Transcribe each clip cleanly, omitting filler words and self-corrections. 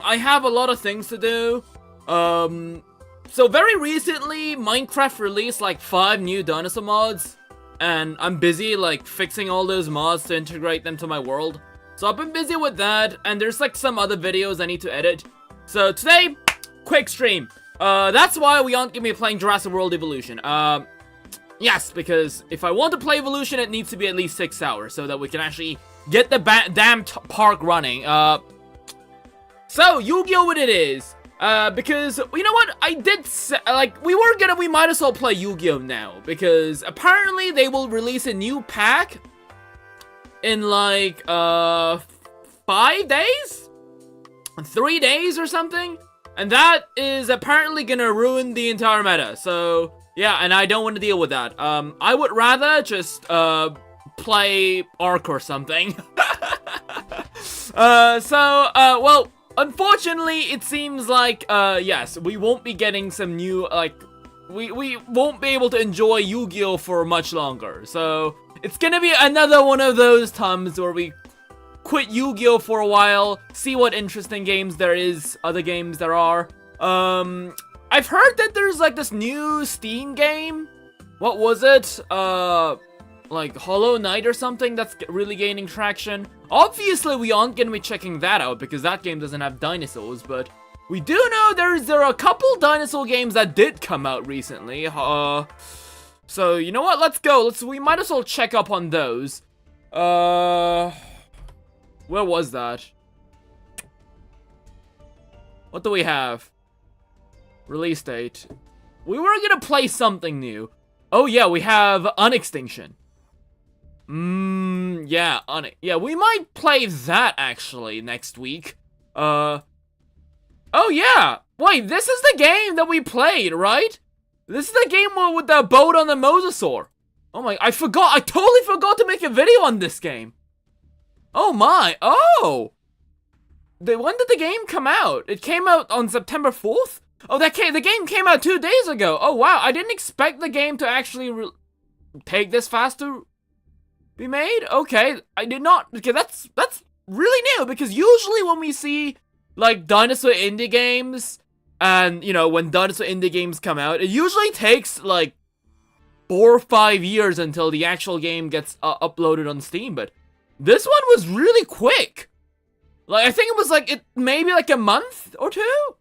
I have a lot of things to do. So very recently, Minecraft released like 5 new dinosaur mods. And I'm busy like fixing all those mods to integrate them to my world. So I've been busy with that, and there's like some other videos I need to edit. So today, quick stream. That's why we aren't gonna be playing Jurassic World Evolution. Yes, because if I want to play Evolution, it needs to be at least 6 hours so that we can actually get the damn park running. So Yu-Gi-Oh! What it is. Because, you know what, I did say, like, we might as well play Yu-Gi-Oh! Now, because apparently they will release a new pack in, like, 5 days? 3 days or something? And that is apparently gonna ruin the entire meta, so, yeah, and I don't want to deal with that. I would rather just, play Ark or something. Well, unfortunately, it seems like, yes, we won't be getting some new, like, we won't be able to enjoy Yu-Gi-Oh! For much longer. So, it's gonna be another one of those times where we quit Yu-Gi-Oh! For a while, see what interesting games there is, other games there are. I've heard that there's, like, this new Steam game. What was it? Like Hollow Knight or something that's really gaining traction. Obviously, we aren't gonna be checking that out because that game doesn't have dinosaurs, but we do know there are a couple dinosaur games that did come out recently. So you know what? Let's go. We might as well check up on those. Where was that? What do we have? Release date. We were gonna play something new. Oh yeah, we have Unextinction. Yeah, we might play that actually next week. Oh yeah! Wait, this is the game that we played, right? This is the game with the boat on the mosasaur. Oh my, I totally forgot to make a video on this game. Oh my, oh! When did the game come out? It came out on September 4th? Oh, the game came out 2 days ago. Oh wow, I didn't expect the game to actually take this fast to be made? Okay, I did not. Okay, that's really new, because usually when we see, like, dinosaur indie games, and, you know, when dinosaur indie games come out, it usually takes, like, 4 or 5 years until the actual game gets uploaded on Steam, but this one was really quick. Like, I think it was, like, maybe, like, a month or 2?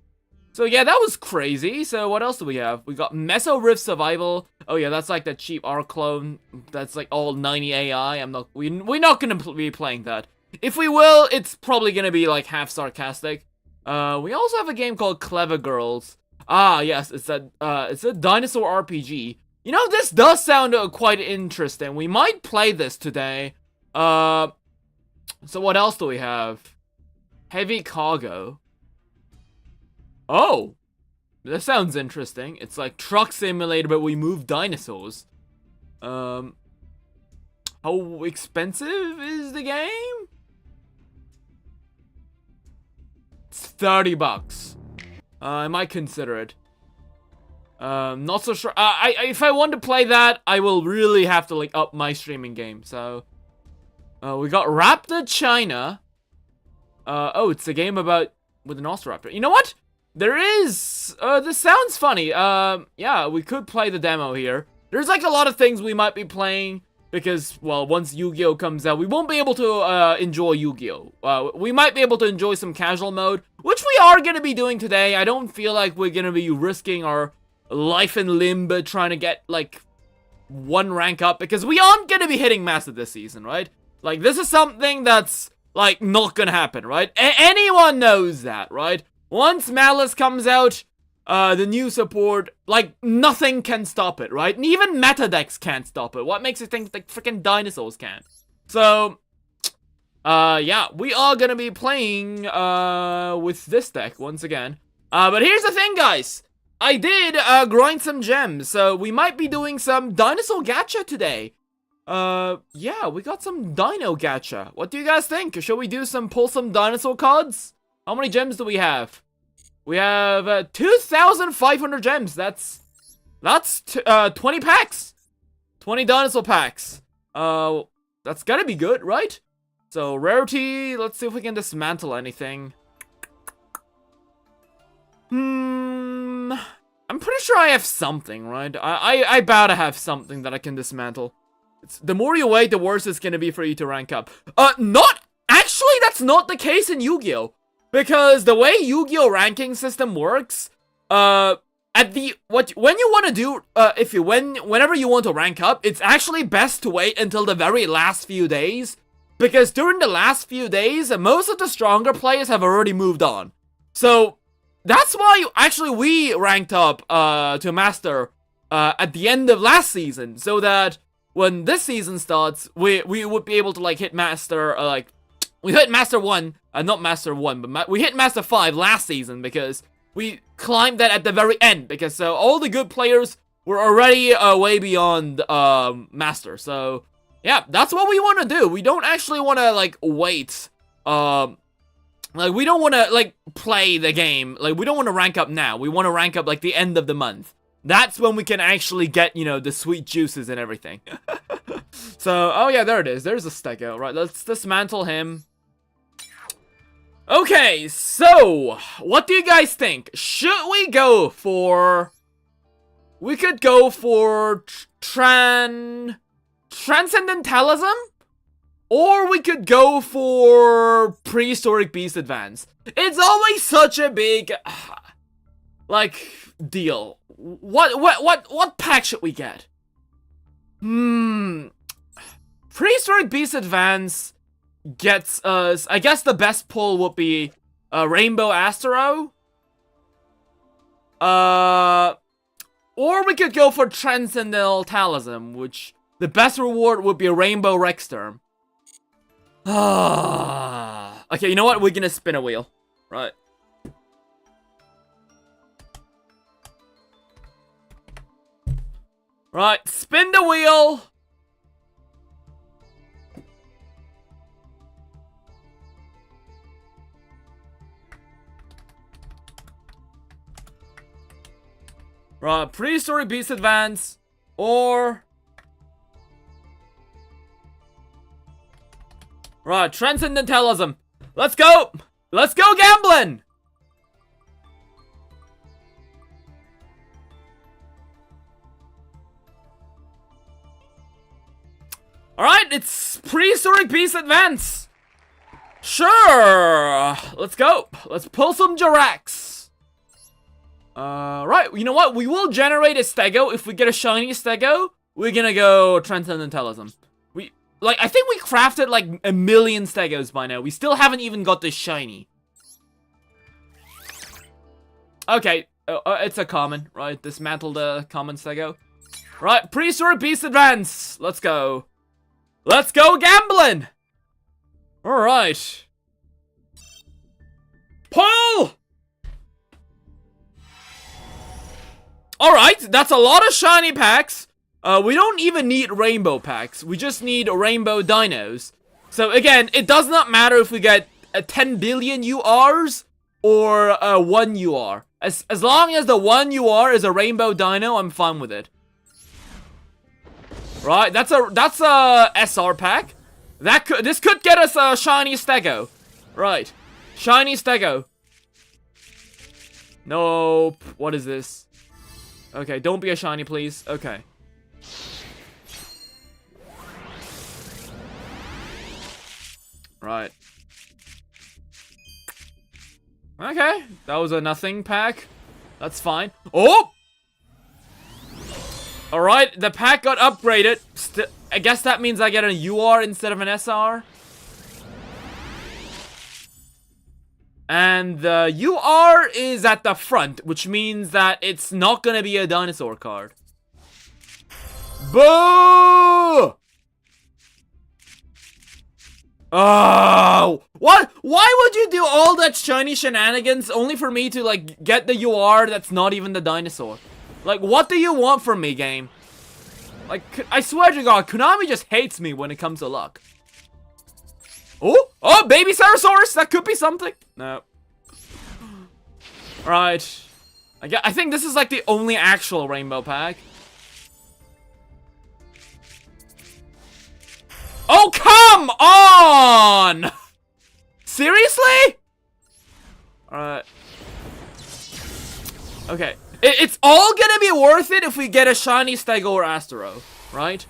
So yeah, that was crazy. So what else do we have? We got Meso Rift Survival. Oh yeah, that's like the cheap R clone. That's like all 90 AI. We're not gonna be playing that. If we will, it's probably gonna be like half sarcastic. We also have a game called Clever Girls. Ah yes, it's a dinosaur RPG. You know, this does sound quite interesting. We might play this today. So what else do we have? Heavy Cargo. Oh, that sounds interesting. It's like Truck Simulator, but we move dinosaurs. How expensive is the game? It's $30. I might consider it. Not so sure. If I want to play that, I will really have to like up my streaming game. So, we got Raptor China. Oh, it's a game about with an Velociraptor. You know what? There is, this sounds funny. Yeah, we could play the demo here. There's like a lot of things we might be playing because, well, once Yu-Gi-Oh! Comes out, we won't be able to, enjoy Yu-Gi-Oh! We might be able to enjoy some casual mode, which we are gonna be doing today. I don't feel like we're gonna be risking our life and limb trying to get, like, 1 rank up because we aren't gonna be hitting Master this season, right? Like, this is something that's, like, not gonna happen, right? Anyone knows that, right? Once Malice comes out, the new support, like, nothing can stop it, right? And even meta decks can't stop it. What makes you think the freaking dinosaurs can? So, yeah, we are gonna be playing, with this deck once again. But here's the thing, guys. I did, grind some gems, so we might be doing some dinosaur gacha today. Yeah, we got some dino gacha. What do you guys think? Should we pull some dinosaur cards? How many gems do we have? We have 2,500 gems. That's 20 packs. 20 dinosaur packs. That's gotta be good, right? So rarity, let's see if we can dismantle anything. pretty sure I have something, right? I bow to have something that I can dismantle. The more you wait, the worse it's gonna be for you to rank up. Actually, that's not the case in Yu-Gi-Oh! Because the way Yu-Gi-Oh! Ranking system works, when you want to do, whenever you want to rank up, it's actually best to wait until the very last few days. Because during the last few days, most of the stronger players have already moved on. So, that's why, we ranked up, to Master, at the end of last season. So that, when this season starts, we would be able to, like, hit Master, we hit Master 1, not Master 1, but we hit Master 5 last season because we climbed that at the very end. Because all the good players were already way beyond Master. So, yeah, that's what we want to do. We don't actually want to, like, wait. We don't want to, like, play the game. Like, we don't want to rank up now. We want to rank up, like, the end of the month. That's when we can actually get, you know, the sweet juices and everything. So, oh yeah, there it is. There's a Stego. Right, let's dismantle him. Okay, so, what do you guys think? Should we go for... We could go for Transcendentalism? Or we could go for Prehistoric Beast Advance. It's always such a big, like, deal. What pack should we get? Prehistoric Beast Advance gets us, I guess the best pull would be Rainbow Astro. Or we could go for Transcendentalism, which the best reward would be a Rainbow Rexterm. Okay, you know what? We're gonna spin a wheel. Right. Right, spin the wheel. Right, Prehistoric Beast Advance, or... Right, Transcendentalism. Let's go! Let's go gambling! Alright, it's Prehistoric Beast Advance. Sure! Let's go. Let's pull some Jirax. Right, you know what? We will generate a Stego. If we get a shiny Stego, we're gonna go Transcendentalism. I think we crafted, like, 1 million Stegos by now. We still haven't even got this shiny. Okay, it's a common, right? Dismantle the common Stego. Right, Prehistoric Beast Advance. Let's go. Let's go gambling! Alright. Pull! Alright, that's a lot of shiny packs. We don't even need rainbow packs. We just need rainbow dinos. So again, it does not matter if we get 10 billion URs or 1 UR. As long as the 1 UR is a rainbow dino, I'm fine with it. Right, that's a SR pack. This could get us a shiny Stego. Right, shiny Stego. Nope. What is this? Okay, don't be a shiny, please. Okay. Right. Okay, that was a nothing pack. That's fine. Oh! Alright, the pack got upgraded. I guess that means I get a UR instead of an SR. And the UR is at the front, which means that it's not gonna be a dinosaur card. Boo! Oh! What? Why would you do all that shiny shenanigans only for me to, like, get the UR that's not even the dinosaur? Like, what do you want from me, game? Like, I swear to God, Konami just hates me when it comes to luck. Oh! Oh, baby Ceratosaurus! That could be something. No. Alright. I think this is, like, the only actual rainbow pack. Oh, come on! Seriously? Alright. Okay. It's all gonna be worth it if we get a shiny Stego or Astro, right?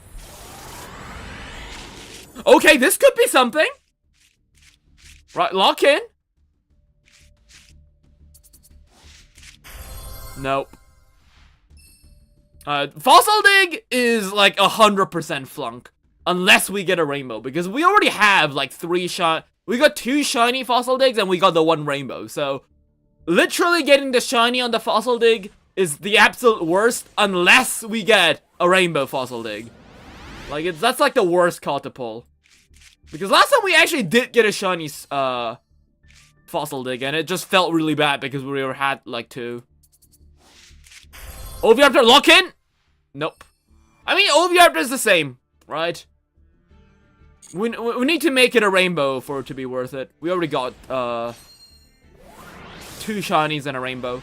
Okay, this could be something. Right, lock in. Nope. Fossil Dig is like 100% flunk. Unless we get a rainbow. Because we already have like 3 shot. We got 2 shiny Fossil Digs and we got the 1 rainbow. So, literally getting the shiny on the Fossil Dig is the absolute worst. Unless we get a rainbow Fossil Dig. Like, that's like the worst card to pull. Because last time we actually did get a shiny Fossil Dig. And it just felt really bad because we had like 2. Oviraptor, lock in? Nope. I mean, Oviraptor is the same, right? We need to make it a rainbow for it to be worth it. We already got 2 shinies and a rainbow.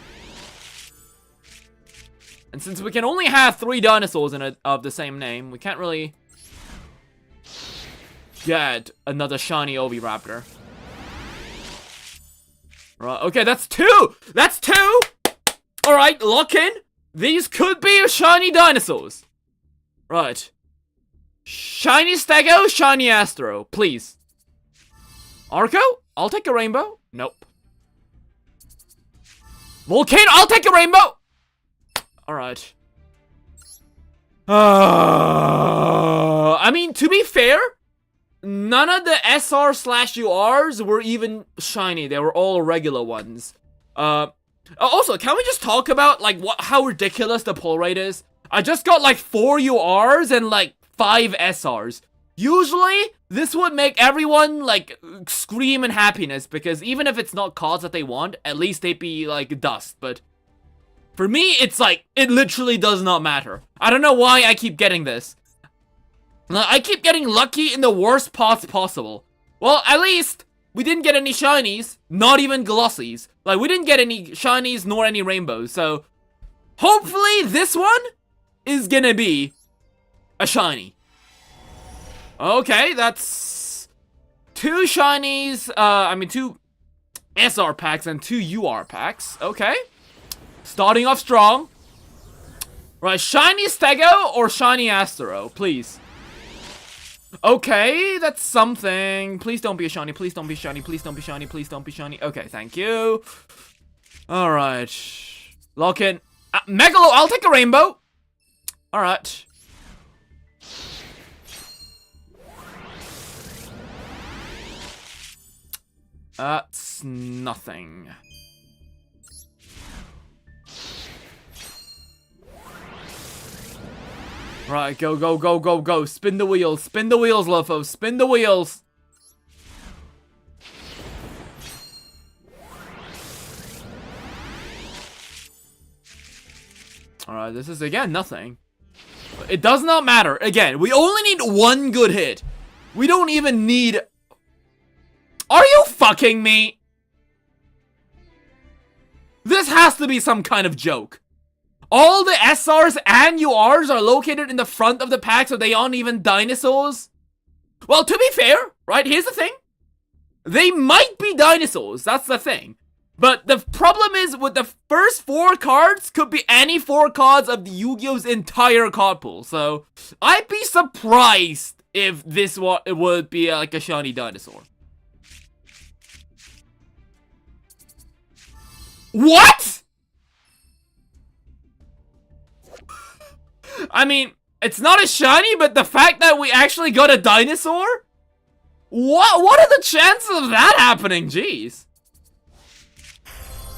And since we can only have 3 dinosaurs in it of the same name, we can't really get another shiny Oviraptor. Right, okay, that's 2! That's 2! Alright, lock in. These could be shiny dinosaurs. Right. Shiny Stego, shiny Astro, please. Arco? I'll take a rainbow. Nope. Volcano, I'll take a rainbow! Alright. I mean, to be fair, none of the SR/URs were even shiny. They were all regular ones. Also, can we just talk about, like, how ridiculous the pull rate is? I just got, like, 4 URs and, like, 5 SRs. Usually, this would make everyone, like, scream in happiness, because even if it's not cards that they want, at least they'd be, like, dust, but for me, it's like, it literally does not matter. I don't know why I keep getting this. I keep getting lucky in the worst spots possible. Well, at least we didn't get any shinies, not even glossies. Like, we didn't get any shinies nor any rainbows, so hopefully this one is gonna be a shiny. Okay, that's 2 shinies, 2 SR packs and 2 UR packs. Okay. Starting off strong. Right, shiny Stego or shiny Astro, please. Okay, that's something. Please don't be a shiny, please don't be shiny, please don't be shiny, please don't be shiny. Okay, thank you. Alright. Lock in. Megalo, I'll take a rainbow. Alright. That's nothing. Right, go, go, go, go, go. Spin the wheels, Lopho. Spin the wheels. Alright, this is, again, nothing. It does not matter. Again, we only need 1 good hit. We don't even need... Are you fucking me? This has to be some kind of joke. All the SRs and URs are located in the front of the pack, so they aren't even dinosaurs? Well, to be fair, right, here's the thing. They might be dinosaurs, that's the thing. But the problem is, with the first 4 cards, could be any 4 cards of the Yu-Gi-Oh's entire card pool. So, I'd be surprised if this would be like a shiny dinosaur. What?! I mean, it's not a shiny, but the fact that we actually got a dinosaur? What are the chances of that happening? Jeez.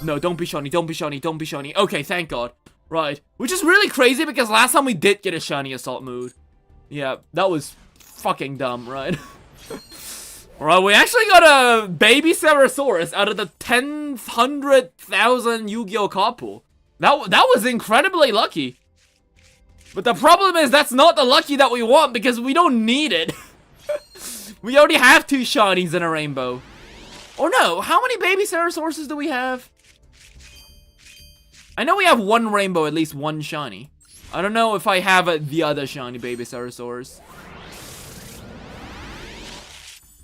No, don't be shiny, don't be shiny, don't be shiny. Okay, thank God. Right. Which is really crazy because last time we did get a shiny Assault Mood. Yeah, that was fucking dumb, right? Right, we actually got a baby Ceratosaurus out of the 100,000 Yu-Gi-Oh card pool. That was incredibly lucky. But the problem is that's not the lucky that we want because we don't need it. We already have 2 shinies and a rainbow. Or no, how many baby Ceratosaurus do we have? I know we have 1 rainbow, at least 1 shiny. I don't know if I have the other shiny baby Ceratosaurus.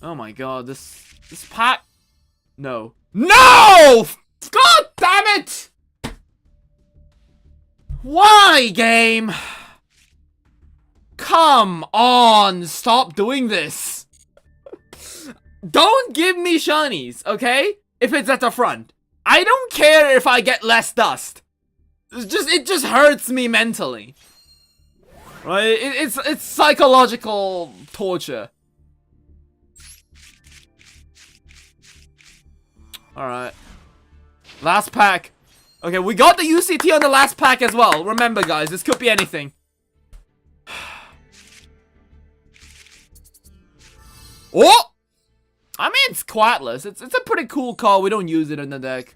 Oh my god, this pack... No. No! God damn it! Why, game? Come on, stop doing this. Don't give me shinies, okay? If it's at the front. I don't care if I get less dust. It just hurts me mentally. Right? It's psychological torture. Alright. Last pack. Okay, we got the UCT on the last pack as well. Remember, guys, this could be anything. Oh! I mean, it's quietless. It's a pretty cool card. We don't use it in the deck.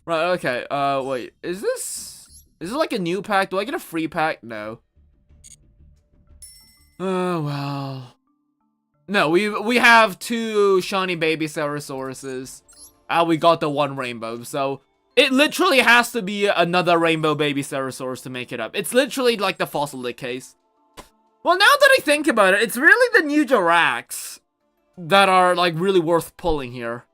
Right, okay. Wait. Is this like a new pack? Do I get a free pack? No. Oh, well. No, we have 2 shiny baby Saurosauruses. We got the 1 rainbow, so it literally has to be another rainbow baby Saurosaurus to make it up. It's literally like the fossil case. Well, now that I think about it, it's really the new Jurax that are like really worth pulling here.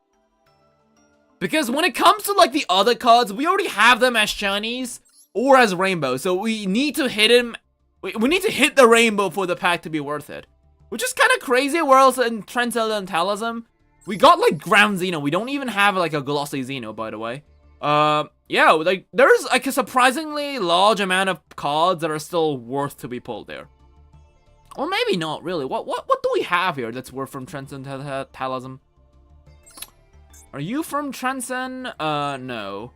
Because when it comes to like the other cards, we already have them as shinies or as rainbow, so we need to hit him. We need to hit the rainbow for the pack to be worth it. Which is kind of crazy, whereas in Transcendentalism, we got like ground Xeno. We don't even have like a glossy Xeno, by the way. Yeah, like there's like a surprisingly large amount of cards that are still worth to be pulled there. Or maybe not, really. What do we have here that's worth from Transcendentalism? Are you from Transcend? No.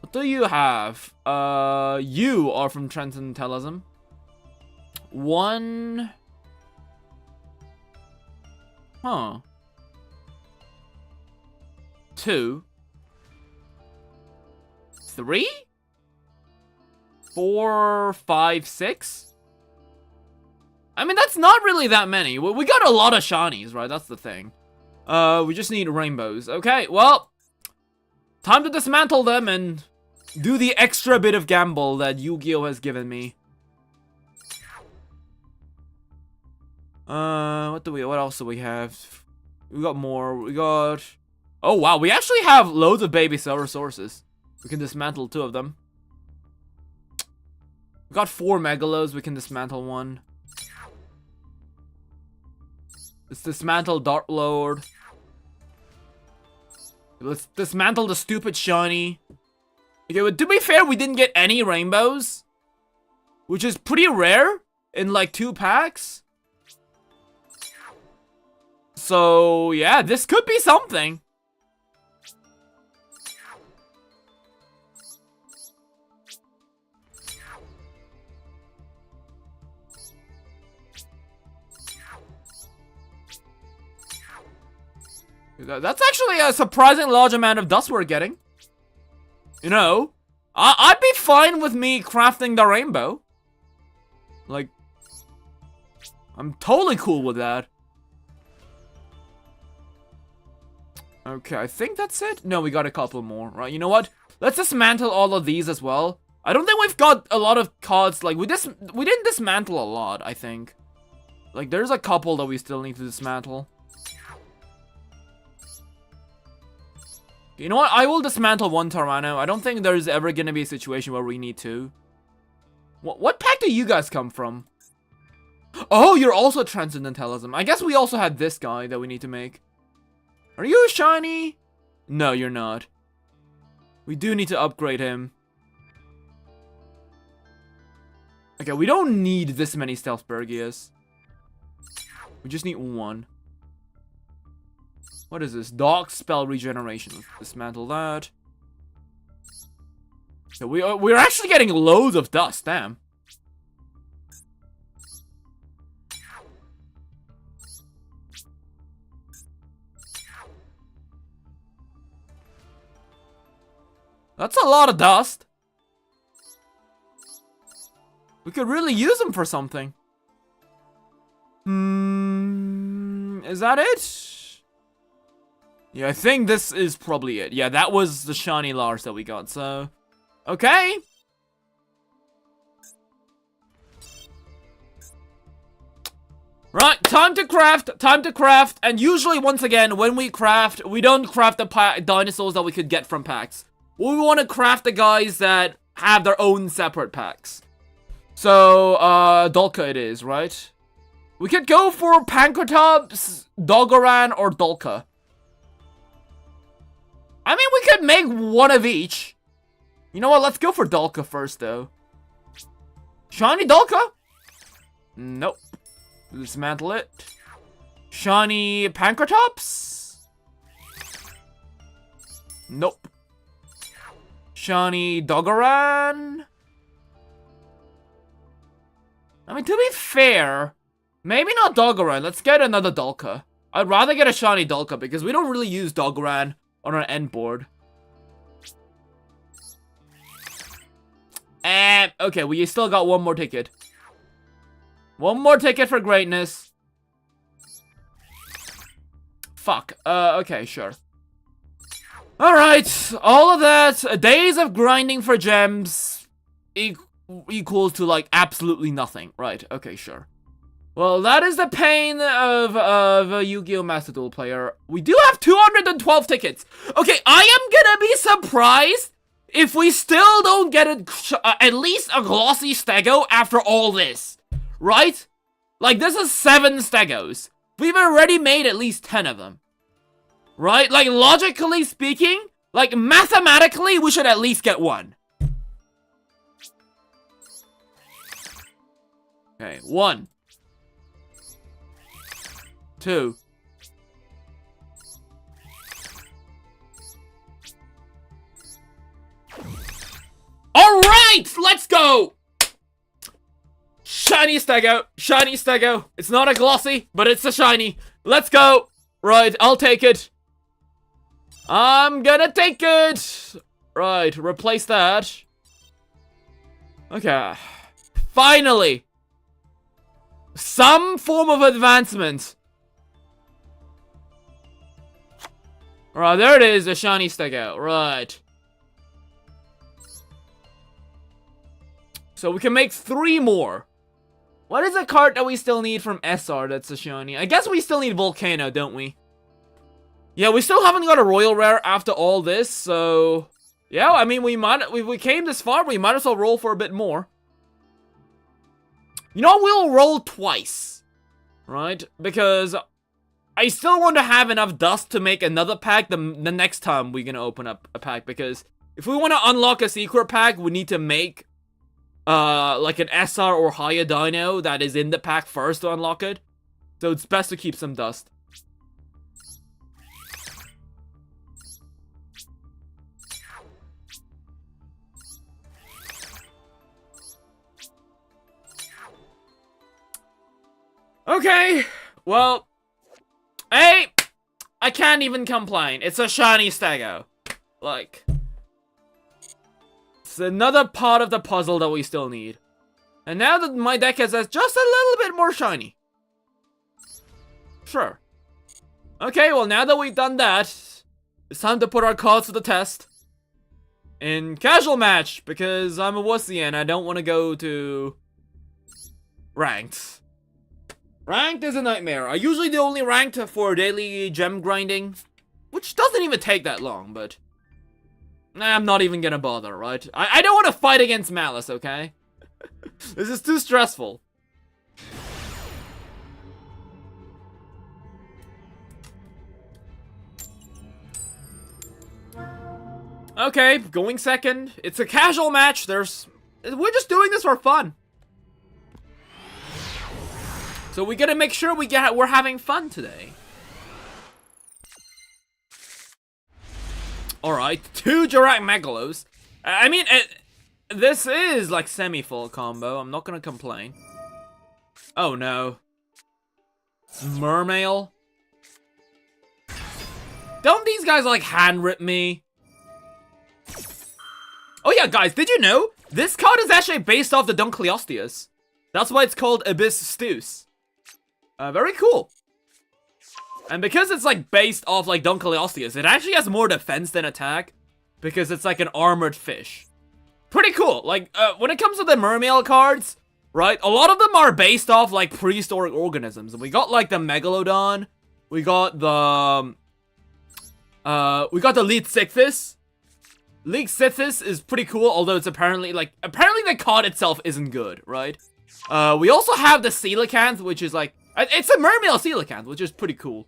What do you have? You are from Transcendentalism. 1... Huh. 2. 3? 4, 5, 6? I mean, that's not really that many. We got a lot of shinies, right? That's the thing. We just need rainbows. Okay, well, time to dismantle them and do the extra bit of gamble that Yu-Gi-Oh! Has given me. What else do we have? We got more. We got... Oh, wow, we actually have loads of baby Saurosauruses. We can dismantle 2 of them. We got 4 Megalos. We can dismantle 1. Let's dismantle Dart Lord. Let's dismantle the stupid shiny. Okay, but to be fair, we didn't get any rainbows, which is pretty rare in like 2 packs. So yeah, this could be something. That's actually a surprising large amount of dust we're getting. You know, I'd be fine with me crafting the rainbow. Like, I'm totally cool with that. Okay, I think that's it. No, we got a couple more, right? You know what? Let's dismantle all of these as well. I don't think we've got a lot of cards. Like, we didn't dismantle a lot, I think. Like, there's a couple that we still need to dismantle. You know what? I will dismantle 1 Tyranno. I don't think there's ever gonna be a situation where we need to. What pack do you guys come from? Oh, you're also Transcendentalism. I guess we also had this guy that we need to make. Are you shiny? No, you're not. We do need to upgrade him. Okay, we don't need this many Stealthbergias. We just need 1. What is this? Dog spell regeneration. Let's dismantle that. So we're actually getting loads of dust, damn. That's a lot of dust. We could really use them for something. Is that it? Yeah, I think this is probably it. Yeah, that was the shiny Lars that we got, so... Okay. Right, time to craft, and usually, once again, when we craft, we don't craft the dinosaurs that we could get from packs. We want to craft the guys that have their own separate packs. So, Dolka it is, right? We could go for Pankratops, Dogoran, or Dolka. I mean, we could make one of each. You know what, let's go for Dolka first, though. Shiny Dolka? Nope. Dismantle it. Shiny Pankratops? Nope. Shiny Dogoran? I mean, to be fair, maybe not Dogoran. Let's get another Dolka. I'd rather get a shiny Dolka because we don't really use Dogoran on our end board. And, okay, we still got one more ticket. One more ticket for greatness. Fuck. Okay, sure. Alright, all of that, days of grinding for gems equals to, like, absolutely nothing. Right, okay, sure. Well, that is the pain of a Yu-Gi-Oh! Master Duel player. We do have 212 tickets. Okay, I am gonna be surprised if we still don't get at least a glossy stego after all this. Right? Like, this is 7 stegos. We've already made at least 10 of them. Right? Like, logically speaking, like, mathematically, we should at least get one. Okay, 1. 2. Alright! Let's go! Shiny stego! Shiny stego! It's not a glossy, but it's a shiny. Let's go! Right, I'll take it. I'm gonna take it! Right, replace that. Okay. Finally! Some form of advancement. Right, there it is, a shiny stego. Right. So we can make 3 more. What is a card that we still need from SR that's a shiny? I guess we still need Volcano, don't we? Yeah, we still haven't got a Royal Rare after all this, so... Yeah, I mean, we came this far, we might as well roll for a bit more. You know, we'll roll twice. Right? Because I still want to have enough dust to make another pack the next time we're gonna open up a pack. Because if we want to unlock a secret pack, we need to make... like an SR or higher dino that is in the pack first to unlock it. So it's best to keep some dust. Okay, well, hey, I can't even complain. It's a shiny stego. Like... It's another part of the puzzle that we still need. And now that my deck has just a little bit more shiny. Sure. Okay, well now that we've done that, it's time to put our cards to the test. In casual match, because I'm a wussy and I don't want to go to... ranked. Ranked is a nightmare. I usually do only ranked for daily gem grinding, which doesn't even take that long, but... I'm not even gonna bother, right? I don't want to fight against Malice, okay? This is too stressful. Okay, going second. It's a casual match. We're just doing this for fun. So we gotta make sure we're having fun today. Alright, 2 Jurassic Megalos. I mean, this is like semi-full combo. I'm not gonna complain. Oh no. Mermail. Don't these guys like hand rip me? Oh yeah, guys, did you know? This card is actually based off the Dunkleosteus. That's why it's called Abyss Steus. Very cool. And because it's like based off like Dunkleosteus, it actually has more defense than attack. Because it's like an armored fish. Pretty cool. Like, when it comes to the Mermail cards, right? A lot of them are based off, like, prehistoric organisms. We got, like, the Megalodon. We got the Leadscythus. Leadscythus is pretty cool, although it's apparently the cod itself isn't good, right? We also have the coelacanth, which is, like, it's a mermail coelacanth, which is pretty cool.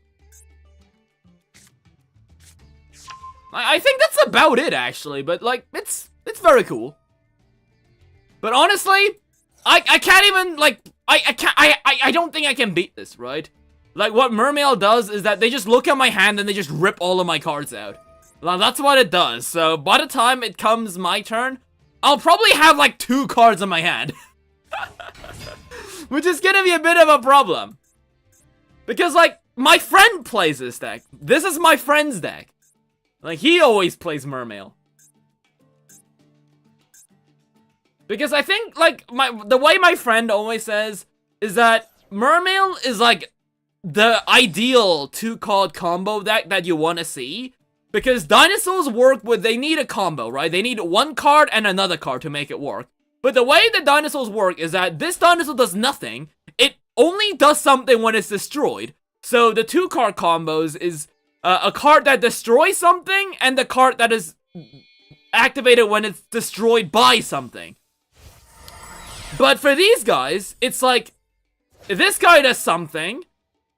I think that's about it, actually, but, like, it's very cool. But honestly, I can't even, like, I don't think I can beat this, right? Like, what mermail does is that they just look at my hand and they just rip all of my cards out. Well, that's what it does, so by the time it comes my turn, I'll probably have, like, 2 cards in my hand. Which is gonna be a bit of a problem. Because, like, my friend plays this deck. This is my friend's deck. Like, he always plays mermail. Because I think, like, the way my friend always says is that mermail is, like, the ideal 2-card combo deck that you want to see. Because dinosaurs work with, they need a combo, right? They need 1 card and another card to make it work. But the way the dinosaurs work is that this dinosaur does nothing. It only does something when it's destroyed. So the 2-card combos is a card that destroys something and the card that is activated when it's destroyed by something. But for these guys, it's like, this guy does something,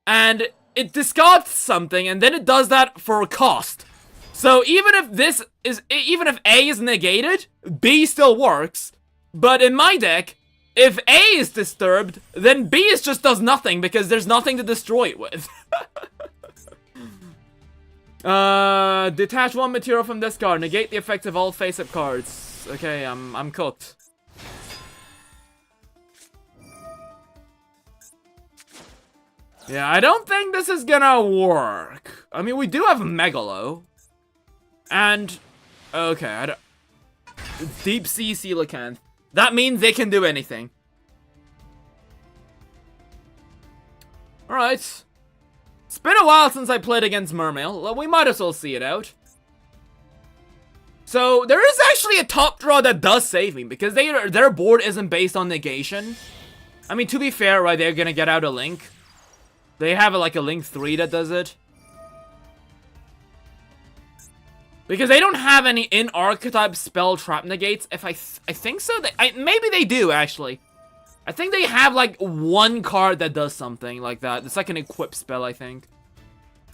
and it discards something, and then it does that for a cost. So even if A is negated, B still works. But in my deck, if A is disturbed, then B just does nothing because there's nothing to destroy it with. Detach 1 material from this card. Negate the effects of all face-up cards. Okay, I'm cooked. Yeah, I don't think this is gonna work. I mean, we do have Megalo. And, okay, Deep Sea Coelacanth. That means they can do anything. Alright. It's been a while since I played against Mermail. We might as well see it out. So, there is actually a top draw that does save me, because their board isn't based on negation. I mean, to be fair, right, they're gonna get out a Link. They have, like, a Link 3 that does it. Because they don't have any in-archetype spell trap negates. If I think so. Maybe they do, actually. I think they have, like, 1 card that does something like that. It's like an equip spell, I think.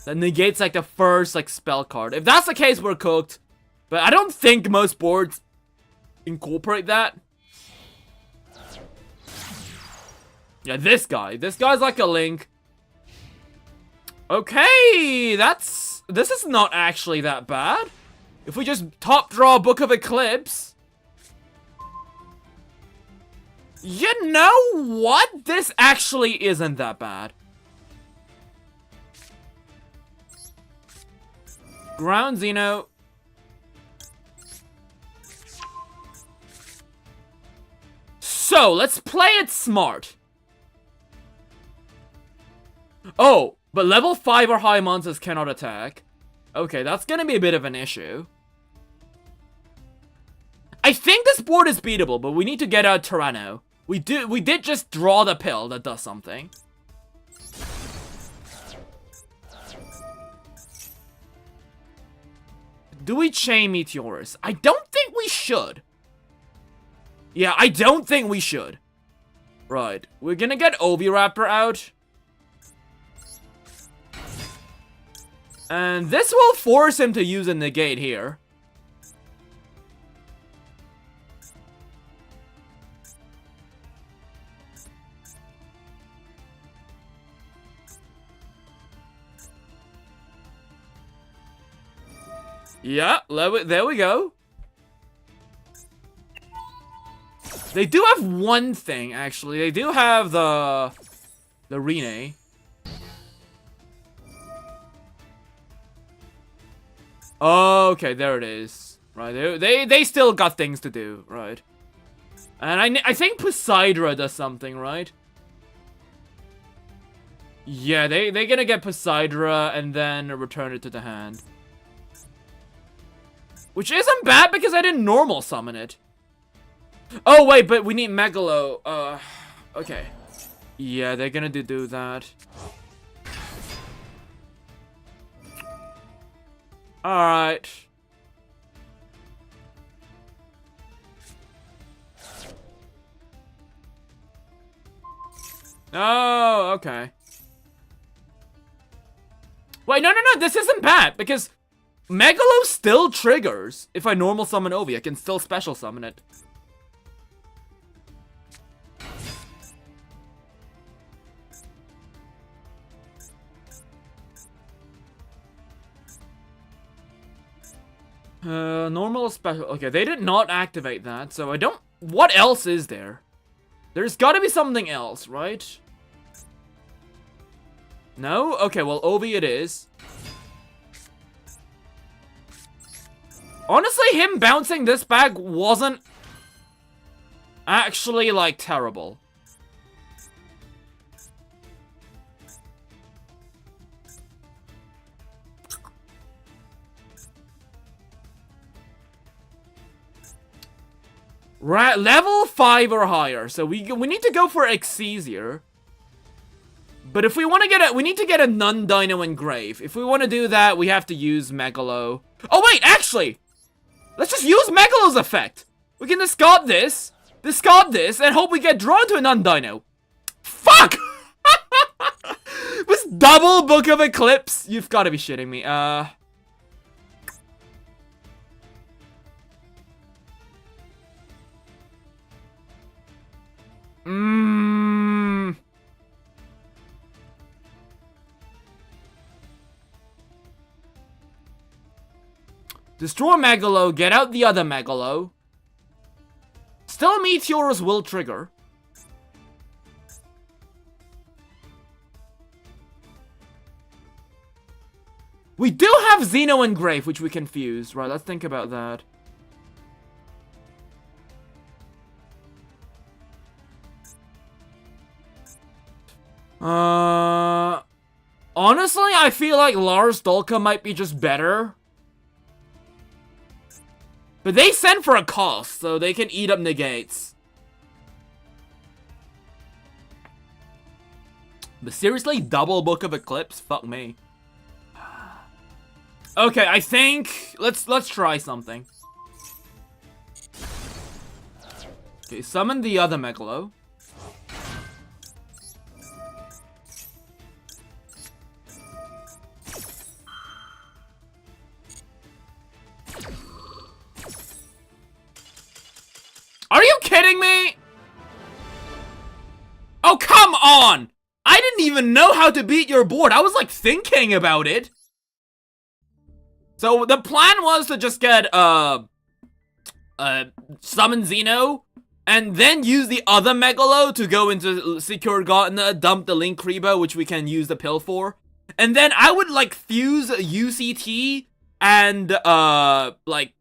That negates, like, the first, like, spell card. If that's the case, we're cooked. But I don't think most boards incorporate that. Yeah, this guy. This guy's like a Link. Okay, this is not actually that bad. If we just top draw Book of Eclipse. You know what? This actually isn't that bad. Ground Xeno. So, let's play it smart. Oh, but level 5 or high monsters cannot attack. Okay, that's gonna be a bit of an issue. I think this board is beatable, but we need to get out Tyranno. We did just draw the pill that does something. Do we chain Meteorus? I don't think we should. Yeah, I don't think we should. Right, we're gonna get Oviraptor out. And this will force him to use a negate here. Yeah, there we go. They do have one thing, actually. They do have the Rene. Okay, there it is. Right, they still got things to do, right? And I think Poseidra does something, right? Yeah, they're gonna get Poseidra and then return it to the hand. Which isn't bad because I didn't normal summon it. Oh, wait, but we need Megalo. Okay. Yeah, they're gonna do that. Alright. Oh, okay. Wait, no, this isn't bad, because Megalo still triggers. If I normal summon Ovi, I can still special summon it. Normal special. Okay, they did not activate that, so I don't. What else is there? There's gotta be something else, right? No? Okay, well, Ovi it is. Honestly, him bouncing this back wasn't actually, like, terrible. Right, level 5 or higher, so we need to go for Excelsior. But if we want to get it, we need to get a non-dino engrave. If we want to do that, we have to use Megalo. Oh wait, actually! Let's just use Megalo's effect! We can discard this, and hope we get drawn to a non-dino. Fuck! This double Book of Eclipse? You've got to be shitting me. Destroy Megalo, get out the other Megalo. Still Meteors will trigger. We do have Xeno Engrave, which we can fuse. Right, let's think about that. Honestly, I feel like Lars Dolka might be just better. But they send for a cost, so they can eat up negates. But seriously, double Book of Eclipse? Fuck me. Okay, I think let's try something. Okay, summon the other Megalo. Are you kidding me? Oh, come on! I didn't even know how to beat your board. I was like thinking about it. So the plan was to just get summon Xeno and then use the other Megalo to go into Secure Gardener, dump the Link Rebo, which we can use the pill for. And then I would like fuse UCT and like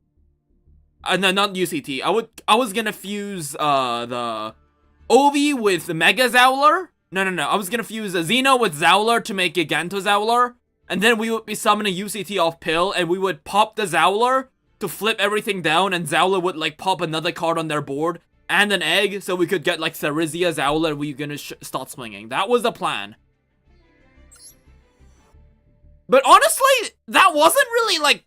no, not UCT. I was gonna fuse the Ovi with the Mega Zowler. No. I was gonna fuse a Xeno with Zowler to make Gigantozowler. And then we would be summoning UCT off pill, and we would pop the Zowler to flip everything down, and Zowler would like pop another card on their board and an egg, so we could get like Therizia Zowler, and we were gonna start swinging. That was the plan. But honestly, that wasn't really like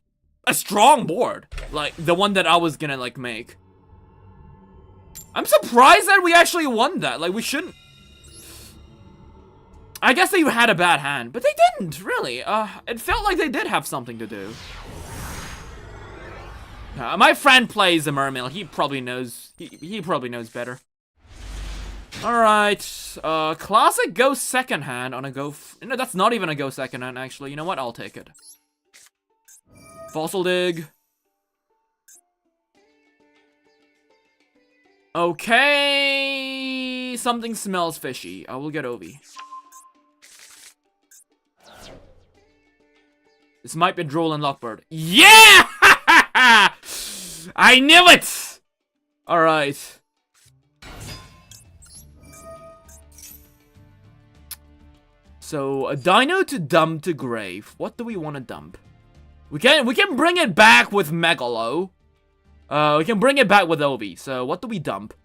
a strong board, like the one that I was gonna like make. I'm surprised that we actually won that. Like, we shouldn't. I guess they had a bad hand, but they didn't, really. It felt like they did have something to do. My friend plays the Mermail. He probably knows. He probably knows better. Alright. Classic goes second hand on a go. No, that's not even a go second hand, actually. You know what? I'll take it. Fossil Dig. Okay. Something smells fishy. I will get Ovi. This might be Droll and Lockbird. Yeah! I knew it! Alright. So, a dino to dump to grave. What do we want to dump? We can bring it back with Megalo. We can bring it back with Ovi. So, what do we dump?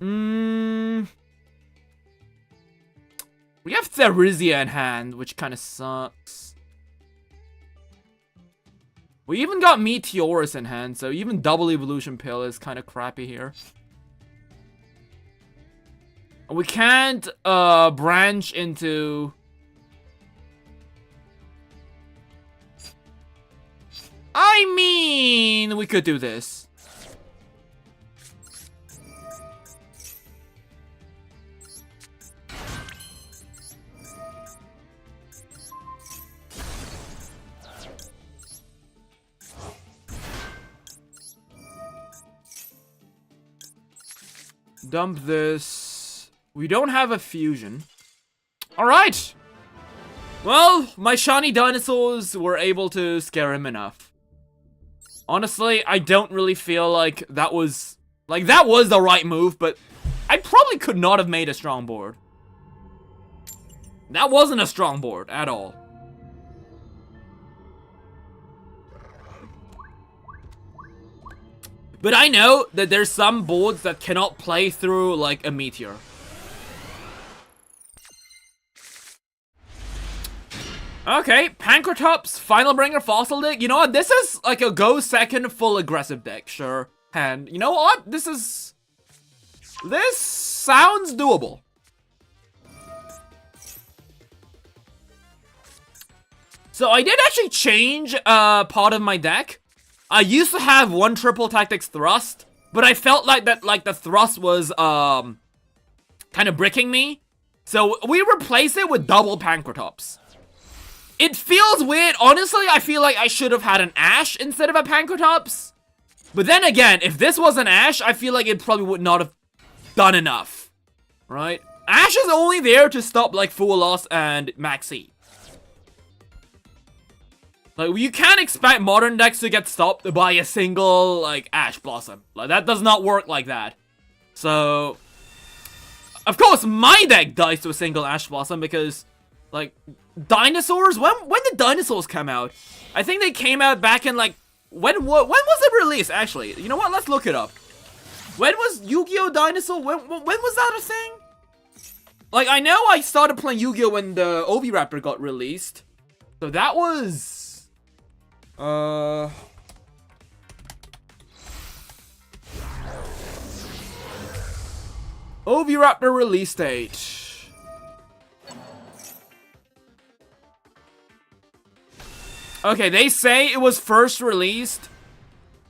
We have Therizia in hand, which kind of sucks. We even got Meteorus in hand, so even double evolution pill is kind of crappy here. We can't branch into... I mean, we could do this. Dump this. We don't have a fusion. Alright! Well, my shiny dinosaurs were able to scare him enough. Honestly, I don't really feel like that was... Like, that was the right move, but I probably could not have made a strong board. That wasn't a strong board at all. But I know that there's some boards that cannot play through, like, a meteor. Okay, Pancratops, Final Bringer, Fossil deck. You know what? This is like a go second full aggressive deck, sure. And you know what? This sounds doable. So I did actually change part of my deck. I used to have one triple tactics thrust, but I felt like that the thrust was kind of bricking me. So we replaced it with double Pancratops. It feels weird. Honestly, I feel like I should have had an Ash instead of a Pancratops. But then again, if this was an Ash, I feel like it probably would not have done enough. Right? Ash is only there to stop, like, Full Loss and Maxi. Like, you can't expect modern decks to get stopped by a single, like, Ash Blossom. Like, that does not work like that. So... Of course, my deck dies to a single Ash Blossom because... Like, Dinosaurs? When did Dinosaurs come out? I think they came out back in, like... When was it released, actually? You know what? Let's look it up. When was Yu-Gi-Oh! Dinosaur? When was that a thing? Like, I know I started playing Yu-Gi-Oh! When the Oviraptor got released. So that was... Oviraptor release date. Okay, they say it was first released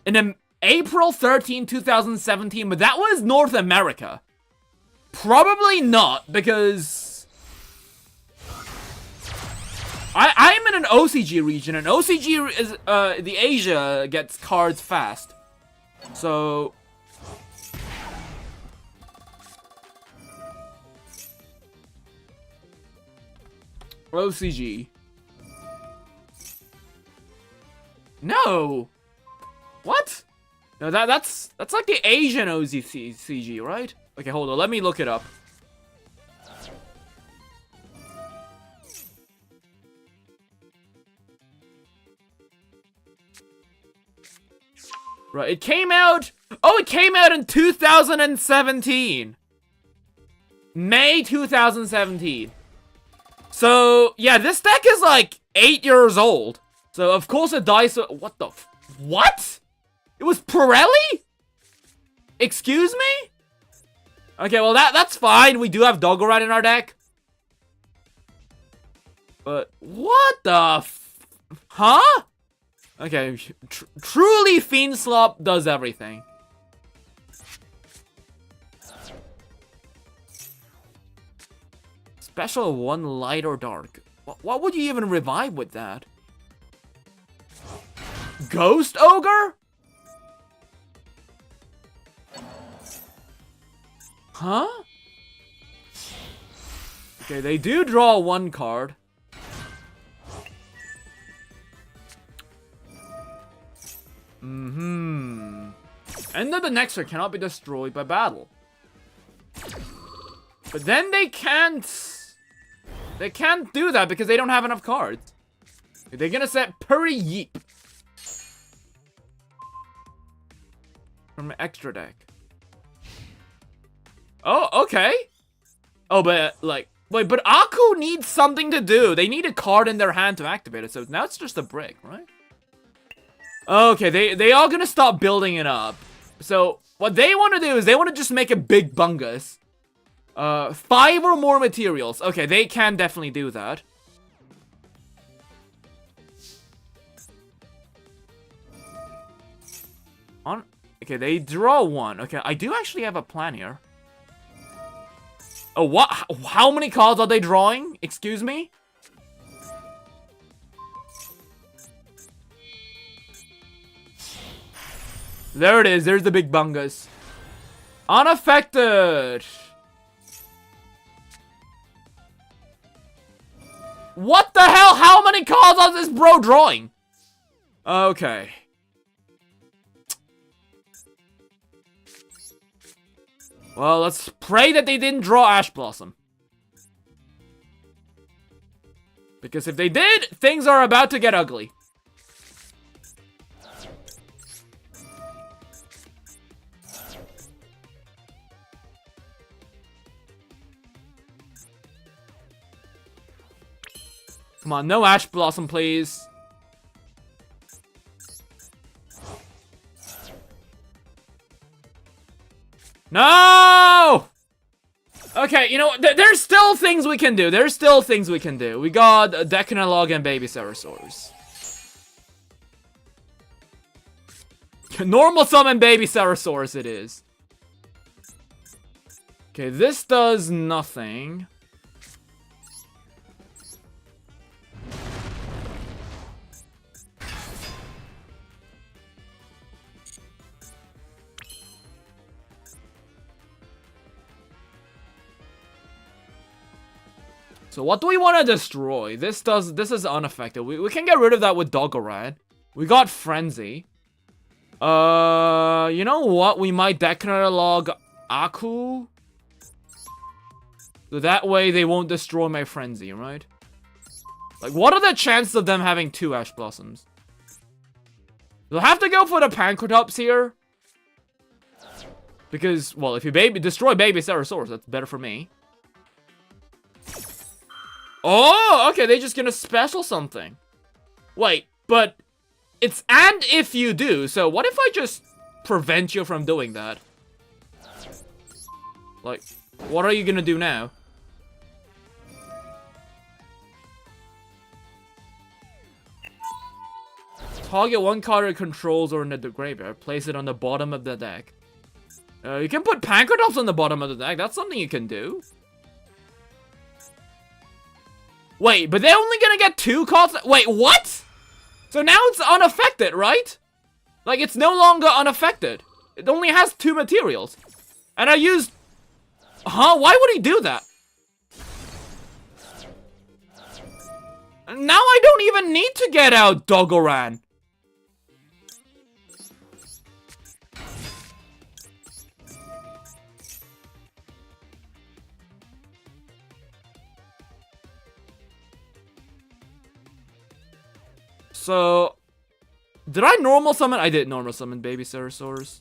in April 13, 2017, but that was North America. Probably not, because I'm in an OCG region, and OCG is, the Asia gets cards fast. So... OCG. No! What? No, that's like the Asian OCG, right? Okay, hold on, let me look it up. Right, it came out... Oh, it came out in 2017! May 2017. So, yeah, this deck is like 8 years old. So, of course it dies so... What the what? It was Pirelli? Excuse me? Okay, well, that's fine. We do have Doggerite in our deck. But, what the huh? Okay, truly Fiendslot does everything. Special 1 light or dark. What would you even revive with that? Ghost Ogre? Huh? Okay, they do draw 1 card. End of the next turn cannot be destroyed by battle. But then they can't do that because they don't have enough cards. They're gonna set Puri Yeep from an extra deck. Oh, okay. Oh, but like, wait, but Aku needs something to do. They need a card in their hand to activate it. So now it's just a brick, right? Okay, they are gonna stop building it up. So what they want to do is they want to just make a big bungus. 5 or more materials. Okay, they can definitely do that. Okay, they draw 1. Okay, I do actually have a plan here. Oh, what? How many cards are they drawing? Excuse me? There it is. There's the big bungus. Unaffected. What the hell? How many cards are this bro drawing? Okay. Well, let's pray that they didn't draw Ash Blossom. Because if they did, things are about to get ugly. Come on, no Ash Blossom, please. No! Okay, you know what? There's still things we can do. There's still things we can do. We got Decanolag and Baby Dinosaurs. Normal summon Baby Dinosaurs it is. Okay, this does nothing. So what do we want to destroy? This is unaffected. We can get rid of that with Doggerad. We got Frenzy. You know what? We might Decanolag Aku. So that way they won't destroy my Frenzy, right? Like, what are the chances of them having 2 Ash Blossoms? We'll have to go for the Pankratops here. Because, well, if you destroy Baby Dinosaurs, that's better for me. Oh, okay, they're just gonna special something. Wait, but it's and if you do, so what if I just prevent you from doing that? Like, what are you gonna do now? Target 1 card it controls or in the graveyard. Place it on the bottom of the deck. You can put Pankratops on the bottom of the deck. That's something you can do. Wait, but they're only gonna get 2 cards? Wait, what? So now it's unaffected, right? Like, it's no longer unaffected. It only has 2 materials. And I used... Huh? Why would he do that? Now I don't even need to get out Doggoran. So, did I normal summon? I did normal summon Baby Dinosaurs.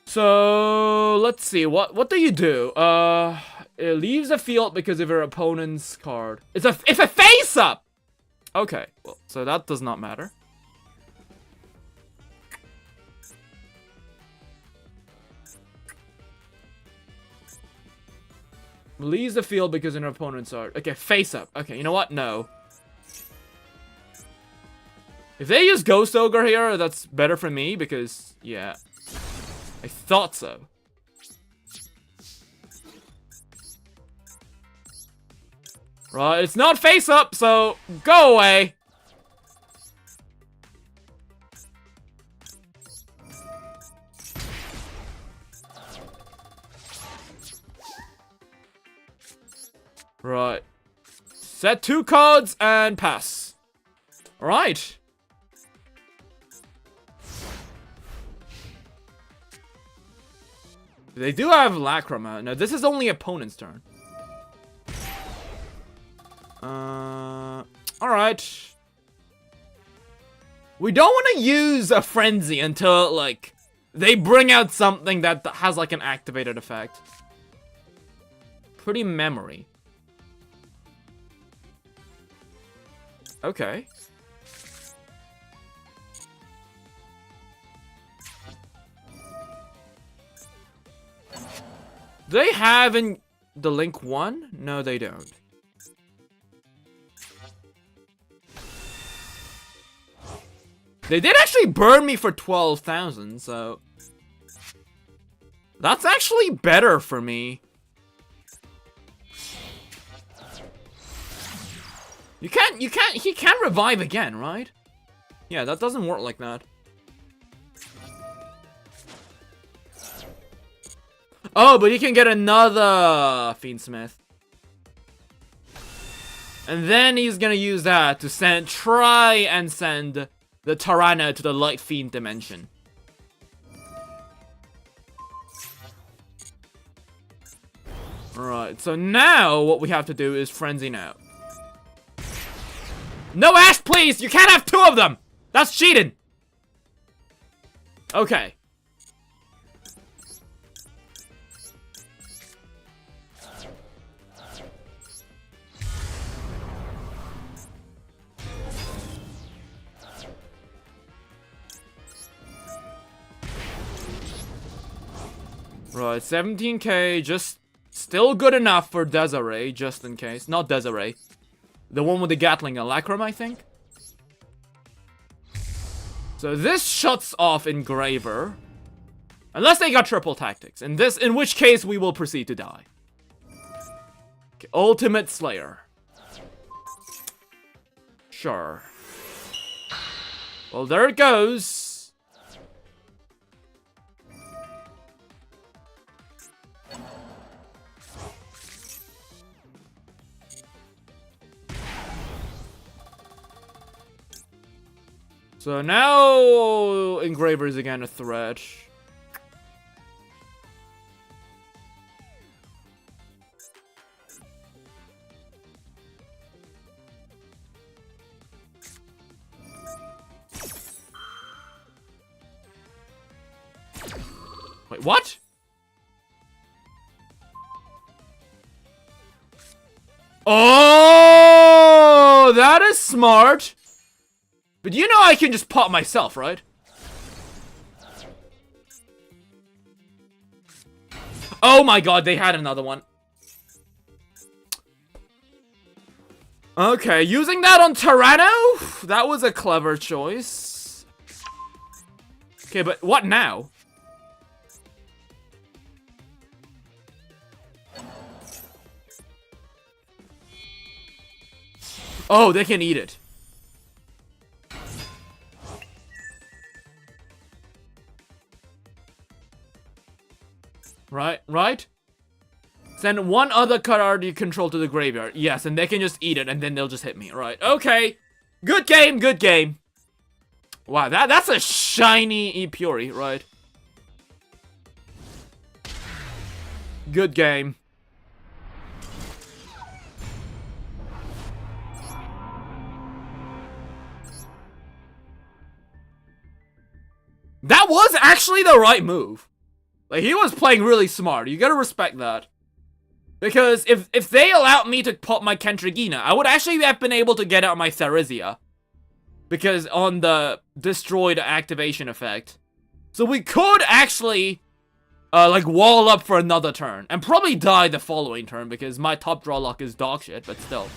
So, let's see. What do you do? It leaves the field because of your opponent's card. It's a face up. Okay, well, so that does not matter. Leaves the field because an opponent's art. Okay, face up. Okay, you know what? No. If they use Ghost Ogre here, that's better for me because, yeah. I thought so. Right, it's not face up, so go away. Right. Set 2 cards and pass. Alright. They do have Lacrima. No, this is only opponent's turn. Alright. We don't want to use a Frenzy until, like, they bring out something that has, like, an activated effect. Pretty memory. Okay. Do they have in the Link 1? No, they don't. They did actually burn me for 12,000, so... That's actually better for me. He can revive again, right? Yeah, that doesn't work like that. Oh, but he can get another Fiendsmith. And then he's gonna use that to try and send the Tyranno to the Light Fiend dimension. Alright, so now what we have to do is Frenzy now. No, Ash, please! You can't have two of them! That's cheating! Okay. Right, 17k, just still good enough for Desiree, just in case. Not Desiree. The one with the Gatling, Alacrum, I think. So this shuts off Engraver. Unless they got triple tactics. In which case we will proceed to die. Okay, Ultimate Slayer. Sure. Well, there it goes. So now Engraver is again a threat. Wait, what? Oh, that is smart. But you know I can just pop myself, right? Oh my god, they had another one. Okay, using that on Tyranno? That was a clever choice. Okay, but what now? Oh, they can eat it. Right? Send one other card you control to the graveyard. Yes, and they can just eat it, and then they'll just hit me. Right, okay. Good game, good game. Wow, that's a shiny Epuri, right? Good game. That was actually the right move. Like, he was playing really smart. You gotta respect that. Because if they allowed me to pop my Kentrigina, I would actually have been able to get out my Therizia. Because on the destroyed activation effect. So we could actually, like, wall up for another turn. And probably die the following turn, because my top draw luck is dog shit, but still.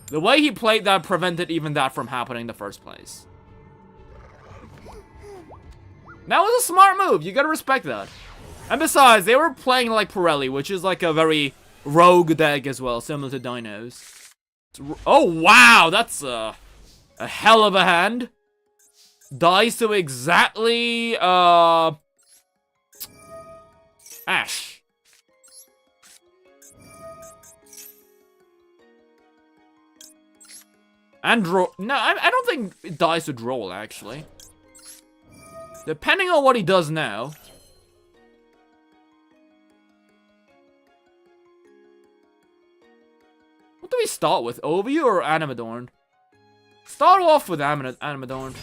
The way he played that prevented even that from happening in the first place. That was a smart move. You gotta respect that. And besides, they were playing like Pirelli, which is like a very rogue deck as well, similar to Dinos. Oh, wow. That's a hell of a hand. Dies to exactly, Ash. And no, I don't think it dies to Droll, actually. Depending on what he does now. What do we start with? Ovi or Animadorn? Start off with Animadorn.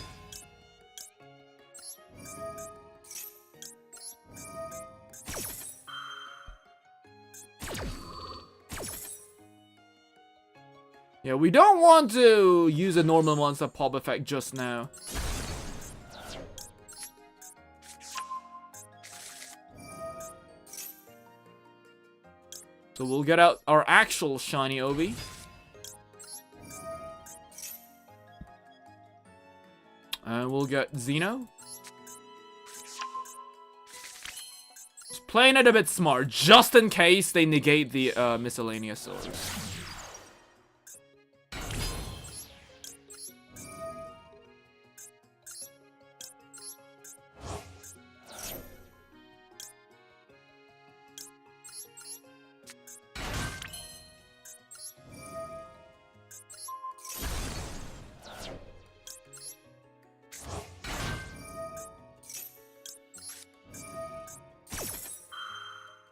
Yeah, we don't want to use a normal monster pop effect just now. So we'll get out our actual shiny Ovi. And we'll get Xeno. Just playing it a bit smart, just in case they negate the miscellaneous swords.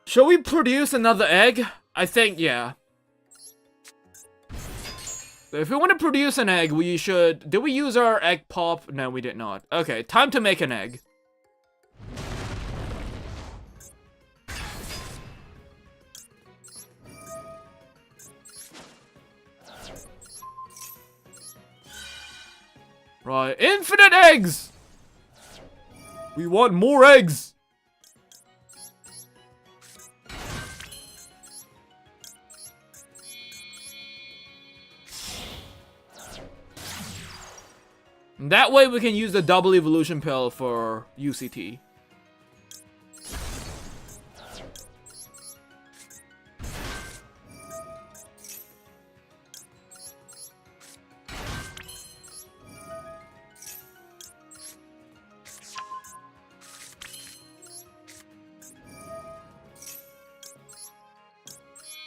Shall we produce another egg? I think, yeah. If we want to produce an egg, we should... Did we use our egg pop? No, we did not. Okay, time to make an egg. Right, infinite eggs! We want more eggs! That way we can use the double evolution pill for UCT.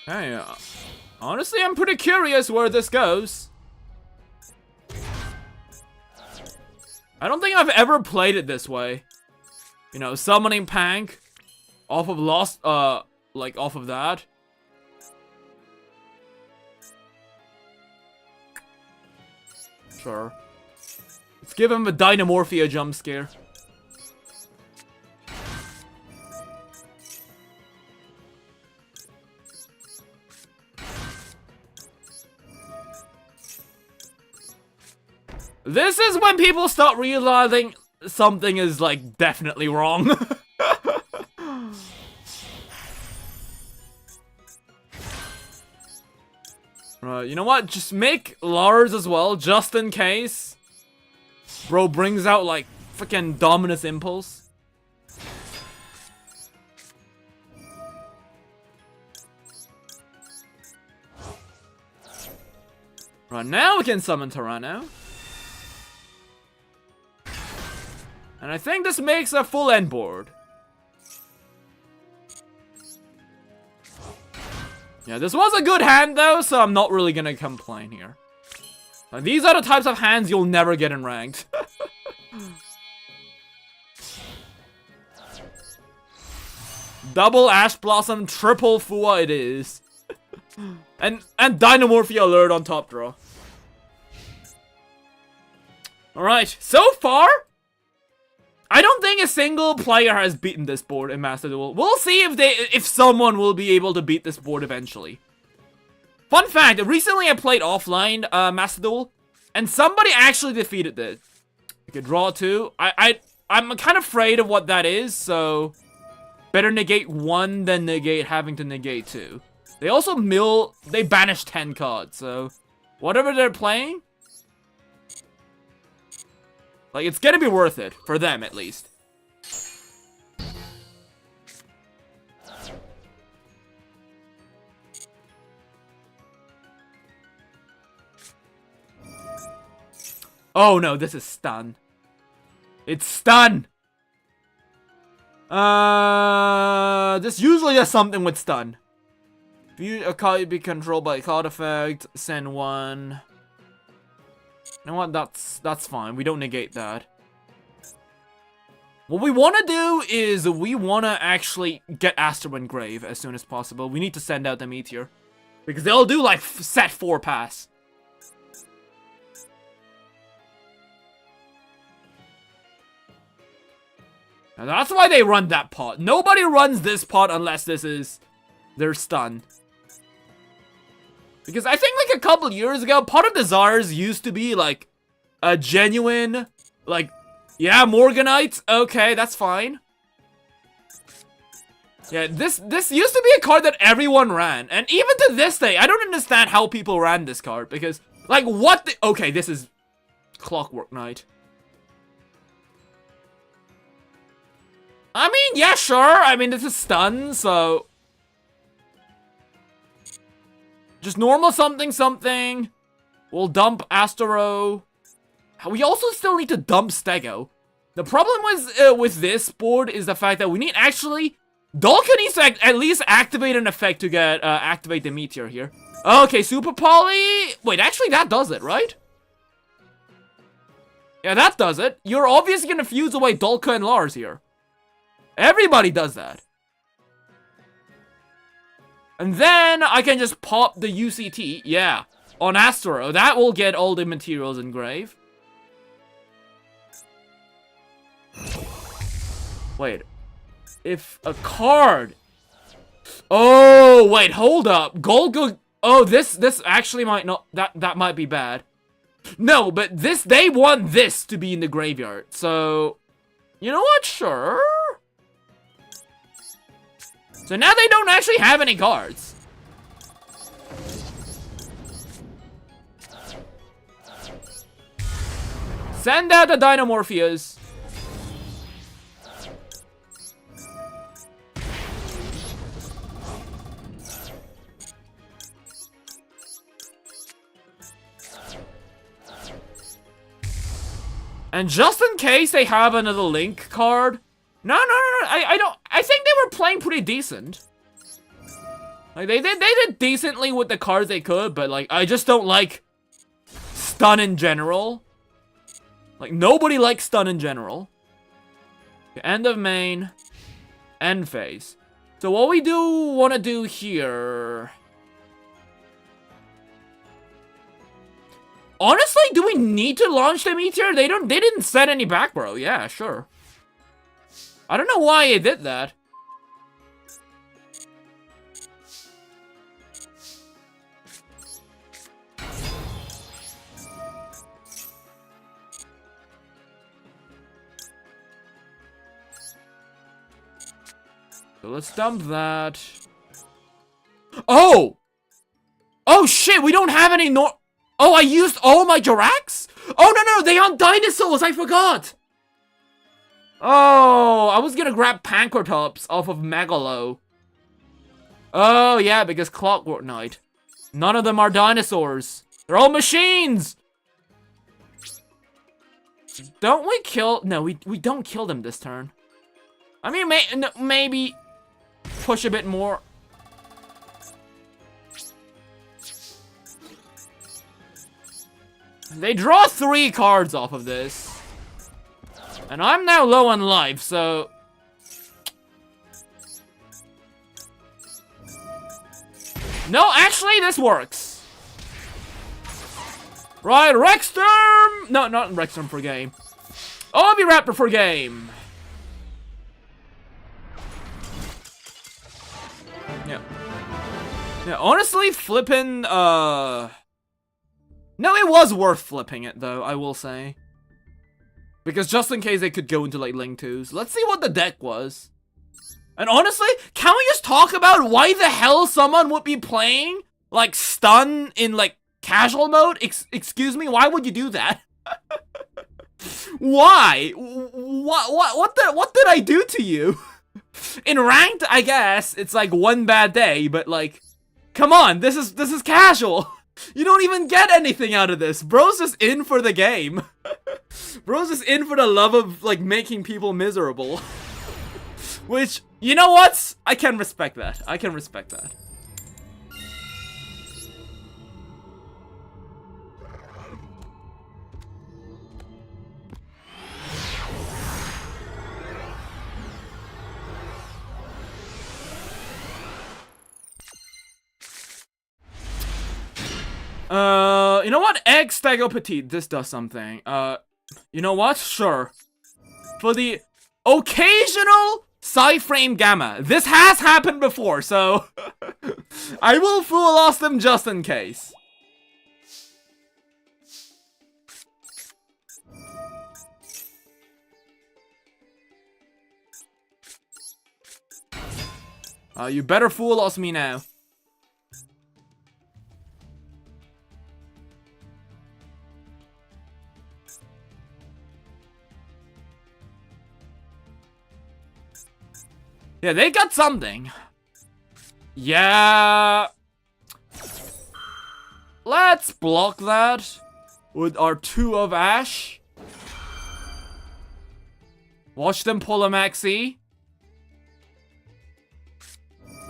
Hey, honestly, I'm pretty curious where this goes. I don't think I've ever played it this way. You know, summoning Pank off of Lost, like off of that. Sure. Let's give him a Dynamorphia jump scare. This is when people start realizing something is, like, definitely wrong. Right, you know what? Just make Lars as well, just in case. Bro brings out, like, freaking Dominus Impulse. Right, now we can summon Tyranno. And I think this makes a full end board. Yeah, this was a good hand though, so I'm not really gonna complain here. Now, these are the types of hands you'll never get in ranked. Double Ash Blossom, triple Fua it is. and Dynamorphia alert on top draw. Alright, so far... I don't think a single player has beaten this board in Master Duel. We'll see if someone will be able to beat this board eventually. Fun fact, recently I played offline Master Duel, and somebody actually defeated it. Okay, draw 2. I'm kind of afraid of what that is, so better negate 1 than negate having to negate 2. They also they banish 10 cards, so whatever they're playing, like, it's gonna be worth it, for them at least. Oh no, this is stun. It's stun! This usually does something with stun. If a card be controlled by a card effect, send 1. You know what? That's fine. We don't negate that. What we want to do is we want to actually get Asteroid Grave as soon as possible. We need to send out the meteor. Because they'll do like set 4 pass. And that's why they run that pot. Nobody runs this pot unless this is their stun. Because I think like a couple years ago, Pot of Desires used to be like a genuine, like, yeah, Morganite, okay, that's fine. Yeah, this used to be a card that everyone ran. And even to this day, I don't understand how people ran this card. Because, like, what the... Okay, this is Clockwork Knight. I mean, yeah, sure. I mean, this is stun, so... Just normal something something. We'll dump Astro. We also still need to dump Stego. The problem with this board is the fact that we need actually... Dolka needs to at least activate an effect to get activate the meteor here. Okay, Super Poly... Wait, actually that does it, right? Yeah, that does it. You're obviously gonna fuse away Dolka and Lars here. Everybody does that. And then I can just pop the UCT, yeah, on Astro. That will get all the materials engraved. Wait. If a card... Oh, wait, hold up. Gold... Oh, this actually might not... That might be bad. No, but this... They want this to be in the graveyard. So... You know what? Sure. So now they don't actually have any cards. Send out the Dinomorpheus. And just in case they have another Link card... No, I think they were playing pretty decent. Like, they did decently with the cards they could, but, like, I just don't like stun in general. Like, nobody likes stun in general. End of main. End phase. So what we do want to do here... Honestly, do we need to launch the meteor? They didn't set any back row. Yeah, sure. I don't know why they did that. So let's dump that. Oh! Oh shit, we don't have any Oh, I used all my Jirax? Oh no, they on Dinosaurs, I forgot! Oh, I was gonna grab Pankratops off of Megalo. Oh, yeah, because Clockwork Knight. None of them are dinosaurs. They're all machines! Don't we kill... No, we don't kill them this turn. I mean, maybe push a bit more. They draw 3 cards off of this. And I'm now low on life, so... No, actually, this works. Right, Rexstorm! No, not Rexstorm for game. Oviraptor for game. Yeah. Yeah, honestly, flipping, No, it was worth flipping it, though, I will say. Because just in case they could go into, like, Link 2s. Let's see what the deck was. And honestly, can we just talk about why the hell someone would be playing, like, stun in, like, casual mode? Excuse me, why would you do that? Why? What did I do to you? In ranked, I guess, it's like one bad day, but, like, come on, this is casual. You don't even get anything out of this. Bro's just in for the game. Bro's just in for the love of, like, making people miserable. Which, you know what? I can respect that. I can respect that. You know what? Egg Stego Petite. This does something. You know what? Sure. For the occasional Frame Gamma. This has happened before, so I will Fool Lost them just in case. You better Fool Lost me now. Yeah, they got something. Yeah. Let's block that with our 2 of Ash. Watch them pull a maxi.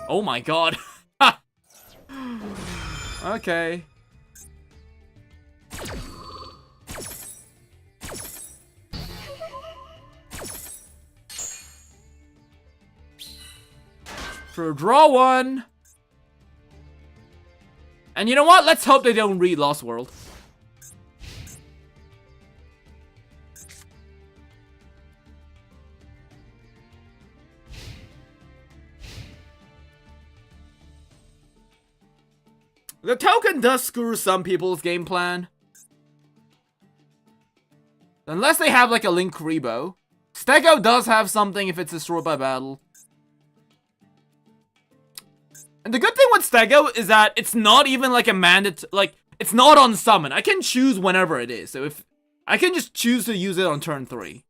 Oh my god. Okay. For draw 1. And you know what? Let's hope they don't read Lost World. The token does screw some people's game plan. Unless they have like a Link Rebo. Stego does have something if it's destroyed by battle. And the good thing with Stego is that it's not even like a mandate, like, it's not on summon. I can choose whenever it is. So if I can just choose to use it on turn 3.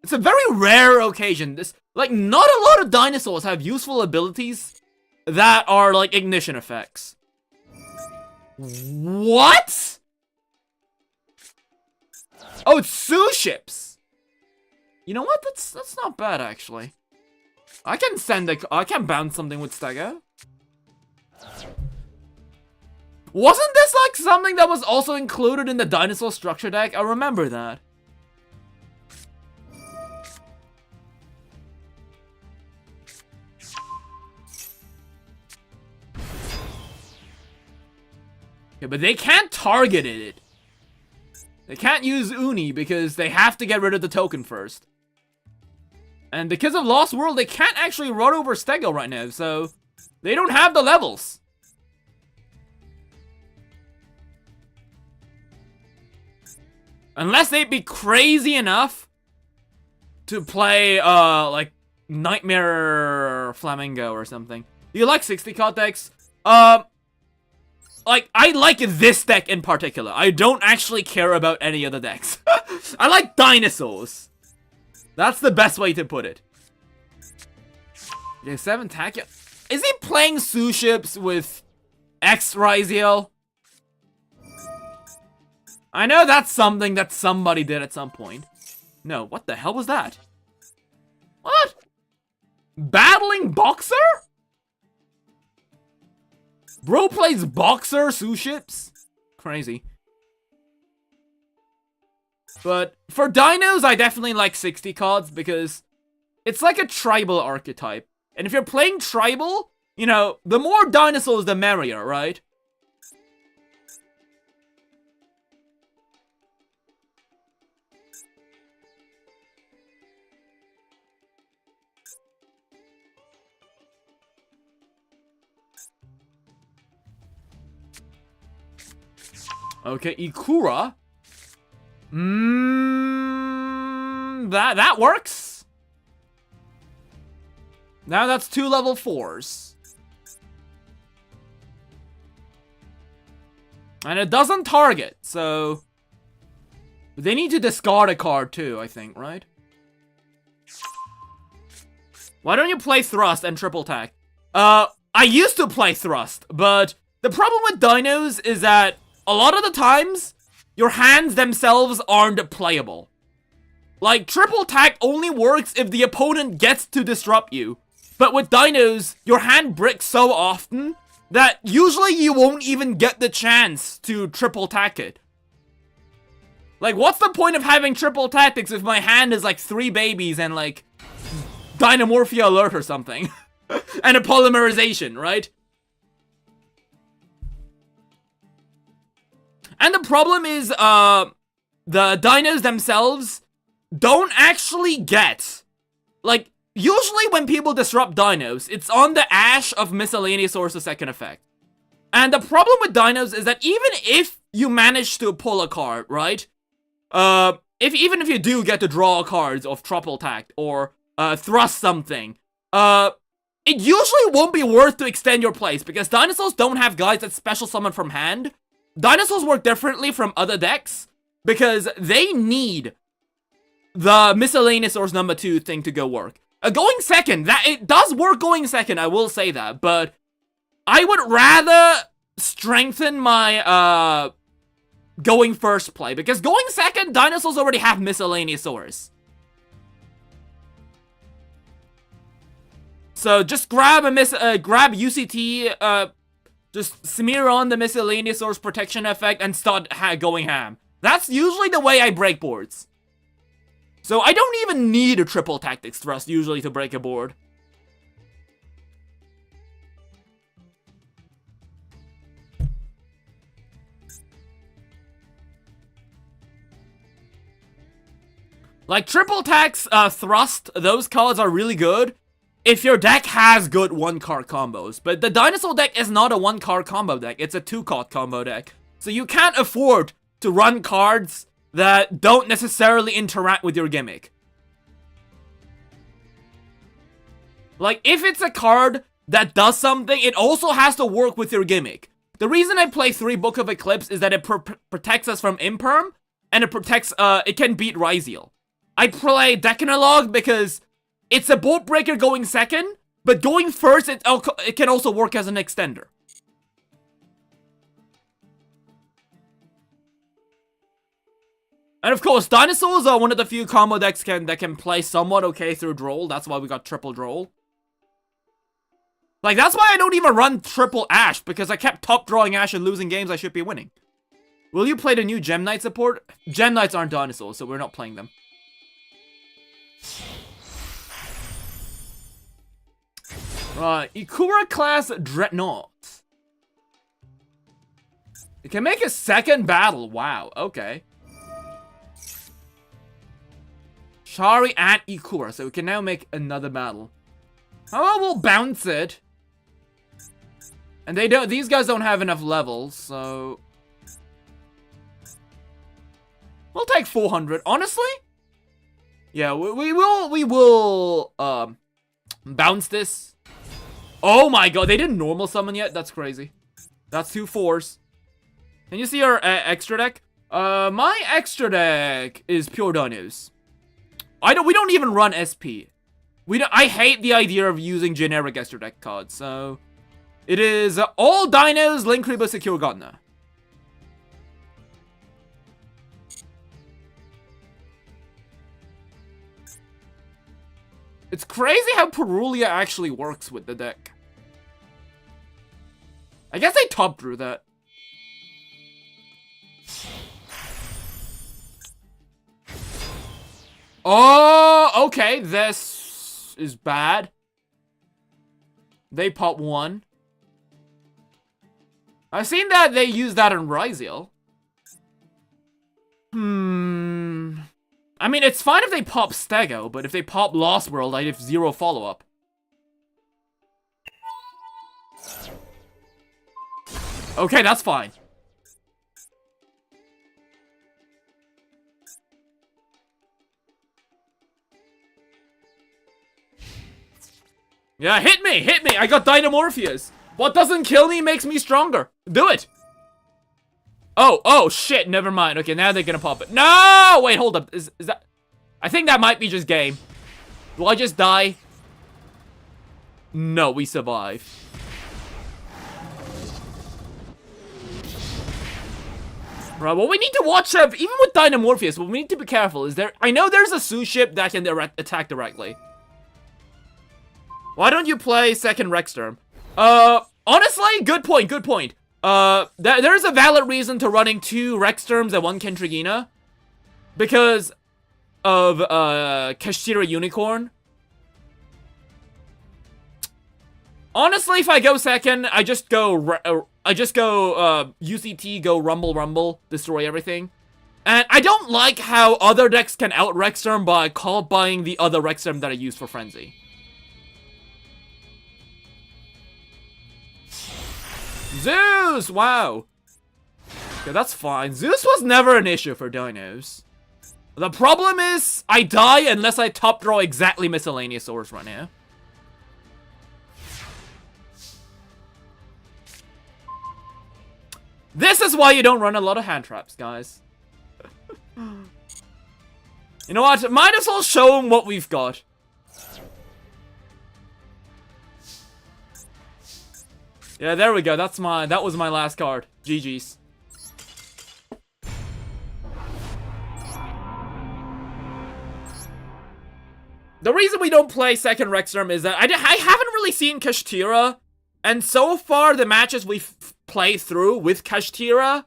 It's a very rare occasion. This, like, not a lot of dinosaurs have useful abilities that are like ignition effects. What? Oh, it's Sue ships. You know what? That's not bad actually. I can bounce something with Stego. Wasn't this like something that was also included in the dinosaur structure deck? I remember that. Yeah, but they can't target it. They can't use Uni because they have to get rid of the token first. And because of Lost World, they can't actually run over Stego right now, so they don't have the levels. Unless they'd be crazy enough to play, like, Nightmare Flamingo or something. Do you like 60 card decks? Like, I like this deck in particular. I don't actually care about any other decks. I like dinosaurs. That's the best way to put it. Okay, 7 Takia. Is he playing Sue ships with X Ryziel? I know that's something that somebody did at some point. No, what the hell was that? What? Battling Boxer? Bro plays Boxer Sue ships? Crazy. But for dinos, I definitely like 60 cards because it's like a tribal archetype. And if you're playing tribal, you know, the more dinosaurs, the merrier, right? Okay, Ikura. That works. Now that's 2 level 4s. And it doesn't target, so they need to discard a card too, I think, right? Why don't you play Thrust and triple attack? I used to play Thrust, but the problem with dinos is that a lot of the times your hands themselves aren't playable. Like, triple attack only works if the opponent gets to disrupt you. But with dinos, your hand bricks so often that usually you won't even get the chance to triple attack it. Like, what's the point of having triple tactics if my hand is like 3 babies and like Dynamorphia Alert or something? And a polymerization, right? And the problem is, the dinos themselves don't actually get... Like, usually when people disrupt dinos, it's on the ash of miscellaneous sources that can affect. And the problem with dinos is that even if you manage to pull a card, right? Even if you do get to draw cards of triple attack or thrust something, it usually won't be worth to extend your plays because dinosaurs don't have guys that special summon from hand. Dinosaurs work differently from other decks because they need the miscellaneous source number 2 thing to go work. Going second, that it does work going second, I will say that, but I would rather strengthen my going first play because going second, dinosaurs already have miscellaneous source. So just grab grab UCT, just smear on the miscellaneous source protection effect and start going ham. That's usually the way I break boards. So I don't even need a triple tactics thrust usually to break a board. Like triple attacks, thrust, those cards are really good if your deck has good 1-card combos. But the dinosaur deck is not a 1-card combo deck, it's a 2-card combo deck. So you can't afford to run cards that don't necessarily interact with your gimmick. Like, if it's a card that does something, it also has to work with your gimmick. The reason I play 3 Book of Eclipse is that it protects us from Imperm, and it protects, it can beat Ryziel. I play Deck Analog because it's a board breaker going second, but going first, it can also work as an extender. And of course, Dinosaurs are one of the few combo decks that can play somewhat okay through Droll. That's why we got triple Droll. Like, that's why I don't even run triple Ash, because I kept top drawing Ash and losing games I should be winning. Will you play the new Gem Knight support? Gem Knights aren't dinosaurs, so we're not playing them. Right, Ikura class Dreadnought. It can make a second battle. Wow, okay. Shari and Ikura, so we can now make another battle. How about we'll bounce it? And these guys don't have enough levels, so we'll take 400. Honestly? Yeah, we will bounce this. Oh my god, they didn't normal summon yet? That's crazy. That's 2 4s. Can you see our extra deck? My extra deck is pure dinos. We don't even run SP. I hate the idea of using generic extra deck cards, so it is all dinos, Link Reba, Secure Gardner. It's crazy how Perulia actually works with the deck. I guess I top drew that. Oh, okay, this is bad. They pop 1. I've seen that they use that in Ryziel. I mean, it's fine if they pop Stego, but if they pop Lost World, I have 0 follow-up. Okay, that's fine. Yeah, hit me! Hit me! I got Dinomorpheus! What doesn't kill me makes me stronger! Do it! Oh, shit, never mind. Okay, now they're gonna pop it. No! Wait, hold up. Is that... I think that might be just game. Will I just die? No, we survive. Right, well, we need to watch even with Dinomorpheus, what we need to be careful is I know there's a Sue ship that can attack directly. Why don't you play second Rexterm? Honestly, good point, good point. There's a valid reason to running 2 Rexterms and 1 Kentrigina. Because of, Kashira Unicorn. Honestly, if I go second, I just go UCT, go rumble, destroy everything. And I don't like how other decks can out Rexterm by buying the other Rexterm that I use for Frenzy. Zeus! Wow. Okay, that's fine. Zeus was never an issue for Dinos. The problem is, I die unless I top draw exactly Miscellaneous Source right now. This is why you don't run a lot of hand traps, guys. You know what? Might as well show them what we've got. Yeah, there we go. That was my last card. GG's. The reason we don't play second Rexterm is that I haven't really seen Kashtira, and so far the matches we've played through with Kashtira,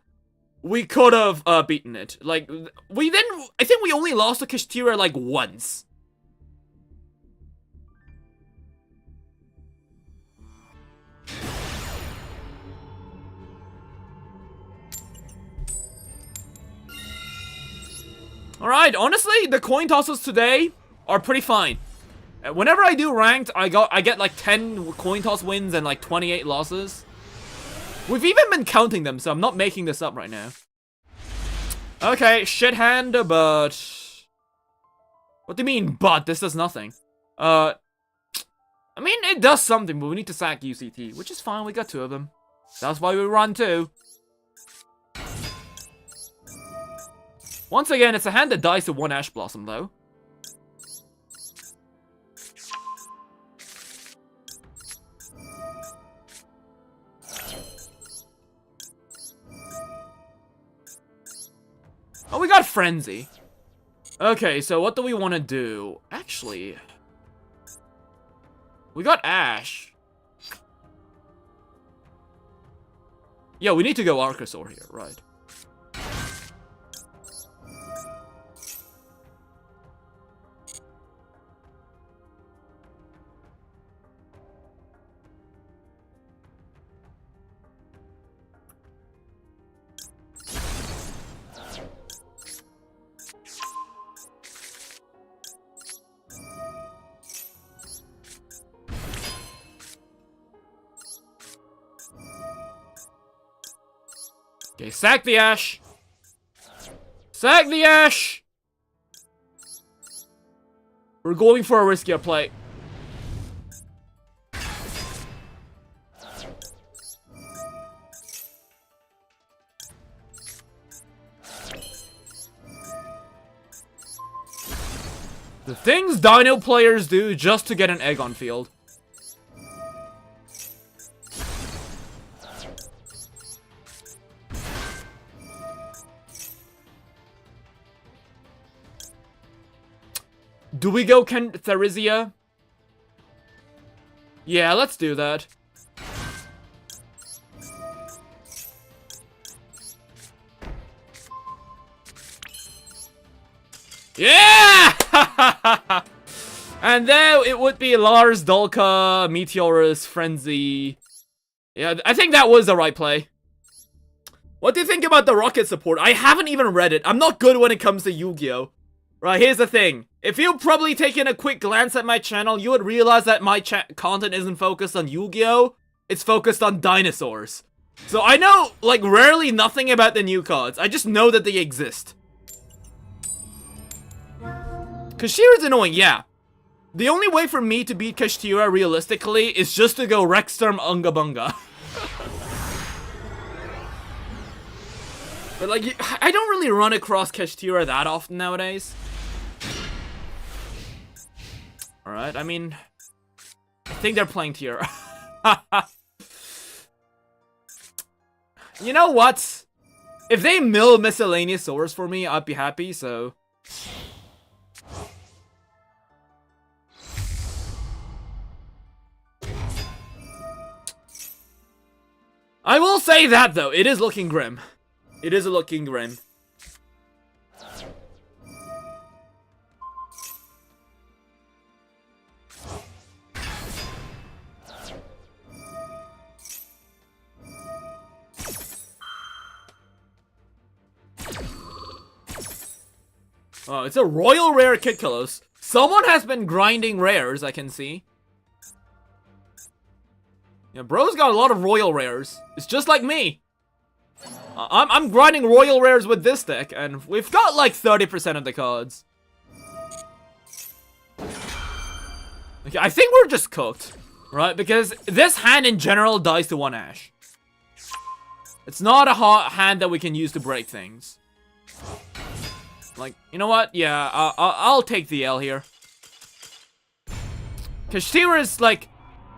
we could have beaten it. Like, I think we only lost to Kashtira like once. Alright, honestly, the coin tosses today are pretty fine. Whenever I do ranked, I get like 10 coin toss wins and like 28 losses. We've even been counting them, so I'm not making this up right now. Okay, shit hand, but... What do you mean, but? This does nothing. I mean, it does something, but we need to sack UCT, which is fine, we got 2 of them. That's why we run 2. Once again, it's a hand that dies to 1 Ash Blossom, though. Oh, we got Frenzy. Okay, so what do we want to do? Actually, we got Ash. Yeah, we need to go Archosaur here, right? Okay, sack the Ash! Sack the Ash! We're going for a riskier play. The things Dino players do just to get an egg on field. Do we go Therizia? Yeah, let's do that. Yeah! And then it would be Lars, Dolka, Meteorus, Frenzy. Yeah, I think that was the right play. What do you think about the Rocket support? I haven't even read it. I'm not good when it comes to Yu-Gi-Oh! Right, here's the thing. If you've probably taken a quick glance at my channel, you would realize that my content isn't focused on Yu-Gi-Oh! It's focused on dinosaurs. So I know, like, rarely nothing about the new cards. I just know that they exist. Kashtira's annoying, yeah. The only way for me to beat Kashtira realistically is just to go Rexterm Unga Bunga. But, like, I don't really run across Kashtira that often nowadays. Alright, I mean, I think they're playing Tierra. You know what? If they mill Miscellaneous Source for me, I'd be happy, so... I will say that, though, it is looking grim. It is looking grim. Oh, it's a royal rare Kitkalos. Someone has been grinding rares, I can see. Yeah, bro's got a lot of royal rares. It's just like me. I'm grinding royal rares with this deck, and we've got like 30% of the cards. Okay, I think we're just cooked, right? Because this hand in general dies to 1 Ash. It's not a hand that we can use to break things. Like, you know what? Yeah, I'll take the L here. Kashtira is like...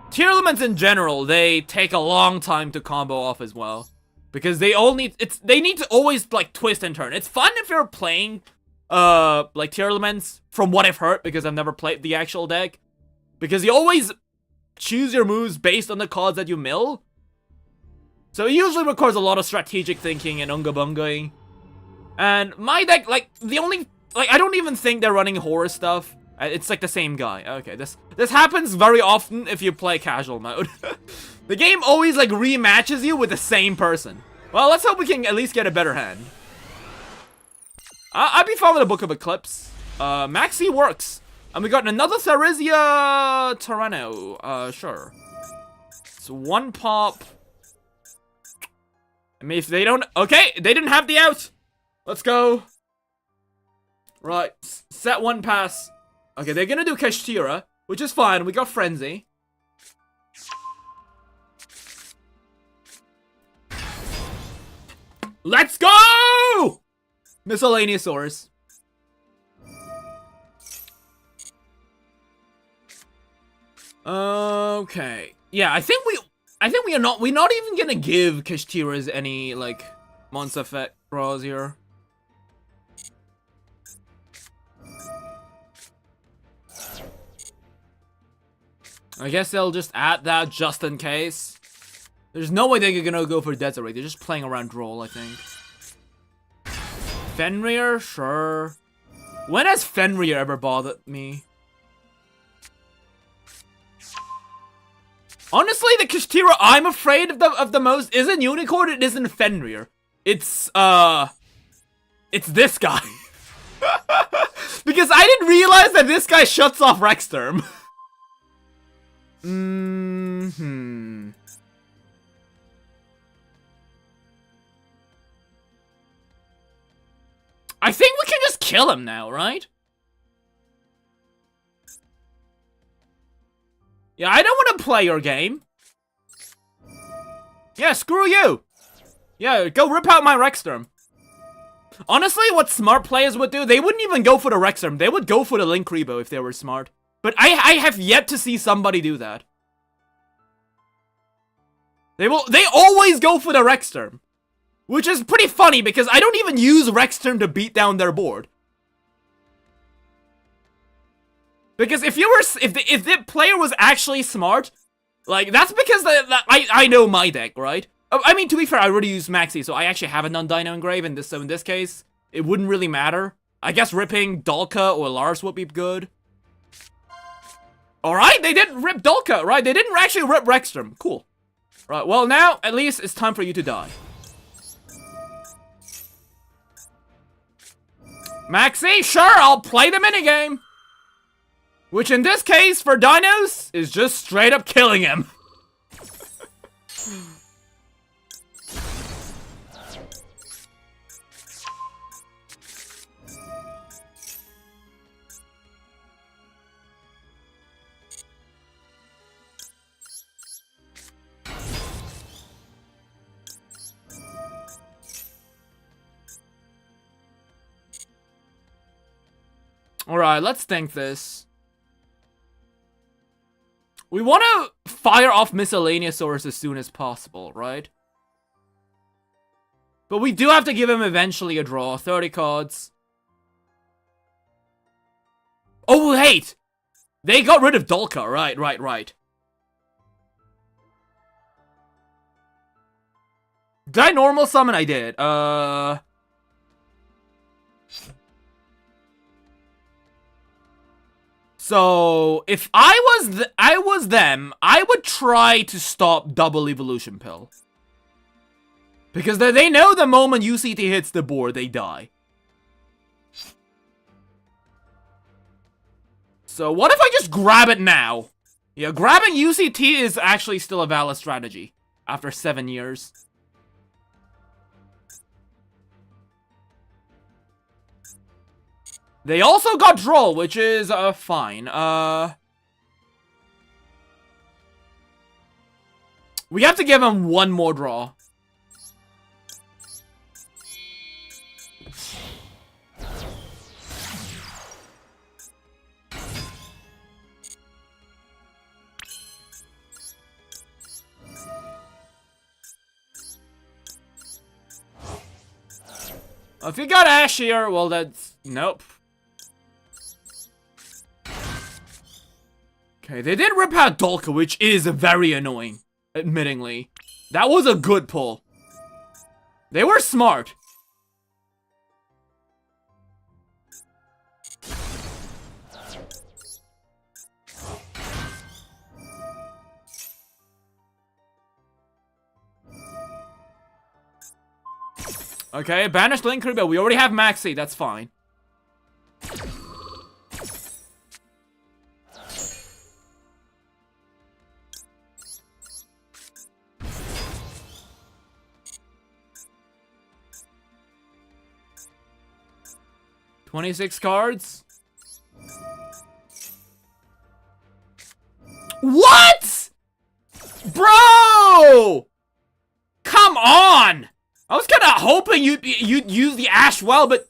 Tier elements in general, they take a long time to combo off as well. Because they need to always, like, twist and turn. It's fun if you're playing, like, tier elements, from what I've heard, because I've never played the actual deck. Because you always choose your moves based on the cards that you mill. So it usually requires a lot of strategic thinking and unga-bungaing. And my deck, like, I don't even think they're running horror stuff. It's like the same guy. Okay, this happens very often if you play casual mode. The game always, like, rematches you with the same person. Well, let's hope we can at least get a better hand. I'd be fine with a Book of Eclipse. Maxi works. And we got another Therizia Tyranno. Sure. It's 1 pop. I mean, if they don't... Okay, they didn't have the out. Let's go. Right, set 1 pass. Okay, they're gonna do Kashtira, which is fine. We got Frenzy. Let's go! Miscellaneousaurs. Okay. Yeah, I think we're not even gonna give Kashtiras any, like, monster effect draws here. I guess they'll just add that just in case. There's no way they're gonna go for Desiree. They're just playing around Droll, I think. Fenrir? Sure. When has Fenrir ever bothered me? Honestly, the Kashtira I'm afraid of the most isn't Unicorn, it isn't Fenrir. It's this guy. Because I didn't realize that this guy shuts off Rexterm. I think we can just kill him now, right? Yeah, I don't want to play your game. Yeah, screw you. Yeah, go rip out my Rexterm. Honestly, what smart players would do, they wouldn't even go for the Rexterm. They would go for the Linkuriboh if they were smart. But I have yet to see somebody do that. They always go for the Rexterm. Which is pretty funny because I don't even use Rexterm to beat down their board. Because if the player was actually smart, like, that's because I know my deck, right? I mean, to be fair, I already used Maxi, so I actually have a non-Dino engrave, and so in this case, it wouldn't really matter. I guess ripping Dalka or Lars would be good. Alright, they didn't rip Dalka, right? They didn't actually rip Rexterm. Cool. Right, well now, at least it's time for you to die. Maxi, sure, I'll play the minigame. Which in this case, for Dinos, is just straight up killing him. Alright, let's think this. We want to fire off Miscellaneousaurs as soon as possible, right? But we do have to give him eventually a draw. 30 cards. Oh, wait! They got rid of Dalka. Right. Did I normal summon? I did. So, if I was them, I would try to stop double evolution pill. Because they know the moment UCT hits the board, they die. So what if I just grab it now? Yeah, grabbing UCT is actually still a valid strategy after 7 years. They also got Droll, which is fine. We have to give him one more draw. If you got Ash here, well, that's... Nope. Okay, they did rip out Dolka, which is very annoying, admittingly. That was a good pull. They were smart. Okay, banished Link Kirby, but we already have Maxi, that's fine. $26 cards. What? Bro! Come on! I was kinda hoping you'd use the Ash well, but...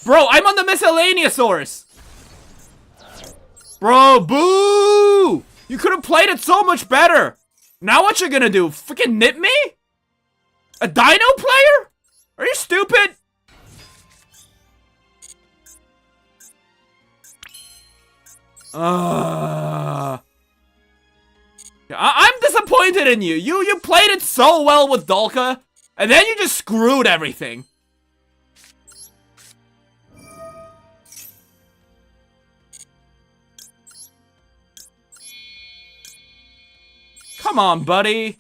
Bro, I'm on the Miscellaneousaurus! Bro, boo! You could've played it so much better! Now what you gonna do? Freaking nip me? A Dino player? Are you stupid? I'm disappointed in you. You played it so well with Dolka, and then you just screwed everything. Come on, buddy.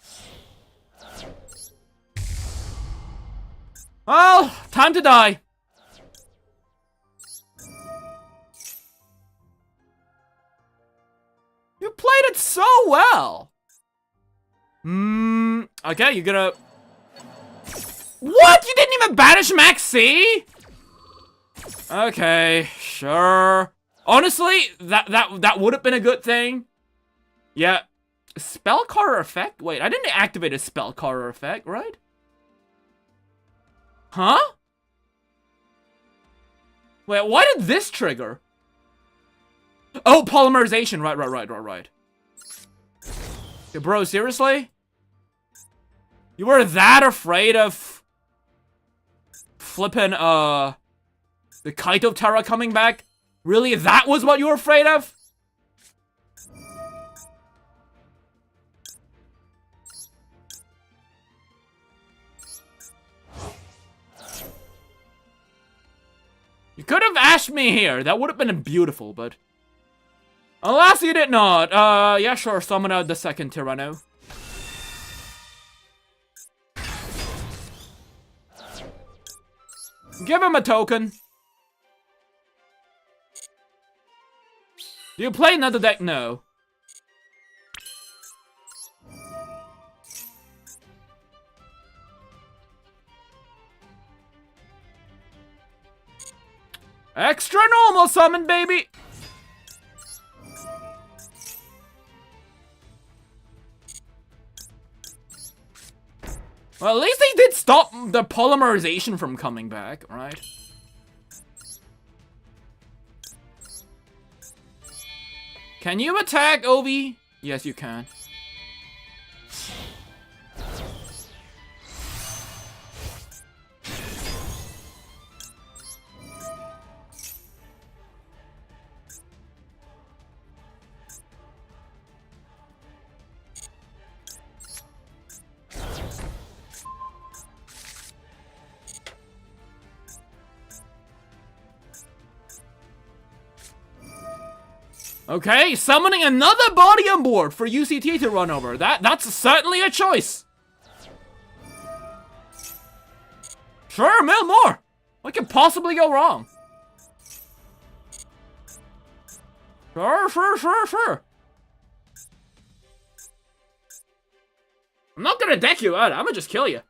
Well, time to die. You played it so well. Okay, you're gonna... What? You didn't even banish Maxi? Okay, sure. Honestly, that would have been a good thing. Yeah. Spell Carter effect? Wait, I didn't activate a Spell Carter effect, right? Huh? Wait, why did this trigger? Oh, polymerization. Right. Okay, bro, seriously? You were that afraid of flipping, the Kaito Terra coming back? Really? That was what you were afraid of? You could have asked me here. That would have been beautiful, but... Alas, you did not. Yeah, sure. Summon out the second Tyranno. Give him a token. Do you play another deck? No. Extra normal summon, baby! Well, at least they did stop the polymerization from coming back, right? Can you attack, Ovi? Yes, you can. Okay, summoning another body on board for UCT to run over. That's certainly a choice. Sure, mill more. What could possibly go wrong? Sure. I'm not gonna deck you out. I'm gonna just kill you.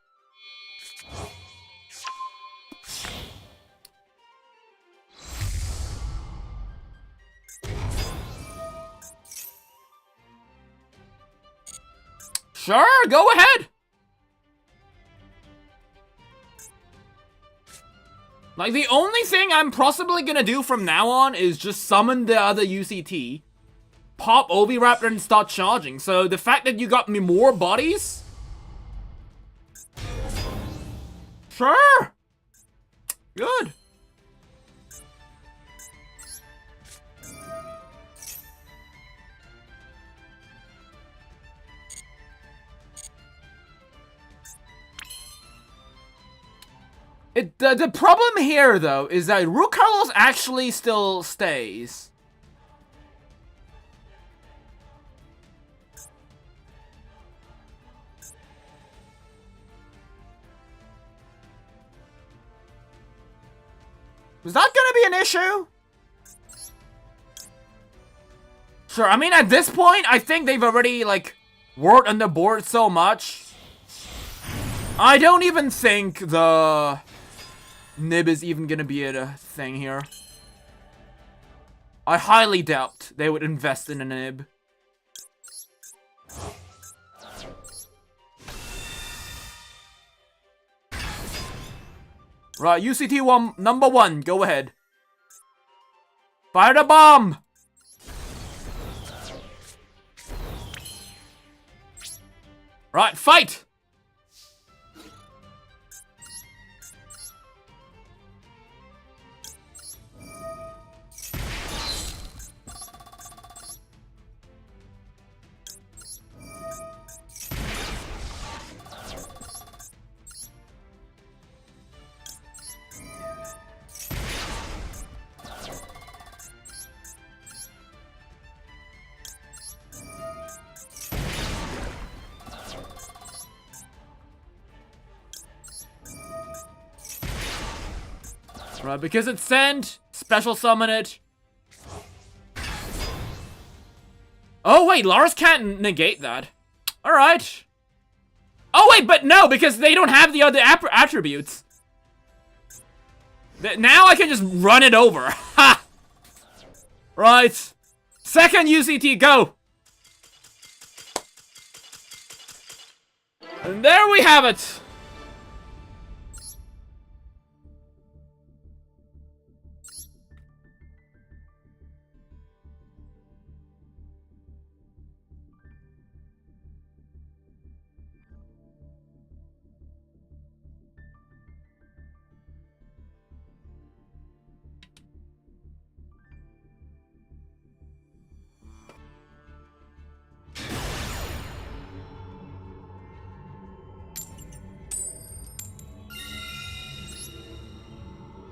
Sure, go ahead. Like, the only thing I'm possibly gonna do from now on is just summon the other UCT, pop Oviraptor, and start charging. So the fact that you got me more bodies... Sure! Good. The problem here, though, is that Rook Carlos actually still stays. Is that gonna be an issue? Sure, I mean, at this point, I think they've already, like, worked on the board so much. I don't even think the nib is even gonna be a thing here. I highly doubt they would invest in a nib. Right, UCT number 1, go ahead. Fire the bomb! Right, fight! Right, because it's sent, special summon it. Oh wait, Lars can't negate that. Alright. Oh wait, but no, because they don't have the other attributes. Now I can just run it over. Ha! Right. Second UCT, go! And there we have it.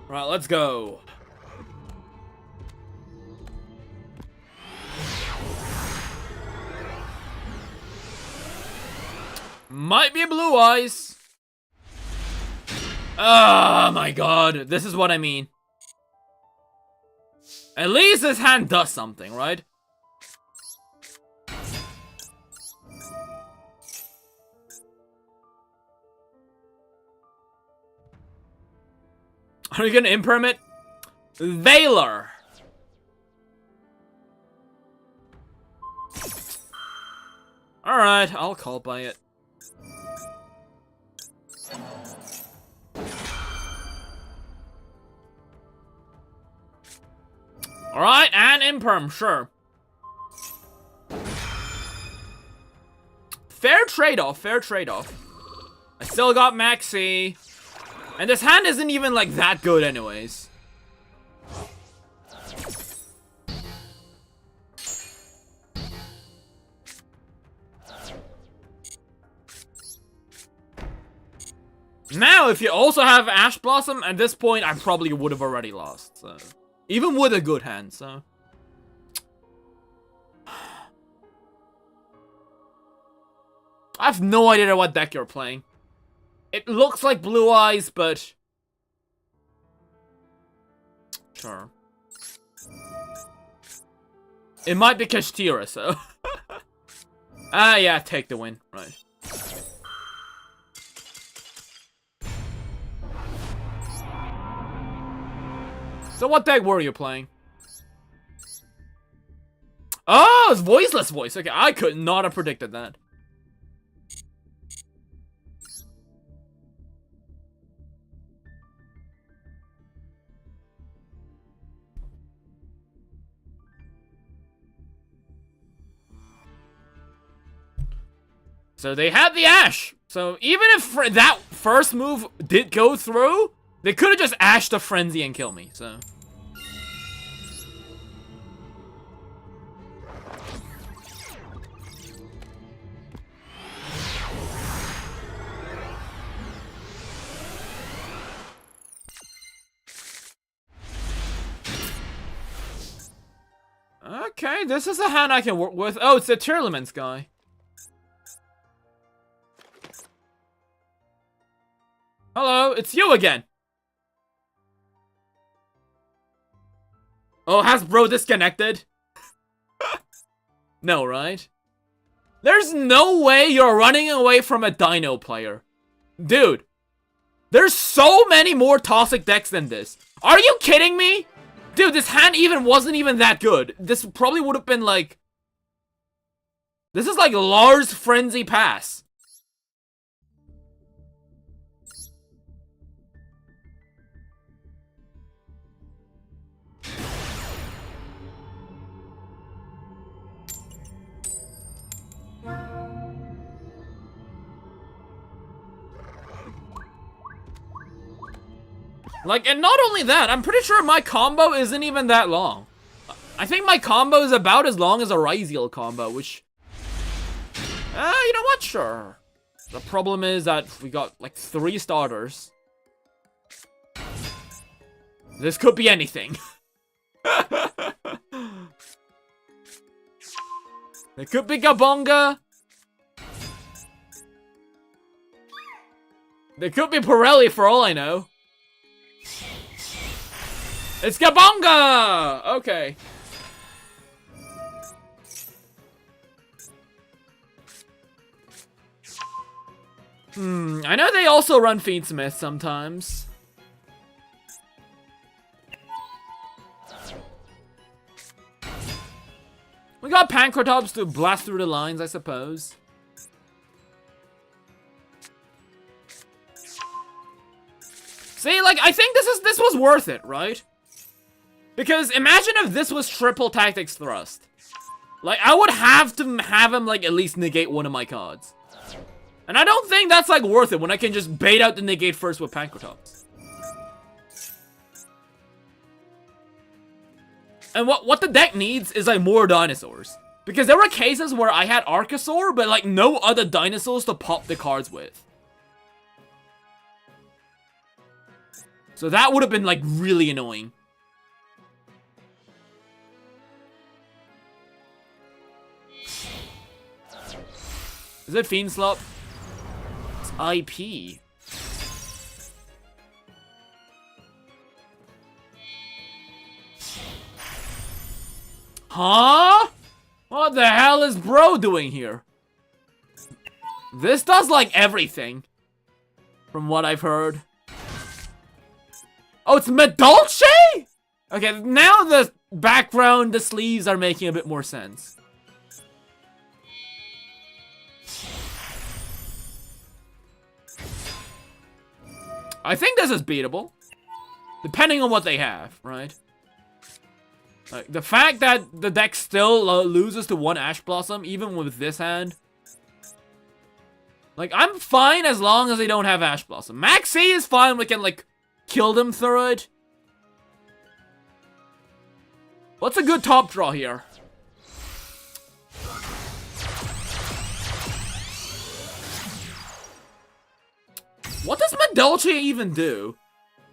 Right, let's go. Might be blue eyes. Oh my god, this is what I mean. At least this hand does something, right? Are you gonna imperm it? Valor. Alright, I'll call by it. Alright, and imperm, sure. Fair trade-off, fair trade-off. I still got Maxi. And this hand isn't even, like, that good anyways. Now, if you also have Ash Blossom, at this point, I probably would have already lost, so... Even with a good hand, so... I have no idea what deck you're playing. It looks like Blue Eyes, but... Sure. It might be Kashtira, so. Yeah, take the win. Right. So what deck were you playing? Oh, it's voiceless voice. Okay, I could not have predicted that. So they had the Ash. So even if that first move did go through, they could have just Ashed the Frenzy and kill me, so. Okay, this is a hand I can work with. Oh, it's the Tearlaments guy. Hello, it's you again. Oh, has bro disconnected? No, right? There's no way you're running away from a Dino player. Dude, there's so many more toxic decks than this. Are you kidding me? Dude, this hand wasn't even that good. This probably would have been like... This is like Lars Frenzy Pass. Like, and not only that, I'm pretty sure my combo isn't even that long. I think my combo is about as long as a Ryziel combo, which... you know what? Sure. The problem is that we got, like, 3 starters. This could be anything. It could be Gabonga. It could be Pirelli for all I know. It's Gabonga! Okay. I know they also run Fiendsmith sometimes. We got Pancratops to blast through the lines, I suppose. See, like, I think this was worth it, right? Because imagine if this was triple tactics thrust. Like, I would have to have him, like, at least negate one of my cards. And I don't think that's, like, worth it when I can just bait out the negate first with Pancratops. And what the deck needs is, like, more dinosaurs. Because there were cases where I had Archosaur, but, like, no other dinosaurs to pop the cards with. So that would have been, like, really annoying. Is it Fiendslot? It's IP. Huh? What the hell is bro doing here? This does, like, everything. From what I've heard. Oh, it's Medolce? Okay, now the background, the sleeves are making a bit more sense. I think this is beatable. Depending on what they have, right? Like, the fact that the deck still loses to 1 Ash Blossom, even with this hand. Like, I'm fine as long as they don't have Ash Blossom. Maxi is fine, we can, like, kill them through it. What's a good top draw here? What does Medolce even do?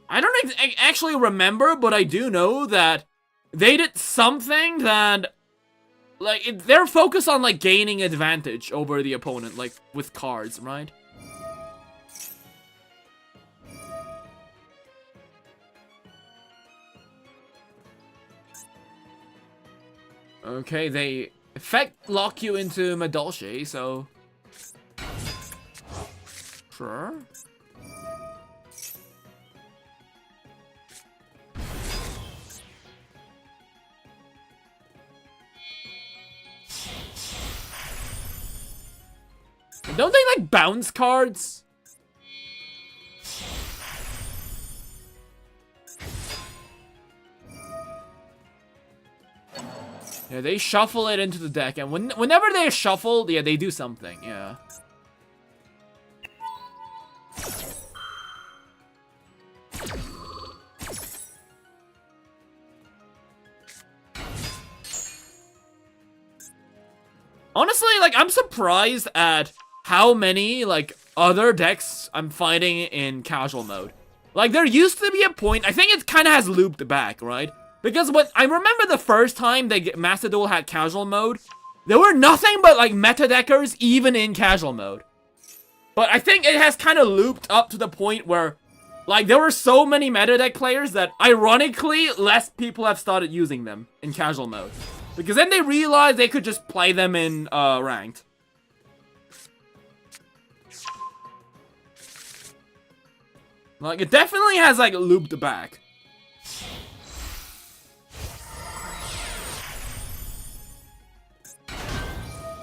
I don't actually remember, but I do know that they did something that... Like, they're focused on, like, gaining advantage over the opponent, like, with cards, right? Okay, they effect lock you into Madolche, so sure. Don't they like bounce cards? Yeah, they shuffle it into the deck, and whenever they shuffle, yeah, they do something, yeah. Honestly, like, I'm surprised at how many, like, other decks I'm fighting in casual mode. Like, there used to be a point, I think it kind of has looped back, right? Because when I remember the first time Master Duel had casual mode, there were nothing but, like, meta deckers even in casual mode. But I think it has kind of looped up to the point where, like, there were so many meta deck players that, ironically, less people have started using them in casual mode. Because then they realized they could just play them in, ranked. Like, it definitely has, like, looped back.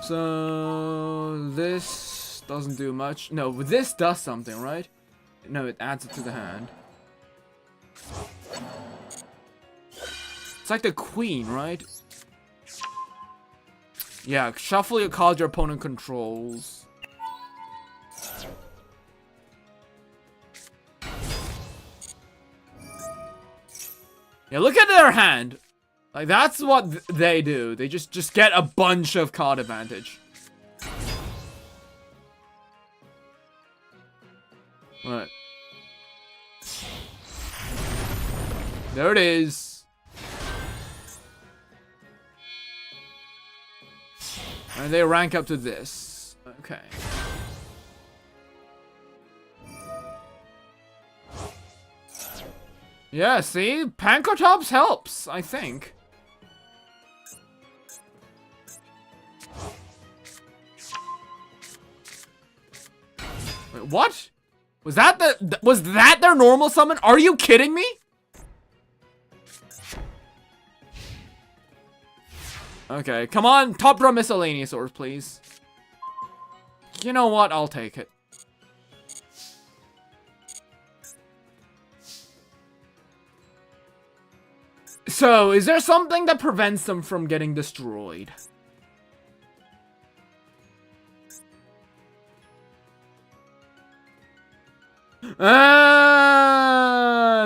So, this doesn't do much. No, this does something, right? No, it adds it to the hand. It's like the queen, right? Yeah, shuffle your cards your opponent controls. Yeah, look at their hand. Like, that's what they do. They just get a bunch of card advantage. Right. There it is. And they rank up to this. Okay. Yeah, see? Pankotops helps, I think. Wait, what? Was that their normal summon? Are you kidding me? Okay, come on, top draw Miscellaneousaurs, please. You know what? I'll take it. So, is there something that prevents them from getting destroyed?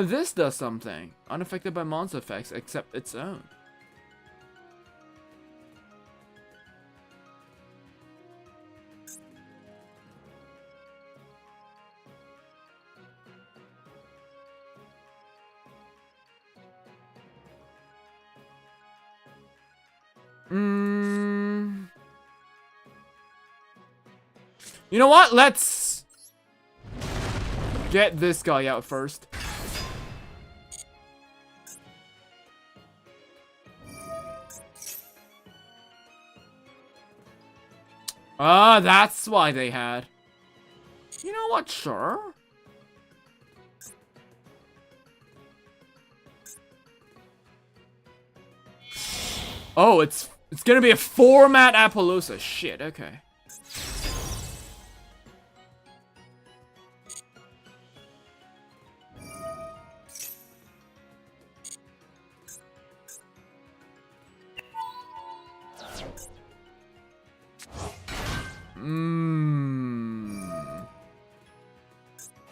This does something. Unaffected by monster effects, except its own. You know what? Let's get this guy out first. Ah, that's why they had. You know what? Sure. Oh, it's gonna be a format Appaloosa. Shit, okay.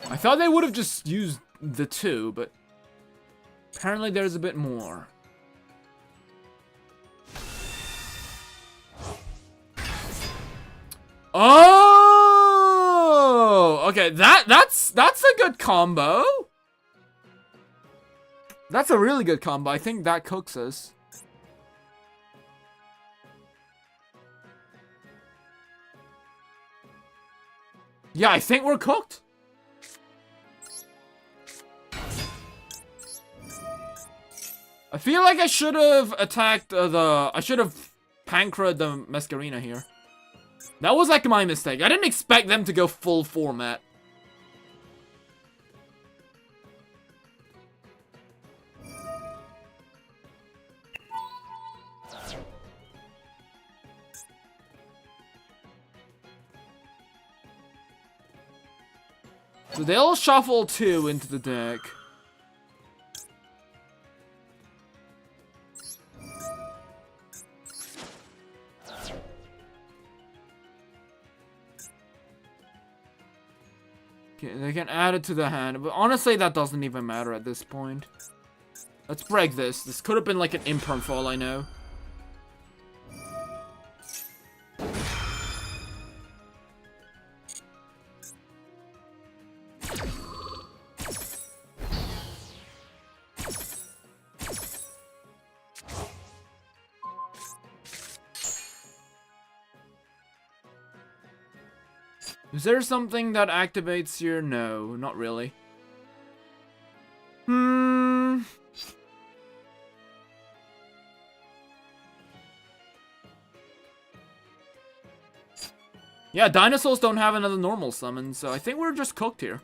I thought they would have just used the two, but apparently there's a bit more. Oh, okay. That's a good combo. That's a really good combo. I think that cooks us. Yeah, I think we're cooked. I feel like I should have attacked I should have pancreated the Masquerina here. That was like my mistake. I didn't expect them to go full format. So they'll shuffle 2 into the deck. Okay, they can add it to the hand, but honestly that doesn't even matter at this point. Let's break this. This could have been like an imperm for all I know. Is there something that activates here? No, not really. Yeah, dinosaurs don't have another normal summon, so I think we're just cooked here.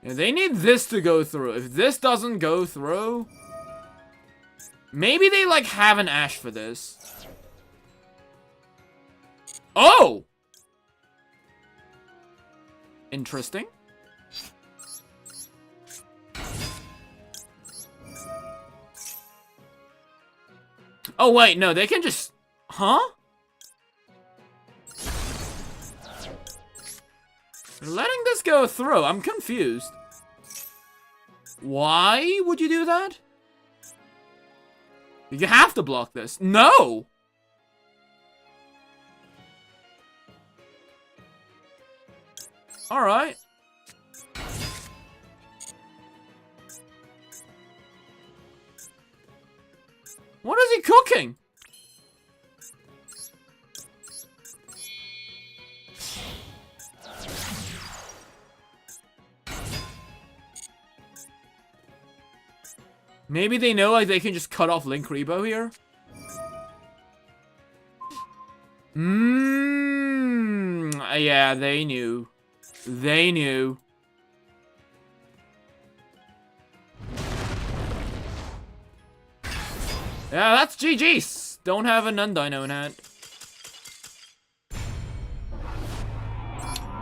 Yeah, they need this to go through. If this doesn't go through, maybe they like have an Ash for this. Oh! Interesting. Oh wait, no, they can just... Huh? They're letting this go through. I'm confused. Why would you do that? You have to block this. No! Alright. What is he cooking? Maybe they know like they can just cut off Link Rebo here? Yeah, they knew. They knew. Yeah, that's GG's. Don't have a non-dino in hand.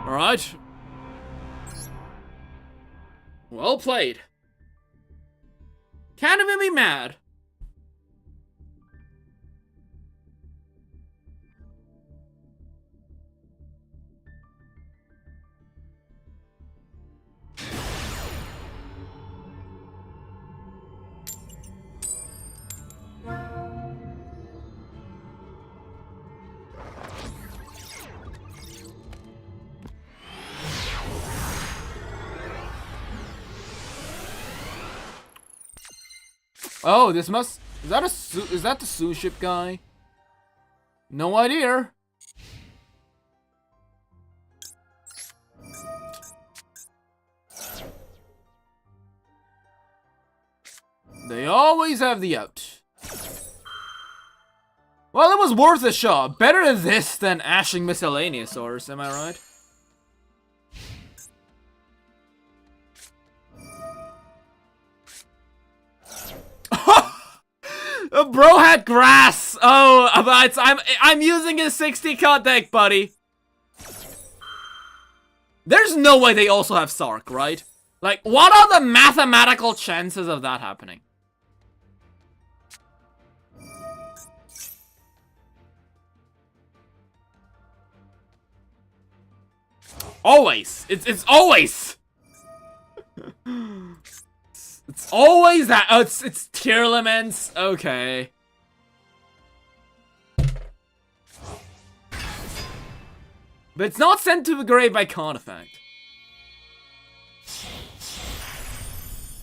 Alright. Well played. Can't even be mad. Oh, this must... Is that the Sue ship guy? No idea. They always have the out. Well, it was worth a shot. Better this than ashing Miscellaneousaurs, am I right? Bro had grass. Oh, but I'm using a 60 cut deck, buddy. There's no way they also have Sark, right? Like, what are the mathematical chances of that happening? Always. It's always. It's always that. Oh, it's Tearlaments. Okay. But it's not sent to the grave by Carnifact.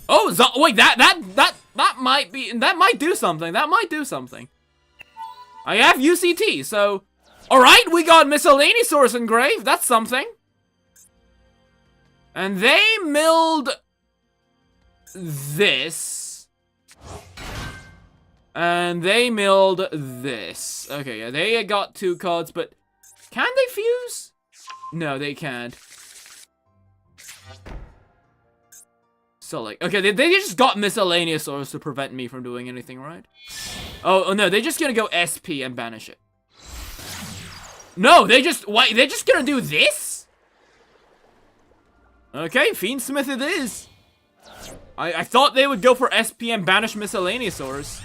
Oh, wait, that might be, that might do something. That might do something. I have UCT, so... Alright, we got Miscellaneousaurus engraved. That's something. And they milled... this. And they milled this. Okay, yeah, they got 2 cards, but... Can they fuse? No, they can't. So, like, okay, they just got Miscellaneousaurus to prevent me from doing anything, right? Oh no, they're just gonna go SP and banish it. No, they're just gonna do this? Okay, Fiendsmith it is. I thought they would go for SP and banish Miscellaneousaurus.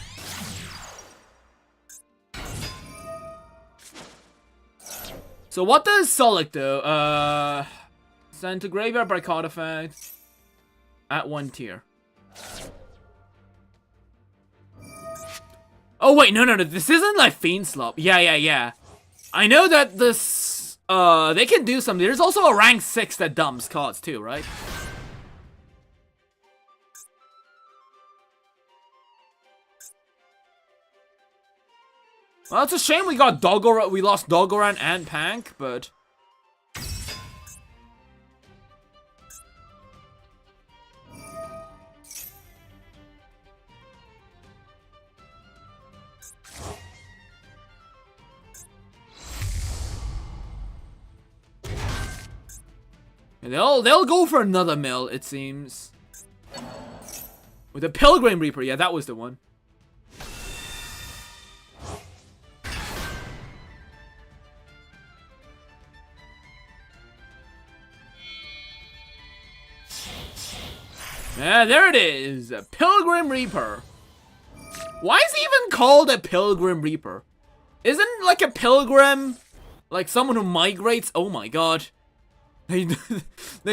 So what does Solic do? Send to graveyard by Carnifact. At 1 tier. Oh wait, no, this isn't like Fiendslot. Yeah. I know that this, they can do something. There's also a rank 6 that dumps cards too, right? Well, it's a shame we lost Doggoran and Pank, but... They'll go for another mill, it seems. With a Pilgrim Reaper, yeah, that was the one. Yeah, there it is, a Pilgrim Reaper. Why is he even called a Pilgrim Reaper? Isn't like a pilgrim like someone who migrates? Oh my god. They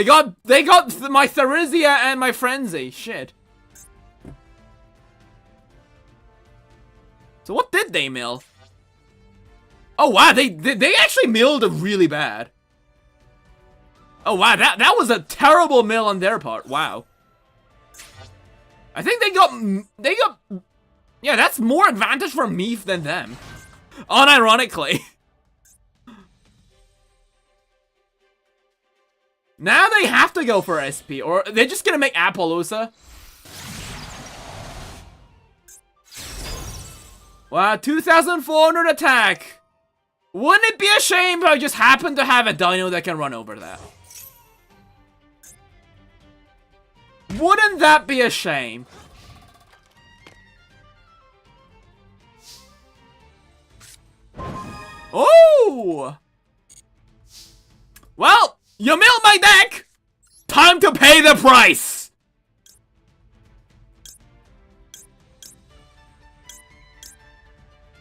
got my Therizia and my Frenzy. Shit. So what did they mill? Oh wow, they actually milled really bad. Oh wow, that was a terrible mill on their part. Wow. I think they got yeah, that's more advantage for me than them. Unironically. Now they have to go for SP, or they're just gonna make Appaloosa. Wow, 2,400 attack. Wouldn't it be a shame if I just happen to have a dino that can run over that? Wouldn't that be a shame? Oh! Well, you milled my deck! Time to pay the price!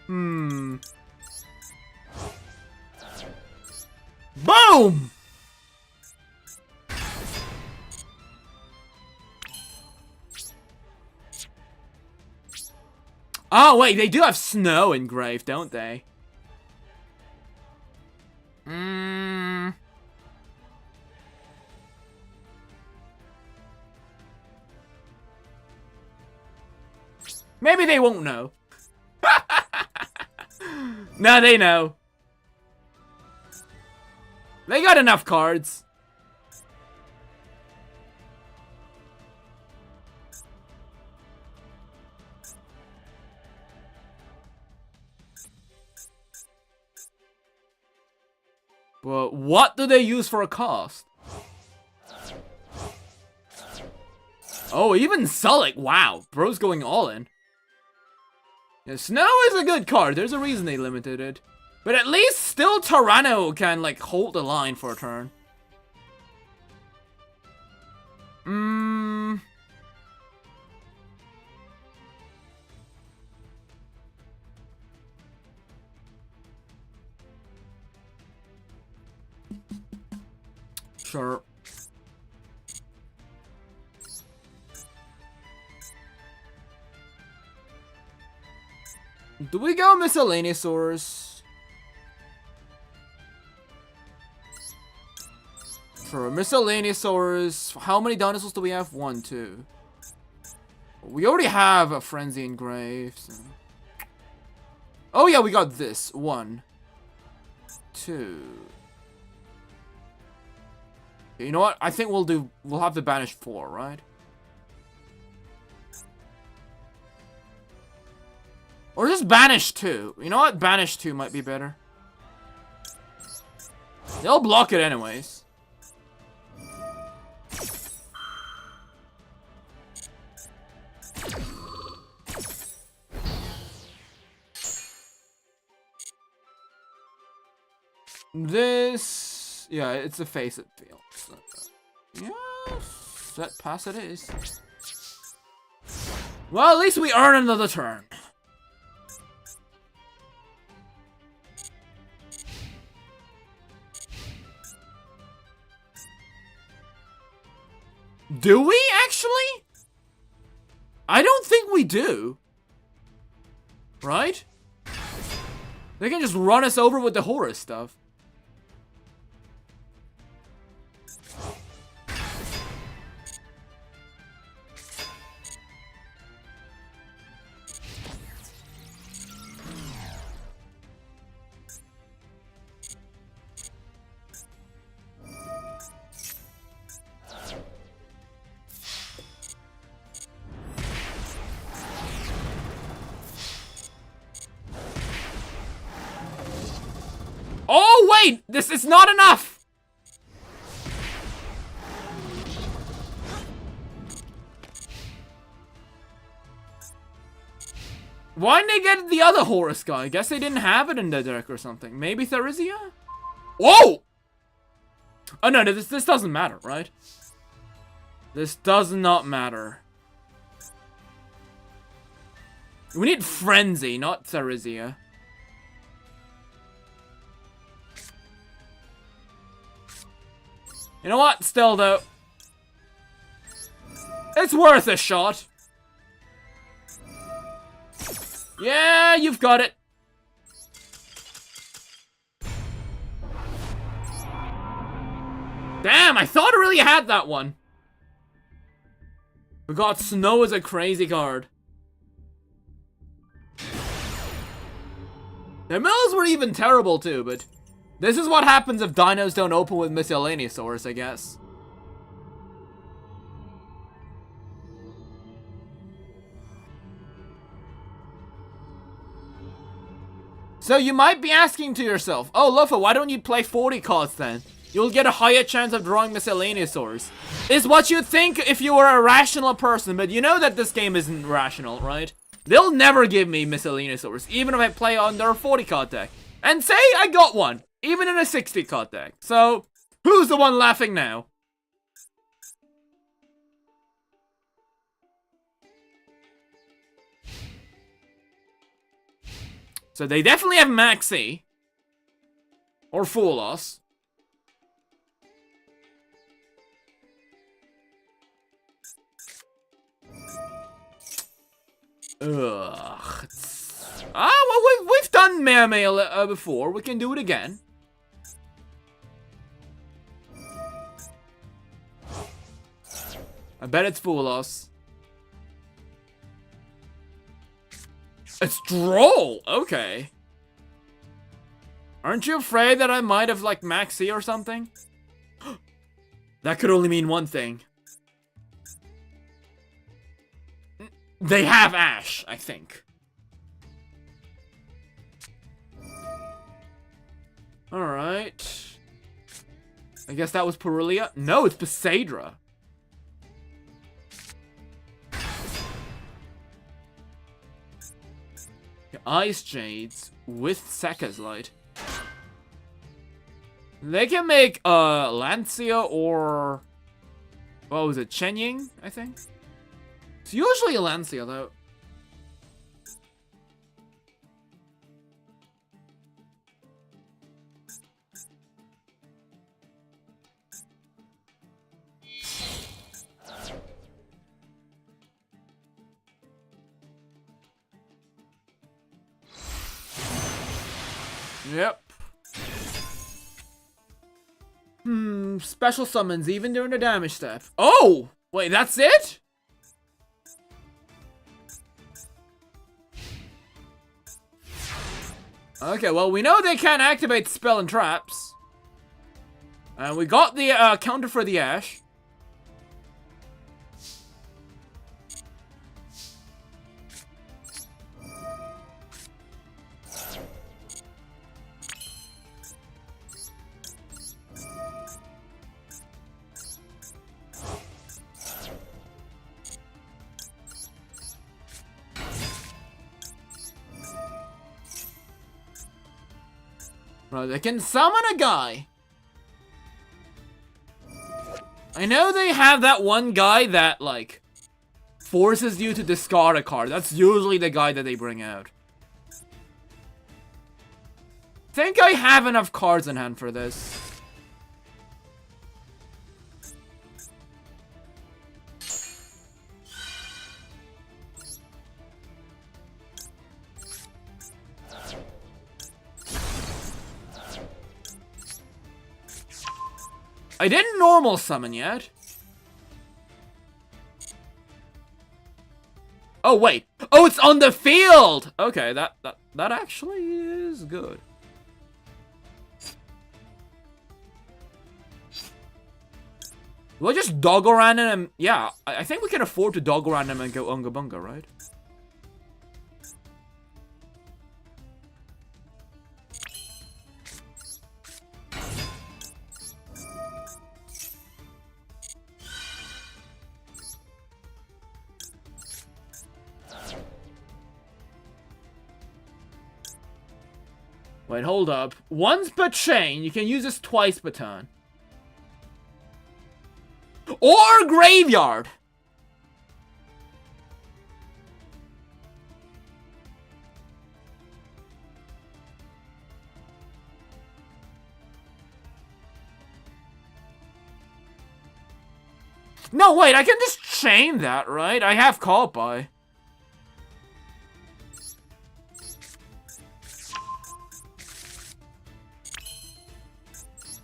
Boom! Oh, wait, they do have snow engraved, don't they? Maybe they won't know. No, they know. They got enough cards. But what do they use for a cost? Oh, even Sulik. Wow, bro's going all in. Yeah, Snow is a good card. There's a reason they limited it. But at least still Tyranno can, like, hold the line for a turn. Sure. Do we go Miscellaneousaurus? Sure, miscellaneousaurs. How many dinosaurs do we have? 1, 2. We already have a Frenzy and Graves. Oh yeah, we got this. 1, 2. You know what? I think we'll have to banish 4, right? Or just banish 2. You know what? Banish 2 might be better. They'll block it anyways. This... yeah, it's a face it feels. So, yeah, set pass it is. Well, at least we earn another turn. Do we, actually? I don't think we do. Right? They can just run us over with the horror stuff. Oh, wait! This is not enough! Why didn't they get the other Horus guy? I guess they didn't have it in the deck or something. Maybe Therizia? Whoa! Oh, no, this doesn't matter, right? This does not matter. We need Frenzy, not Therizia. You know what? Still, though. It's worth a shot. Yeah, you've got it. Damn, I thought I really had that one. We got Snow as a crazy card. The mills were even terrible, too, but... this is what happens if dinos don't open with miscellaneousaurs, I guess. So you might be asking to yourself, oh, Lopho, why don't you play 40 cards then? You'll get a higher chance of drawing miscellaneousaurs. Is what you'd think if you were a rational person, but you know that this game isn't rational, right? They'll never give me miscellaneousaurs, even if I play on their 40 card deck. And say I got one. Even in a 60 card deck. So, who's the one laughing now? So they definitely have Maxi. Or Fool Us. Ugh. Well, we've done Mermail before. We can do it again. I bet it's Fool Us. It's Droll! Okay. Aren't you afraid that I might have, like, Maxi or something? That could only mean one thing. They have Ash, I think. Alright. I guess that was Purulia? No, it's Besadra. Ice Jades with Sekka's Light. They can make Lancia or what was it, Chenying, I think. It's usually a Lancia though. Yep. special summons even during the damage step. Oh! Wait, that's it? Okay, well, we know they can't activate spell and traps. And we got the counter for the Ash. Right, they can summon a guy. I know they have that one guy that, like, forces you to discard a card. That's usually the guy that they bring out. I think I have enough cards in hand for this. I didn't normal summon yet. Oh, wait. Oh, it's on the field! Okay, that actually is good. We'll just doggo random and... Yeah, I think we can afford to doggo random and go unga bunga, right? Wait, hold up. Once per chain, you can use this twice per turn. Or graveyard! No, wait, I can just chain that, right? I have call by.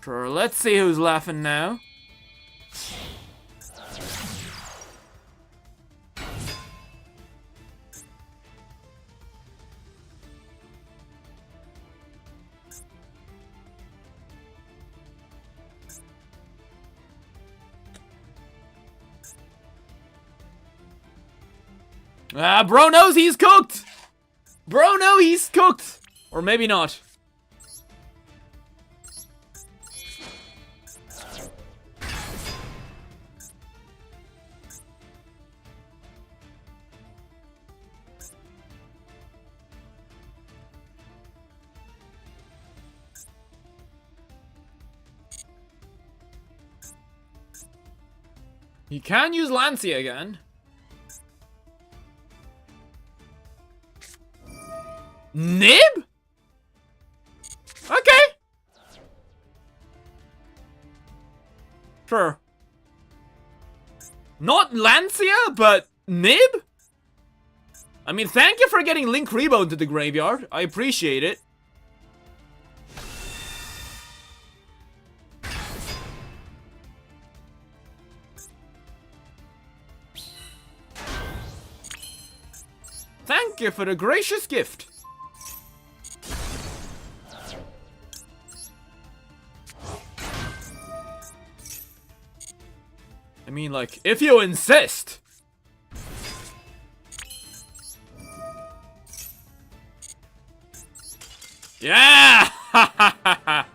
Sure, let's see who's laughing now. Ah, bro knows he's cooked! Bro knows he's cooked! Or maybe not. He can use Lancia again. Nib? Okay. Sure. Not Lancia, but Nib? I mean, thank you for getting Link Rebo into the graveyard. I appreciate it. Thank you for the gracious gift. I mean, like, if you insist. Yeah! Ha ha ha ha!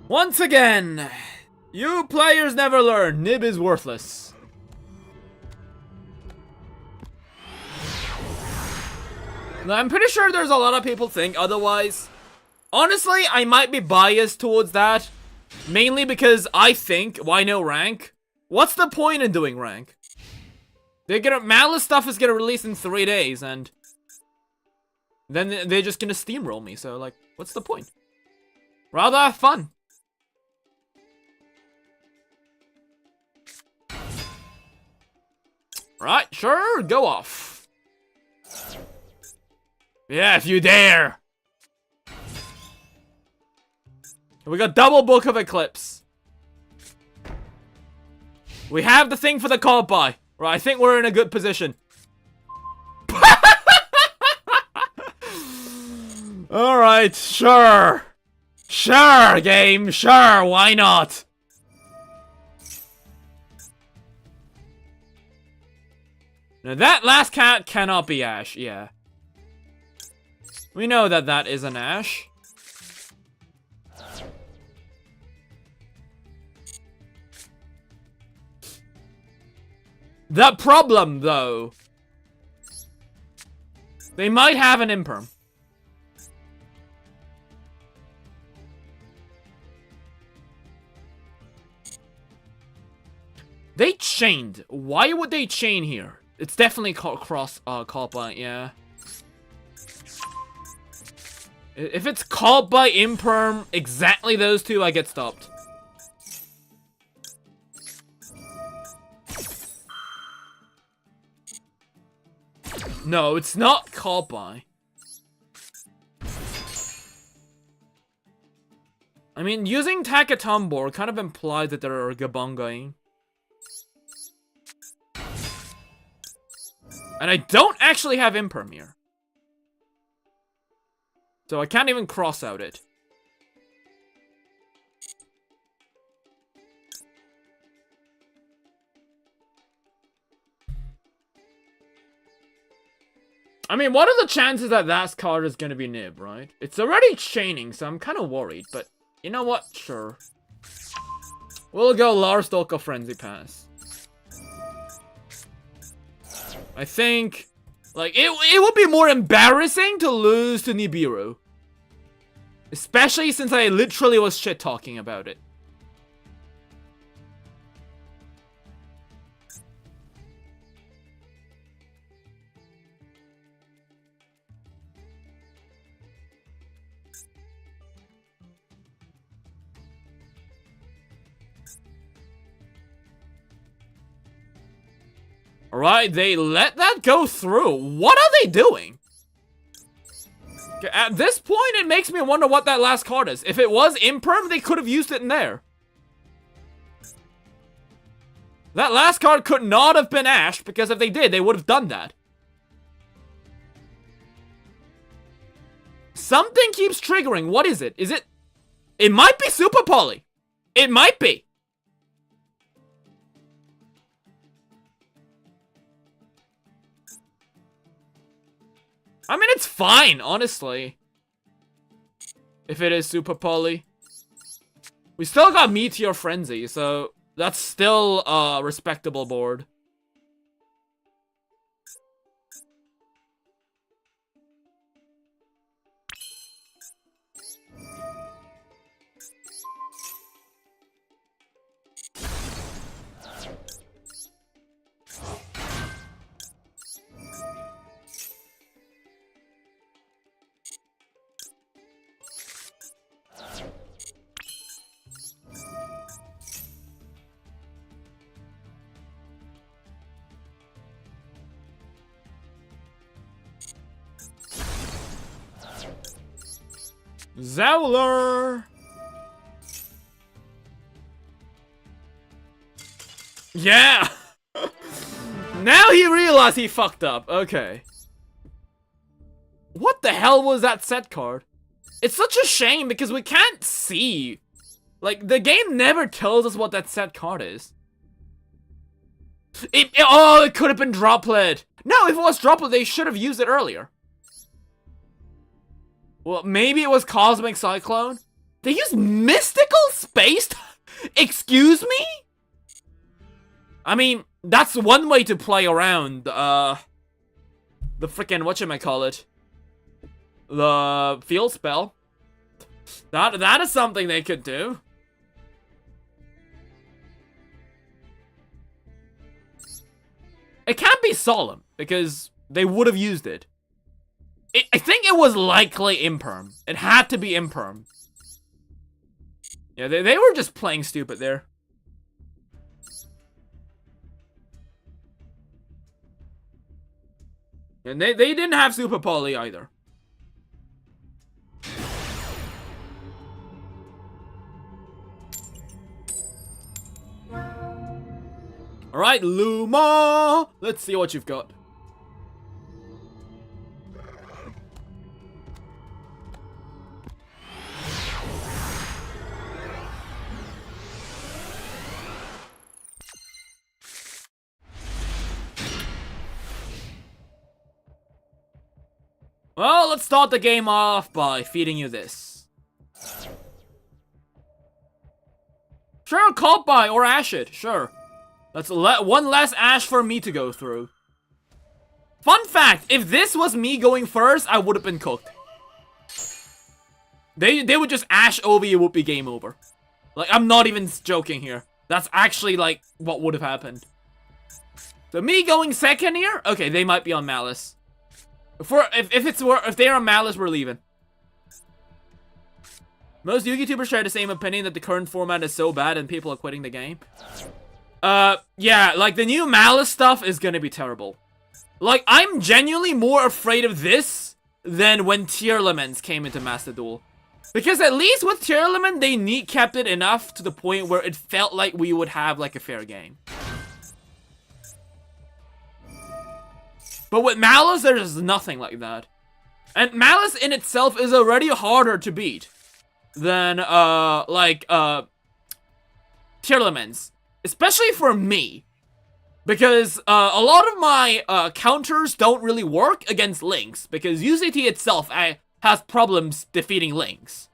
Once again, you players never learn. Nib is worthless. Now, I'm pretty sure there's a lot of people think otherwise. Honestly, I might be biased towards that. Mainly because I think, why no rank? What's the point in doing rank? Malice stuff is gonna release in 3 days, and Then they're just gonna steamroll me, so like, what's the point? Rather have fun. Right, sure, go off. Yeah, if you dare. We got double Book of Eclipse. We have the thing for the call by. Right, I think we're in a good position. Alright, sure. Sure, game, sure, why not? Now that last cat cannot be Ash, yeah. We know that that is an Ash. The problem, though, they might have an imperm. They chained. Why would they chain here? It's definitely called by, yeah. If it's called by imperm, exactly those two, I get stopped. No, it's not called by. I mean, using Takatombor kind of implies that they're Gabongaing. And I don't actually have imperm here. So I can't even cross out it. I mean, what are the chances that that card is going to be Nib, right? It's already chaining, so I'm kind of worried, but you know what? Sure. We'll go Lars Dolka Frenzy Pass. I think, like, it would be more embarrassing to lose to Nibiru. Especially since I literally was shit-talking about it. Alright, they let that go through. What are they doing? At this point, it makes me wonder what that last card is. If it was imperm, they could have used it in there. That last card could not have been Ash, because if they did, they would have done that. Something keeps triggering. What is it? Is it... It might be Super Poly. It might be. I mean, it's fine, honestly. If it is Super Poly. We still got Meteor Frenzy, so that's still a respectable board. Zowler! Yeah! Now he realized he fucked up. Okay. What the hell was that set card? It's such a shame because we can't see. Like, the game never tells us what that set card is. Oh, it could have been Droplet. No, if it was Droplet, they should have used it earlier. Well, maybe it was Cosmic Cyclone? They used Mystical Space? Excuse me? I mean, that's one way to play around, the frickin' whatchamacallit. The field spell. That is something they could do. It can't be Solemn, because they would have used it. I think it was likely imperm. It had to be imperm. Yeah, they were just playing stupid there. And they didn't have super poly either. Alright, Luma! Let's see what you've got. Well, let's start the game off by feeding you this. Sure, caught by or ash it, sure. That's one less ash for me to go through. Fun fact, if this was me going first, I would have been cooked. They would just ash over, it would be game over. Like, I'm not even joking here. That's actually, like, what would have happened. So me going second here? Okay, they might be on Malice. If they're on Malice, we're leaving. Most YouTubers share the same opinion that the current format is so bad and people are quitting the game. Yeah, like the new Malice stuff is gonna be terrible. Like, I'm genuinely more afraid of this than when tier elements came into Master Duel. Because at least with tier element, they kept it enough to the point where it felt like we would have like a fair game. But with Malice, there's nothing like that. And Malice in itself is already harder to beat than, tier elements. Especially for me. Because, a lot of my, counters don't really work against Lynx. Because UCT itself has problems defeating Lynx.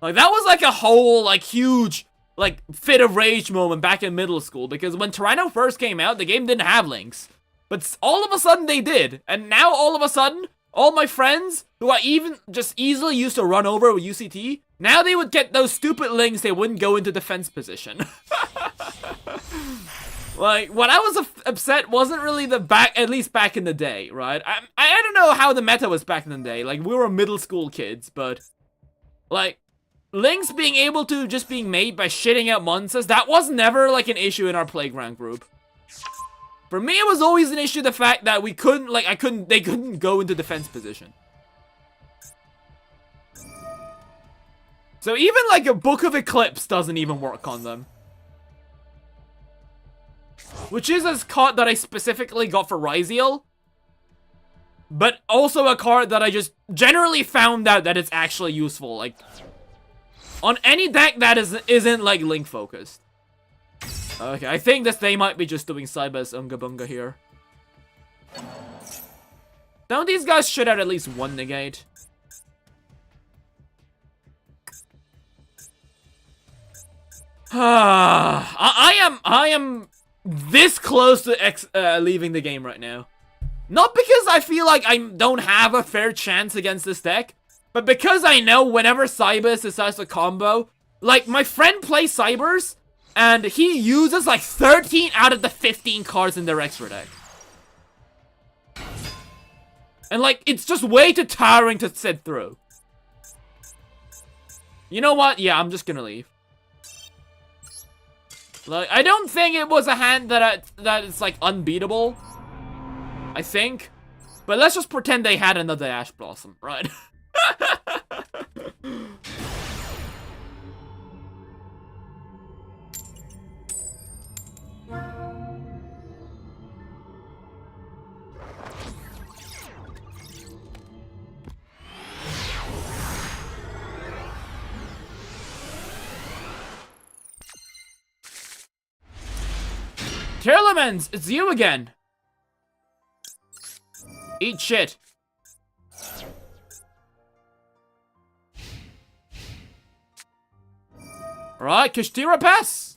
Like, that was like a whole, like, huge, like, fit of rage moment back in middle school. Because when Tyranno first came out, the game didn't have Lynx. But all of a sudden they did. And now all of a sudden, all my friends who I even just easily used to run over with UCT, now they would get those stupid Lynx, they wouldn't go into defense position. Like, what I was upset wasn't really at least back in the day, right? I don't know how the meta was back in the day. Like, we were middle school kids, but like, Lynx being able to just being made by shitting out monsters, that was never like an issue in our playground group. For me, it was always an issue the fact that we couldn't, like, they couldn't go into defense position. So even, like, a Book of Eclipse doesn't even work on them. Which is a card that I specifically got for Ryziel. But also a card that I just generally found out that it's actually useful. Like, on any deck that isn't, like, Link focused. Okay, I think that they might be just doing Cybers Unga Bunga here. Don't these guys shoot out at least one negate? I am this close to leaving the game right now. Not because I feel like I don't have a fair chance against this deck, but because I know whenever Cybers decides to combo, like, my friend plays Cybers, and he uses like 13 out of the 15 cards in their extra deck. And like, it's just way too tiring to sit through. You know what? Yeah, I'm just gonna leave. Like, I don't think it was a hand that is like unbeatable. I think. But let's just pretend they had another Ash Blossom, right? Tearlamans, it's you again. Eat shit. Alright, Kashtira pass.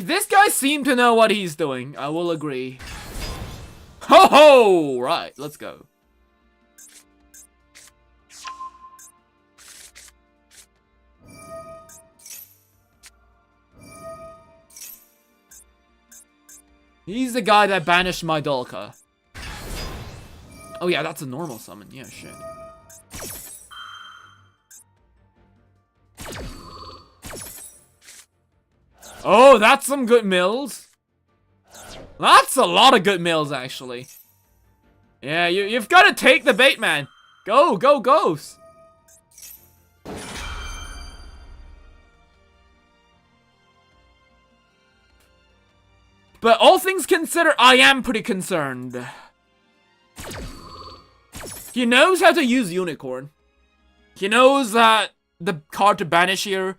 This guy seemed to know what he's doing. I will agree. Ho ho! Right, let's go. He's the guy that banished my Dolka. Oh yeah, that's a normal summon. Yeah, shit. Oh, that's some good mills. That's a lot of good mills, actually. Yeah, you've got to take the bait, man. Go, go, goes. But all things considered, I am pretty concerned. He knows how to use Unicorn. He knows that the card to banish here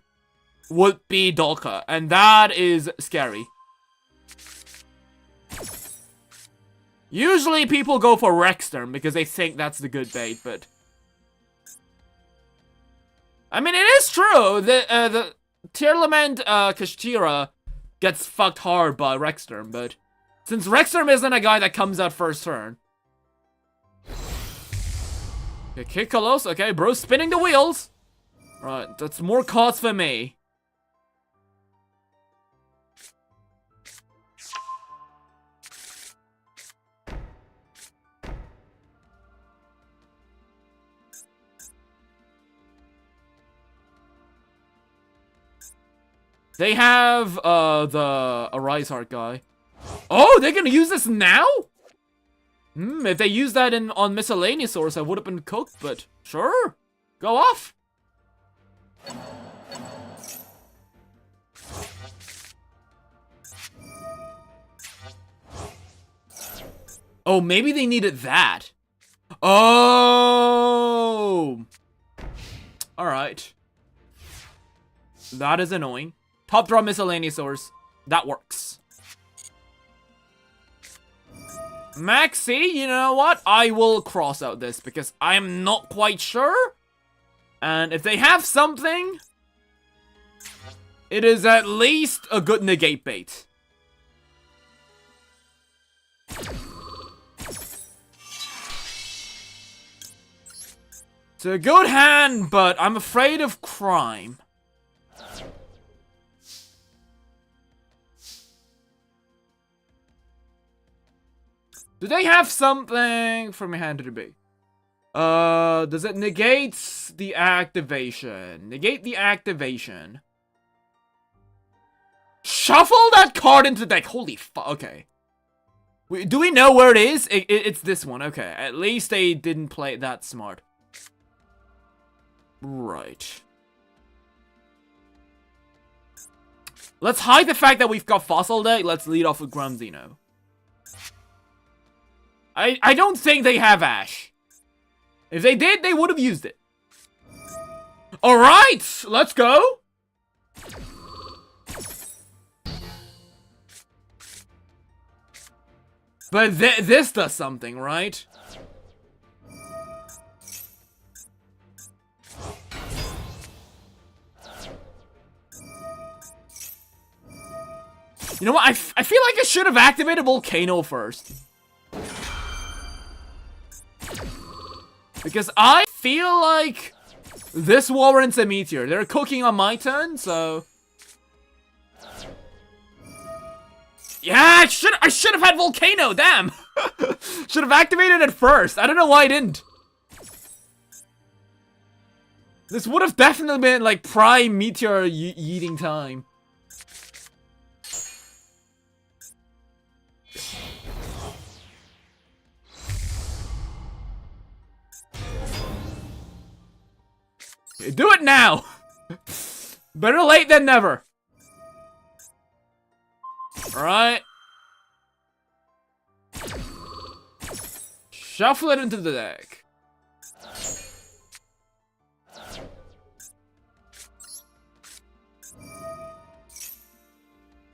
would be Dolka, and that is scary. Usually people go for Rexterm because they think that's the good bait, but... I mean, it is true. The Tearlament Kashtira gets fucked hard by Rexterm, but... Since Rexterm isn't a guy that comes out first turn... Okay, kick Kalos. Okay, bro's spinning the wheels. Right, that's more cards for me. They have, the Arise Heart guy. Oh, they're gonna use this now? If they use that on Miscellaneousaurus, I would have been cooked, but sure. Go off. Oh, maybe they needed that. Oh! Alright. That is annoying. Top draw Miscellaneousaurus. That works. Maxi, you know what? I will cross out this because I'm not quite sure. And if they have something, it is at least a good negate bait. It's a good hand, but I'm afraid of crime. Do they have something from your hand to the B? Does it negate the activation? Negate the activation. Shuffle that card into the deck. Holy fuck. Okay. Do we know where it is? It's this one. Okay. At least they didn't play it that smart. Right. Let's hide the fact that we've got Fossil Deck. Let's lead off with Ground Dino. I don't think they have Ash. If they did, they would have used it. Alright, let's go. But this does something, right? You know what? I feel like I should have activated Volcano first. Because I feel like this warrants a meteor. They're cooking on my turn, so... Yeah, I should have had Volcano, damn! Should have activated it first. I don't know why I didn't. This would have definitely been like prime meteor eating time. Do it now! Better late than never. Alright. Shuffle it into the deck.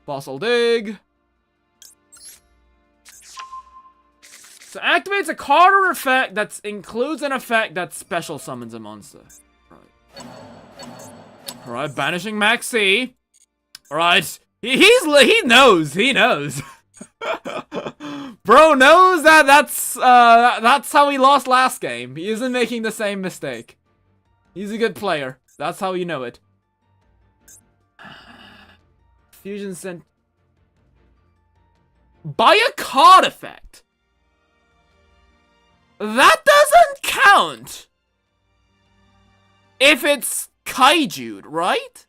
Fossil Dig. So activates a card or effect that includes an effect that special summons a monster. Alright, banishing Maxi. Alright, he knows. Bro knows that that's how he lost last game. He isn't making the same mistake. He's a good player. That's how you know it. Fusion sent. By a card effect. That doesn't count. If it's kaiju, right?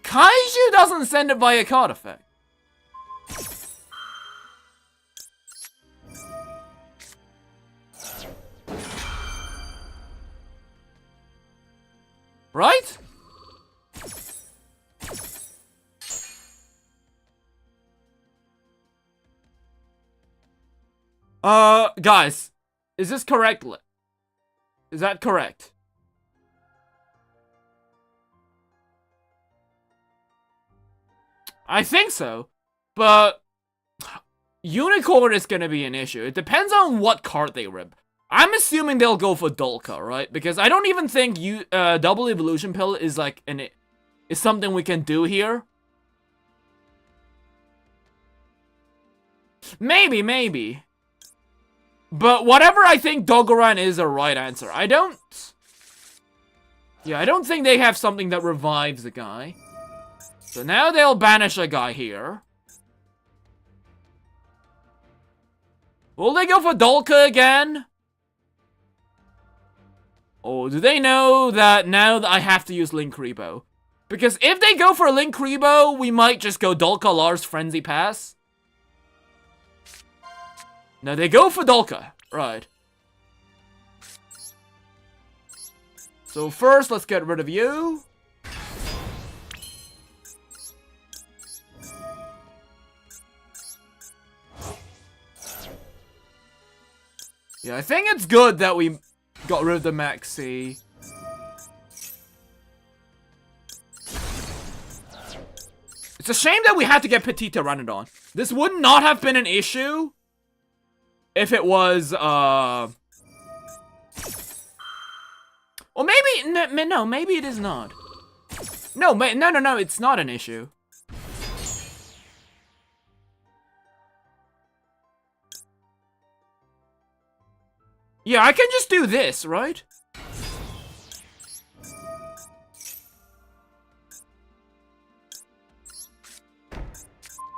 Kaiju doesn't send it by a card effect. Right? Guys, is this correct? Is that correct? I think so, but unicorn is gonna be an issue. It depends on what card they rip. I'm assuming they'll go for Dolka, right? Because I don't even think double evolution pill is like is something we can do here. Maybe. But whatever, I think Dogoran is a right answer. I don't think they have something that revives a guy. So now they'll banish a guy here. Will they go for Dolka again? Oh, do they know that now that I have to use Link Rebo? Because if they go for Link Rebo, we might just go Dolka Lars Frenzy Pass. No, they go for Dolka. Right. So first, let's get rid of you. Yeah, I think it's good that we got rid of the Maxi. It's a shame that we had to get Petit Pteranodon. This would not have been an issue if it was, Well, maybe, no, maybe it is not. No, it's not an issue. Yeah, I can just do this, right?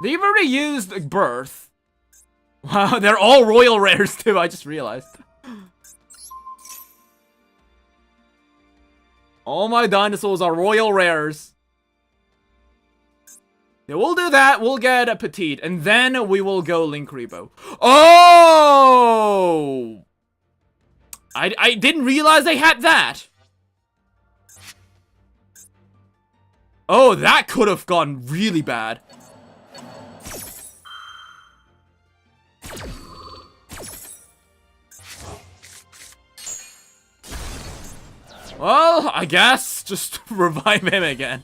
They've already used Birth. Wow, they're all royal rares too, I just realized. All my dinosaurs are royal rares. Yeah, we'll do that. We'll get a Petite, and then we will go Link Rebo. Oh! I didn't realize they had that. Oh, that could have gone really bad. Well, I guess just revive him again.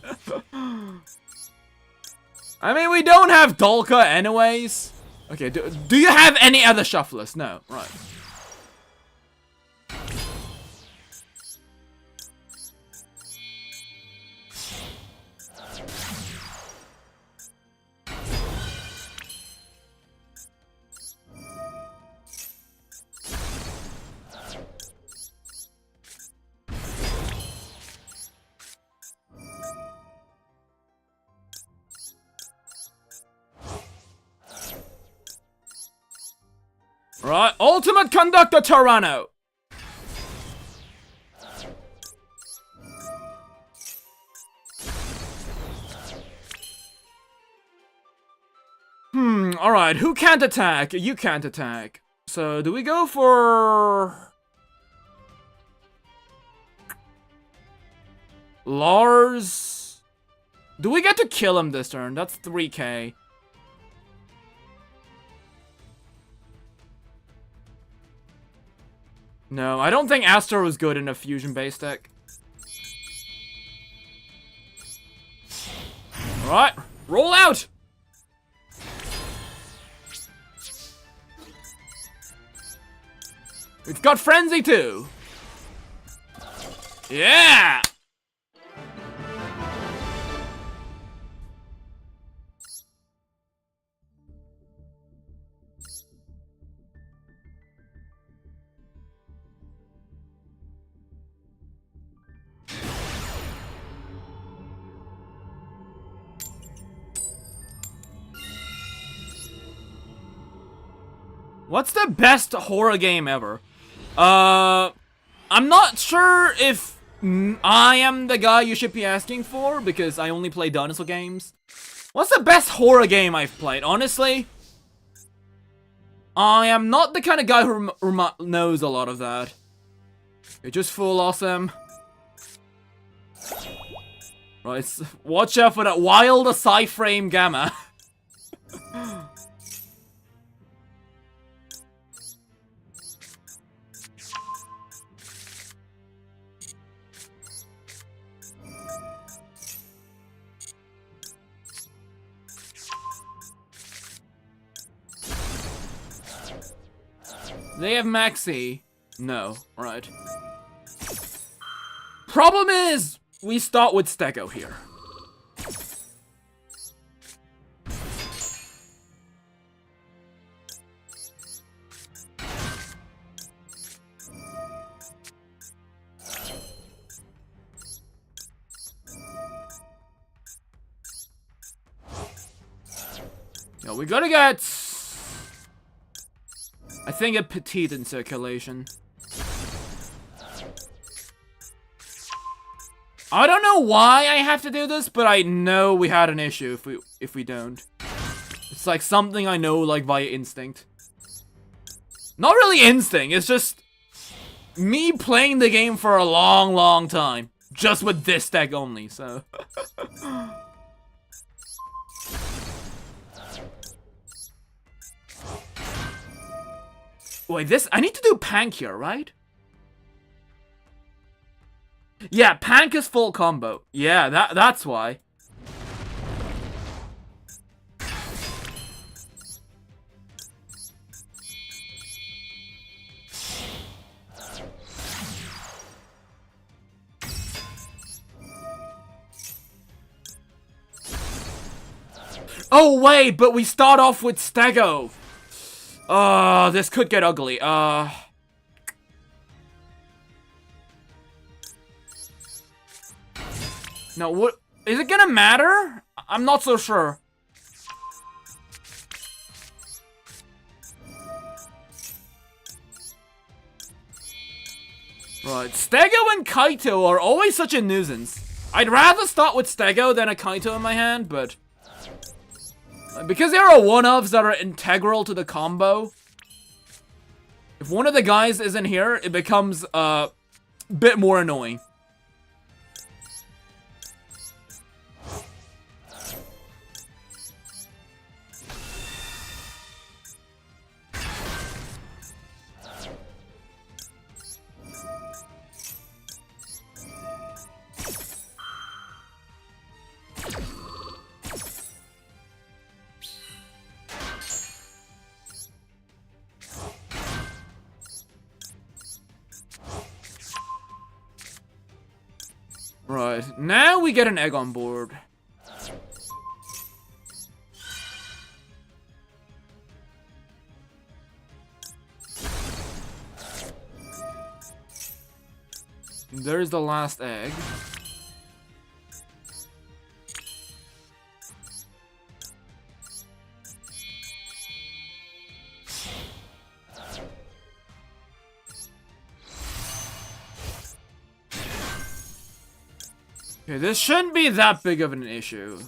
I mean, we don't have Dolka anyways. Okay, do you have any other shufflers? No, right. Right, Ultimate Conductor Tyranno. Alright, who can't attack? You can't attack. So, do we go for Lars? Do we get to kill him this turn? That's 3k. No, I don't think Astor was good in a fusion-based deck. Alright, roll out! We've got Frenzy too! Yeah! What's the best horror game ever? I'm not sure if I am the guy you should be asking for, because I only play dinosaur games. What's the best horror game I've played? Honestly, I am not the kind of guy who knows a lot of that. You're just full awesome. Right, watch out for that wild sci-frame gamma. They have Maxi. No, right. Problem is, we start with Stego here. Now we gotta get, I think, a petite in circulation. I don't know why I have to do this, but I know we had an issue if we don't. It's like something I know, like, via instinct. Not really instinct, it's just me playing the game for a long, long time. Just with this deck only, so. Wait, I need to do Pank here, right? Yeah, Pank is full combo. Yeah, that's why. Oh wait, but we start off with Stego. This could get ugly. No, what? Is it gonna matter? I'm not so sure. Right, Stego and Kaito are always such a nuisance. I'd rather start with Stego than a Kaito in my hand, but because there are one-offs that are integral to the combo, if one of the guys isn't here, it becomes a bit more annoying. Right, now we get an egg on board. There's the last egg. Okay, this shouldn't be that big of an issue.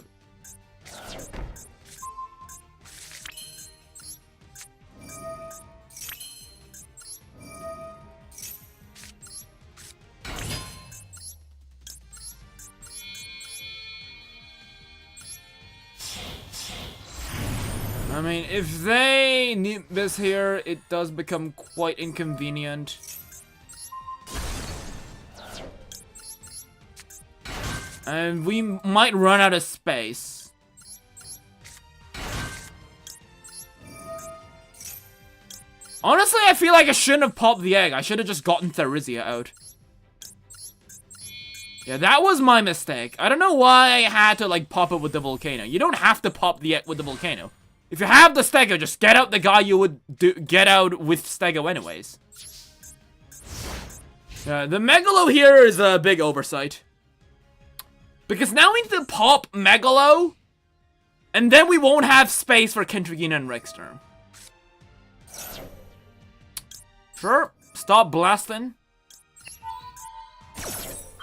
I mean, if they need this here, it does become quite inconvenient. And we might run out of space. Honestly, I feel like I shouldn't have popped the egg. I should have just gotten Therizia out. Yeah, that was my mistake. I don't know why I had to, like, pop it with the volcano. You don't have to pop the egg with the volcano. If you have the Stego, just get out the guy you would get out with Stego anyways. The Megalo here is a big oversight. Because now we need to pop Megalo, and then we won't have space for Kentrigina and Rexterm. Sure, stop blasting.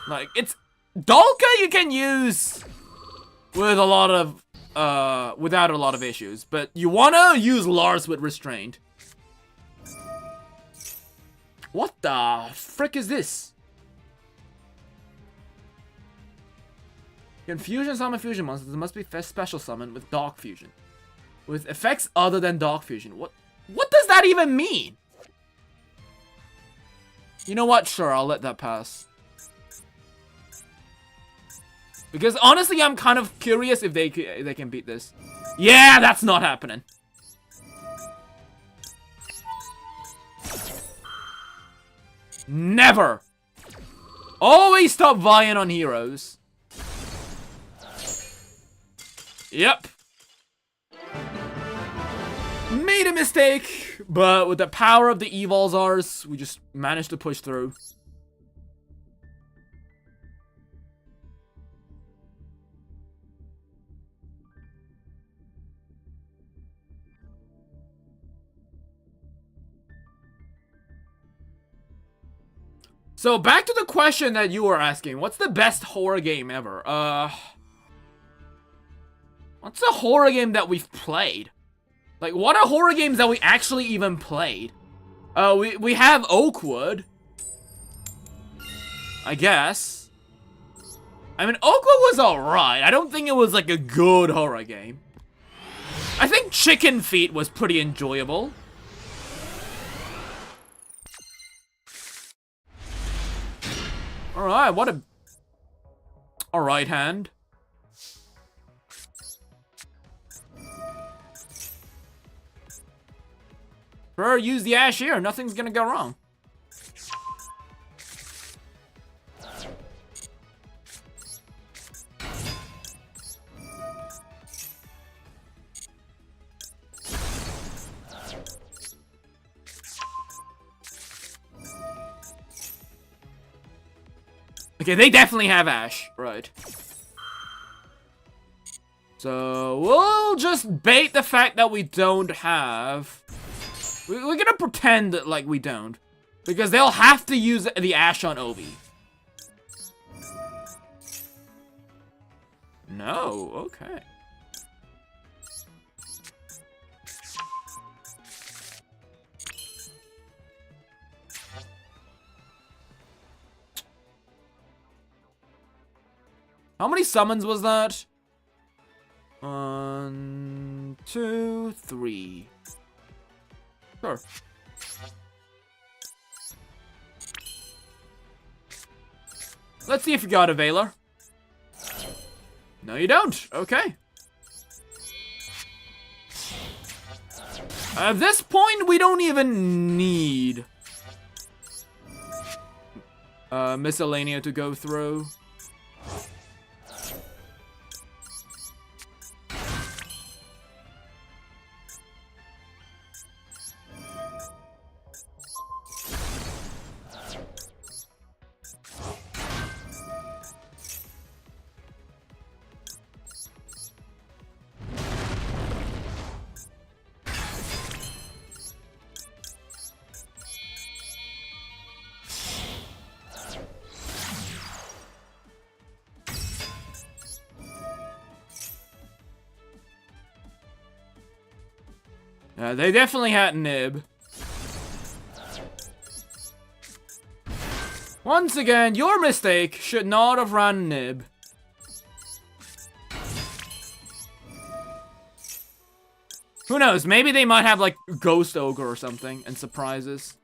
Like, it's... Dolka you can use with a lot of, without a lot of issues. But you wanna use Lars with restraint. What the frick is this? Can fusion summon fusion monsters, there must be special summon with Dark Fusion. With effects other than Dark Fusion. What does that even mean? You know what? Sure, I'll let that pass. Because honestly, I'm kind of curious if they can beat this. Yeah, that's not happening. Never. Always stop vying on heroes. Yep. Made a mistake, but with the power of the Evolzars, we just managed to push through. So back to the question that you were asking. What's the best horror game ever? What's a horror game that we've played? Like, what are horror games that we actually even played? We have Oakwood. I guess. I mean, Oakwood was alright. I don't think it was like a good horror game. I think Chicken Feet was pretty enjoyable. Alright, what a... Alright hand. Sure, use the ash here. Nothing's gonna go wrong. Okay, they definitely have ash. Right. So, we'll just bait the fact that we don't have... We're gonna pretend that, like, we don't. Because they'll have to use the ash on Obi. No, okay. How many summons was that? 1, 2, 3. Sure. Let's see if you got a Veiler. No, you don't. Okay. At this point, we don't even need Miscellanea to go through. They definitely had Nib. Once again, your mistake. Should not have run Nib. Who knows? Maybe they might have, like, Ghost Ogre or something and surprises.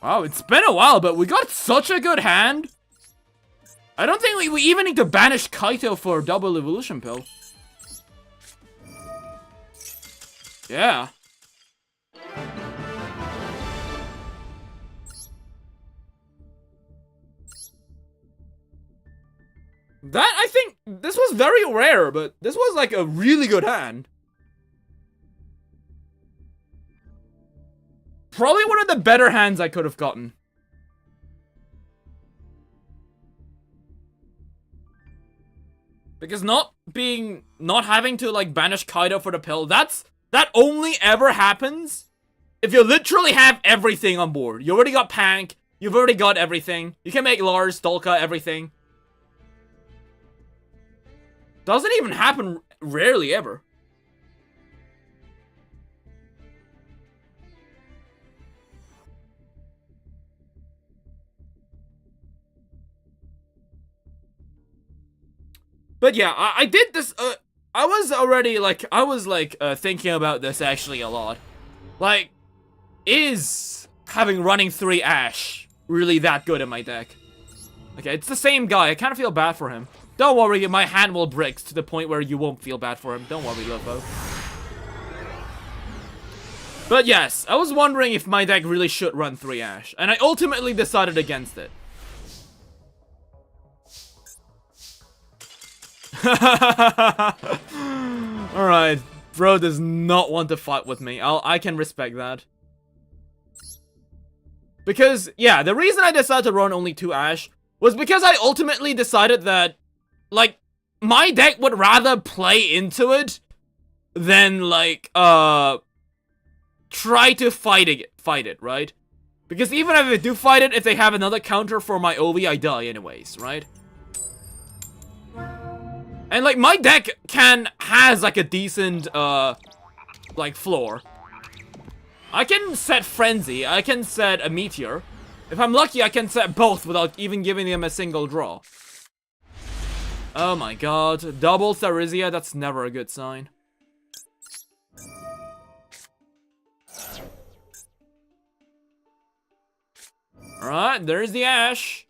Wow, it's been a while, but we got such a good hand. I don't think we even need to banish Kaito for double evolution pill. Yeah. That, I think, this was very rare, but this was like a really good hand. Probably one of the better hands I could have gotten. Because not having to like banish Kaido for the pill, that only ever happens if you literally have everything on board. You already got Pank, you've already got everything. You can make Lars, Dolka, everything. Doesn't even happen rarely ever. But yeah, I did this, I was thinking about this actually a lot. Like, is having running 3 Ash really that good in my deck? Okay, it's the same guy, I kind of feel bad for him. Don't worry, my hand will break to the point where you won't feel bad for him. Don't worry, Lopho. But yes, I was wondering if my deck really should run 3 Ash, and I ultimately decided against it. Alright, bro does not want to fight with me. I can respect that. Because, yeah, the reason I decided to run only 2 Ash was because I ultimately decided that, like, my deck would rather play into it than, like, try to fight it, right? Because even if I do fight it, if they have another counter for my OV, I die anyways, right? And, like, my deck has, like, a decent, like, floor. I can set Frenzy, I can set a Meteor. If I'm lucky, I can set both without even giving them a single draw. Oh my god, double Therizia, that's never a good sign. Alright, there's the Ash.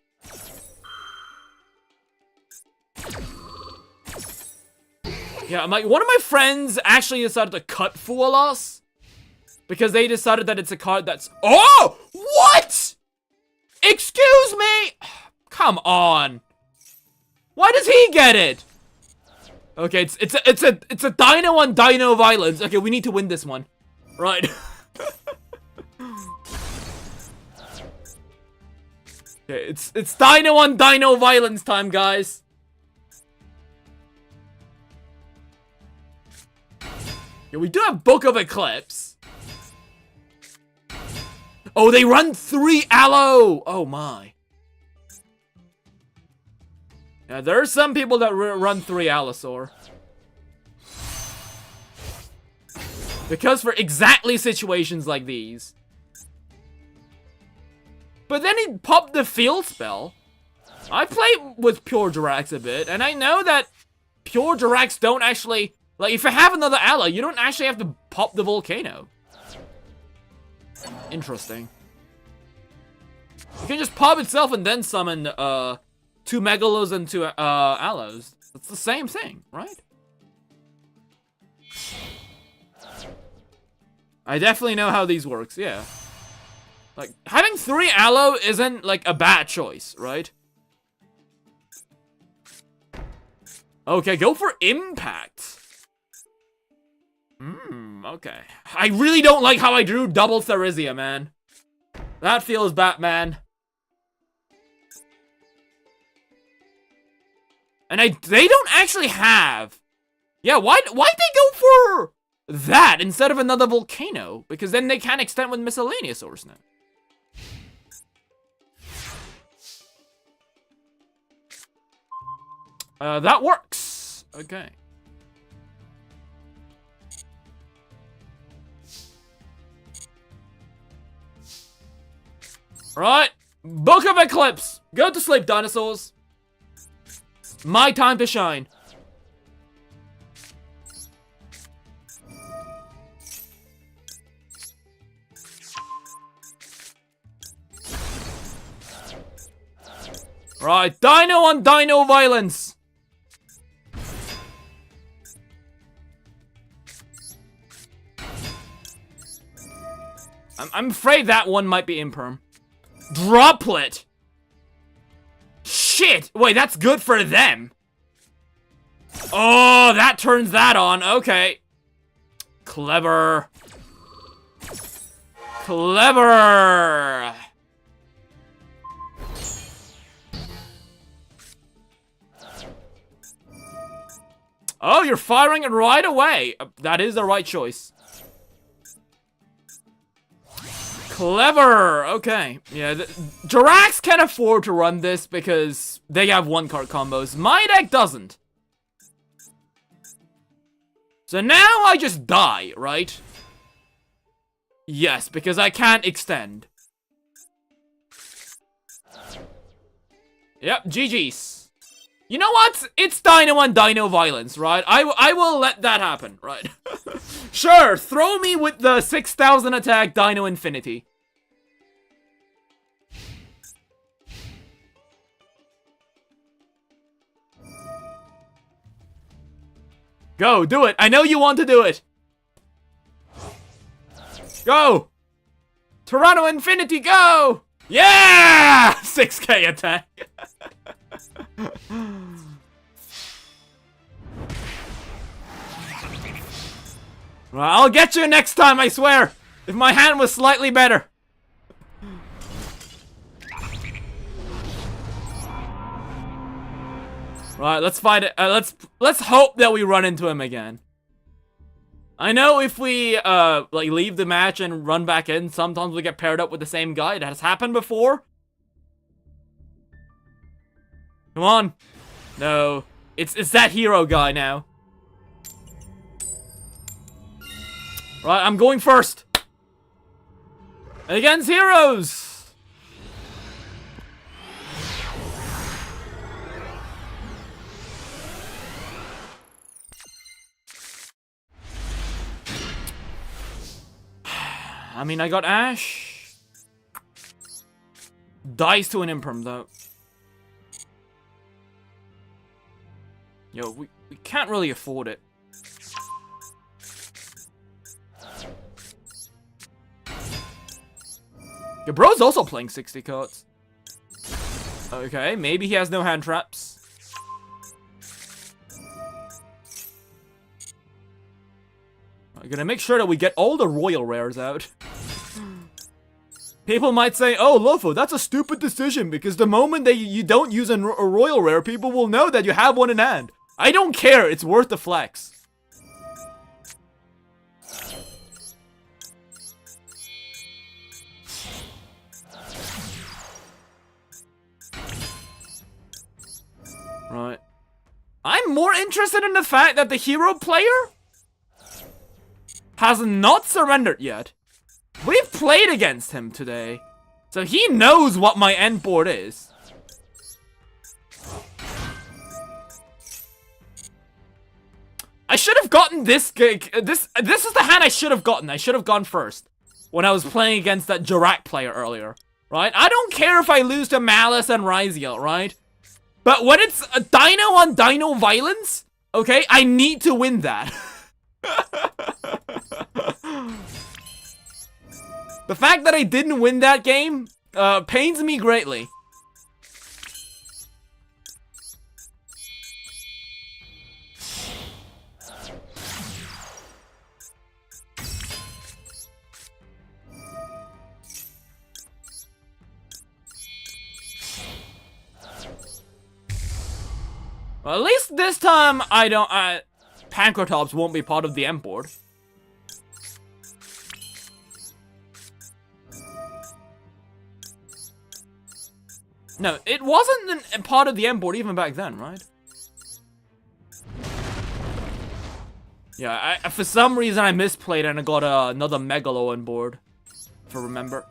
Yeah, one of my friends actually decided to cut Fualas because they decided that it's a card that's— Oh! What? Excuse me? Come on. Why does he get it? Okay, it's a Dino on Dino violence. Okay, we need to win this one. Right. Okay, it's Dino on Dino violence time, guys. Yeah, we do have Book of Eclipse. Oh, they run 3 Aloe! Oh my. Yeah, there are some people that run 3 Allosaur. Because for exactly situations like these. But then he popped the field spell. I played with Pure Jurax a bit, and I know that Pure Jurax don't actually— like, if you have another ally, you don't actually have to pop the volcano. Interesting. You can just pop itself and then summon 2 Megalos and 2 Aloes. It's the same thing, right? I definitely know how these works, yeah. Like, having 3 Aloe isn't, like, a bad choice, right? Okay, go for Impact. Okay. I really don't like how I drew double Therizia, man. That feels Batman. And they don't actually have— yeah, why'd they go for that instead of another volcano? Because then they can't extend with miscellaneous Source now. That works. Okay. Right, Book of Eclipse. Go to sleep, dinosaurs. My time to shine. Right, Dino on Dino violence. I'm afraid that one might be imperm. Droplet. Shit. Wait, that's good for them. Oh, that turns that on. Okay. Clever. Clever. Oh, you're firing it right away. That is the right choice. Clever. Okay. Yeah, Jurax can afford to run this because they have one-card combos. My deck doesn't. So now I just die, right? Yes, because I can't extend. Yep, GG's. You know what? It's Dino on Dino violence, right? I will let that happen, right? Sure, throw me with the 6,000 attack Dino Infinity. Go, do it. I know you want to do it. Go! Tyranno Infinity, go! Yeah! 6k attack. Well, I'll get you next time, I swear. If my hand was slightly better. Right, let's fight it. Let's hope that we run into him again. I know if we like leave the match and run back in, sometimes we get paired up with the same guy. It has happened before. Come on. No. It's that hero guy now. Right, I'm going first. Against heroes. I mean, I got Ash. Dies to an imperm, though. Yo, we can't really afford it. Your bro's also playing 60 cards. Okay, maybe he has no hand traps. I'm gonna make sure that we get all the royal rares out. People might say, oh, Lopho, that's a stupid decision because the moment that you don't use a royal rare, people will know that you have one in hand. I don't care, it's worth the flex. Right. I'm more interested in the fact that the hero player has not surrendered yet. We've played against him today, so he knows what my end board is. I should have gotten this gig. This is the hand I should have gotten. I should have gone first when I was playing against that Jurac player earlier, right? I don't care if I lose to Malice and Ryziel, right? But when it's a Dino on Dino violence, okay, I need to win that. The fact that I didn't win that game pains me greatly. Well, at least this time I don't. Pancratops won't be part of the end board. No, it wasn't a part of the end board even back then, right? Yeah, for some reason I misplayed and I got another Megalo on board, if I remember.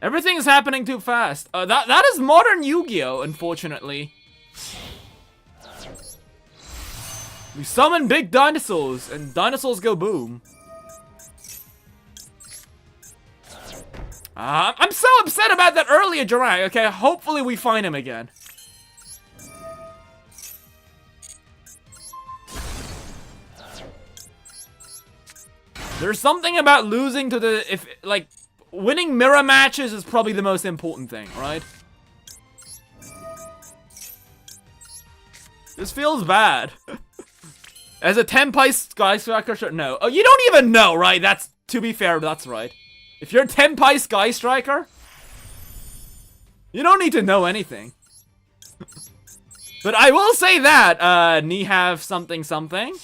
Everything is happening too fast. That is modern Yu-Gi-Oh, unfortunately. We summon big dinosaurs, and dinosaurs go boom. I'm so upset about that earlier Durango. Okay, hopefully we find him again. There's something about losing to the... winning mirror matches is probably the most important thing, right? This feels bad. As a Tenpai Sky Striker, sure, no. Oh, you don't even know, right? That's, to be fair, that's right. If you're Tenpai Sky Striker, you don't need to know anything. But I will say that, Ni have something something.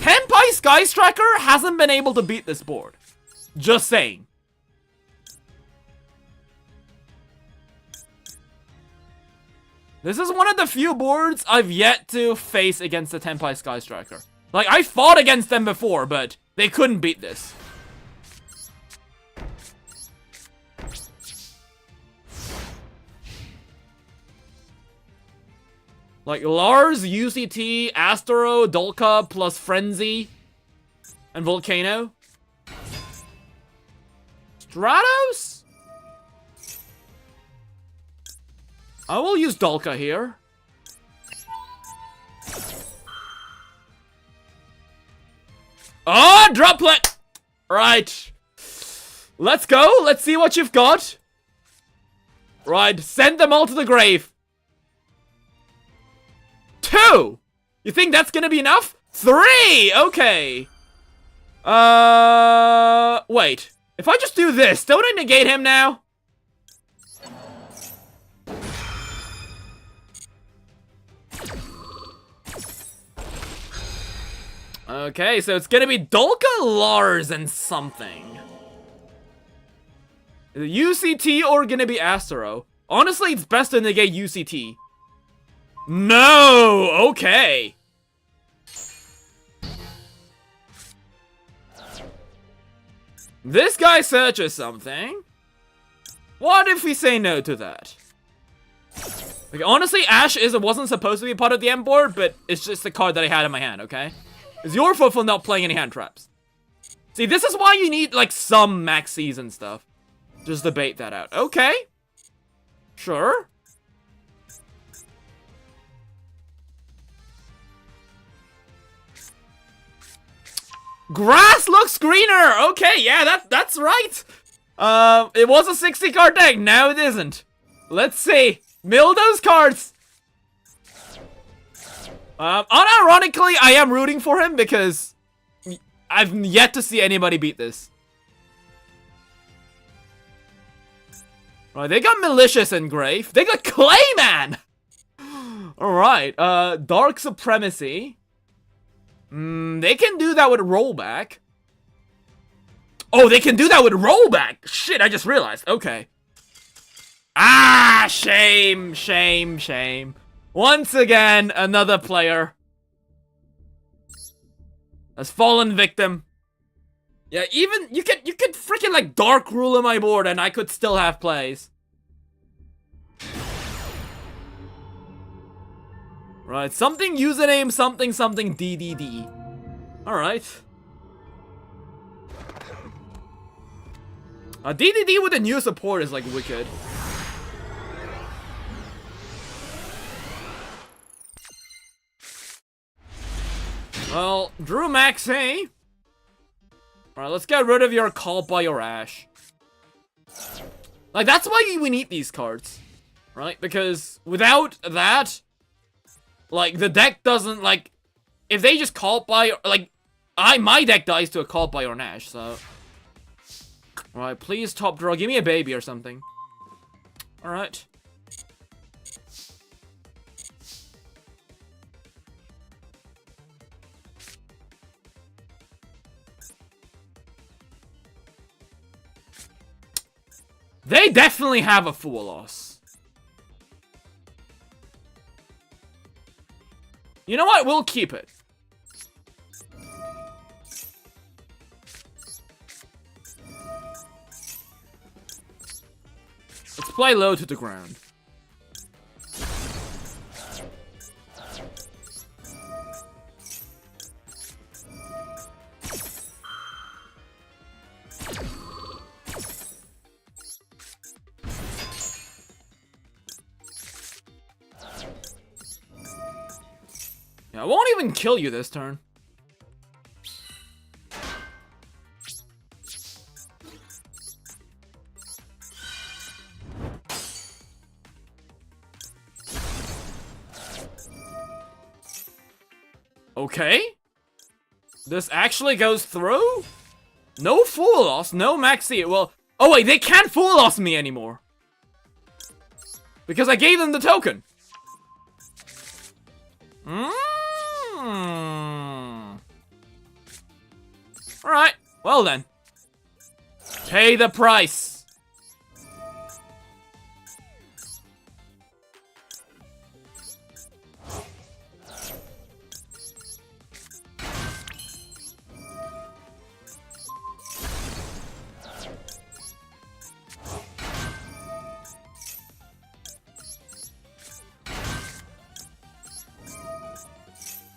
Tenpai Sky Striker hasn't been able to beat this board. Just saying. This is one of the few boards I've yet to face against the Tenpai Sky Striker. Like, I fought against them before, but they couldn't beat this. Like, Lars, UCT, Astro, Dolka, plus Frenzy, and Volcano. Stratos? I will use Dolka here. Oh, droplet! Right. Let's go. Let's see what you've got. Right, send them all to the grave. 2! You think that's gonna be enough? 3! Okay. Wait. If I just do this, don't I negate him now? Okay, so it's gonna be Dolka, Lars, and something. UCT or gonna be Astro? Honestly, it's best to negate UCT. No! Okay. This guy searches something. What if we say no to that? Like, honestly, Ash wasn't supposed to be part of the end board, but it's just the card that I had in my hand, okay? It's your fault for not playing any hand traps. See, this is why you need, like, some max season stuff. Just debate that out. Okay. Sure. Grass looks greener! Okay, yeah, that's right! It was a 60 card deck, now it isn't. Let's see. Mill those cards! Unironically, I am rooting for him because I've yet to see anybody beat this. Right, they got Malicious Engrave. They got Clayman! Alright, Dark Supremacy. They can do that with rollback. Oh, they can do that with rollback! Shit, I just realized. Okay. Ah, shame, shame, shame. Once again, another player has fallen victim. Yeah, even you could freaking like dark rule on my board and I could still have plays. Right, something username something something DDD. Alright. DDD with a new support is like wicked. Well, Drew Max, hey? Alright, let's get rid of your Call by your Ash. Like, that's why we need these cards. Right? Because without that, like, the deck doesn't, like, if they just Call by, like, my deck dies to a Call by or Nash, so. Alright, please top draw. Give me a baby or something. Alright. They definitely have a full loss. You know what? We'll keep it. play low to the ground. Yeah, I won't even kill you this turn. Okay. This actually goes through? No full loss, no maxi. Well, oh wait, they can't full loss me anymore. Because I gave them the token. Alright, well then. Pay the price.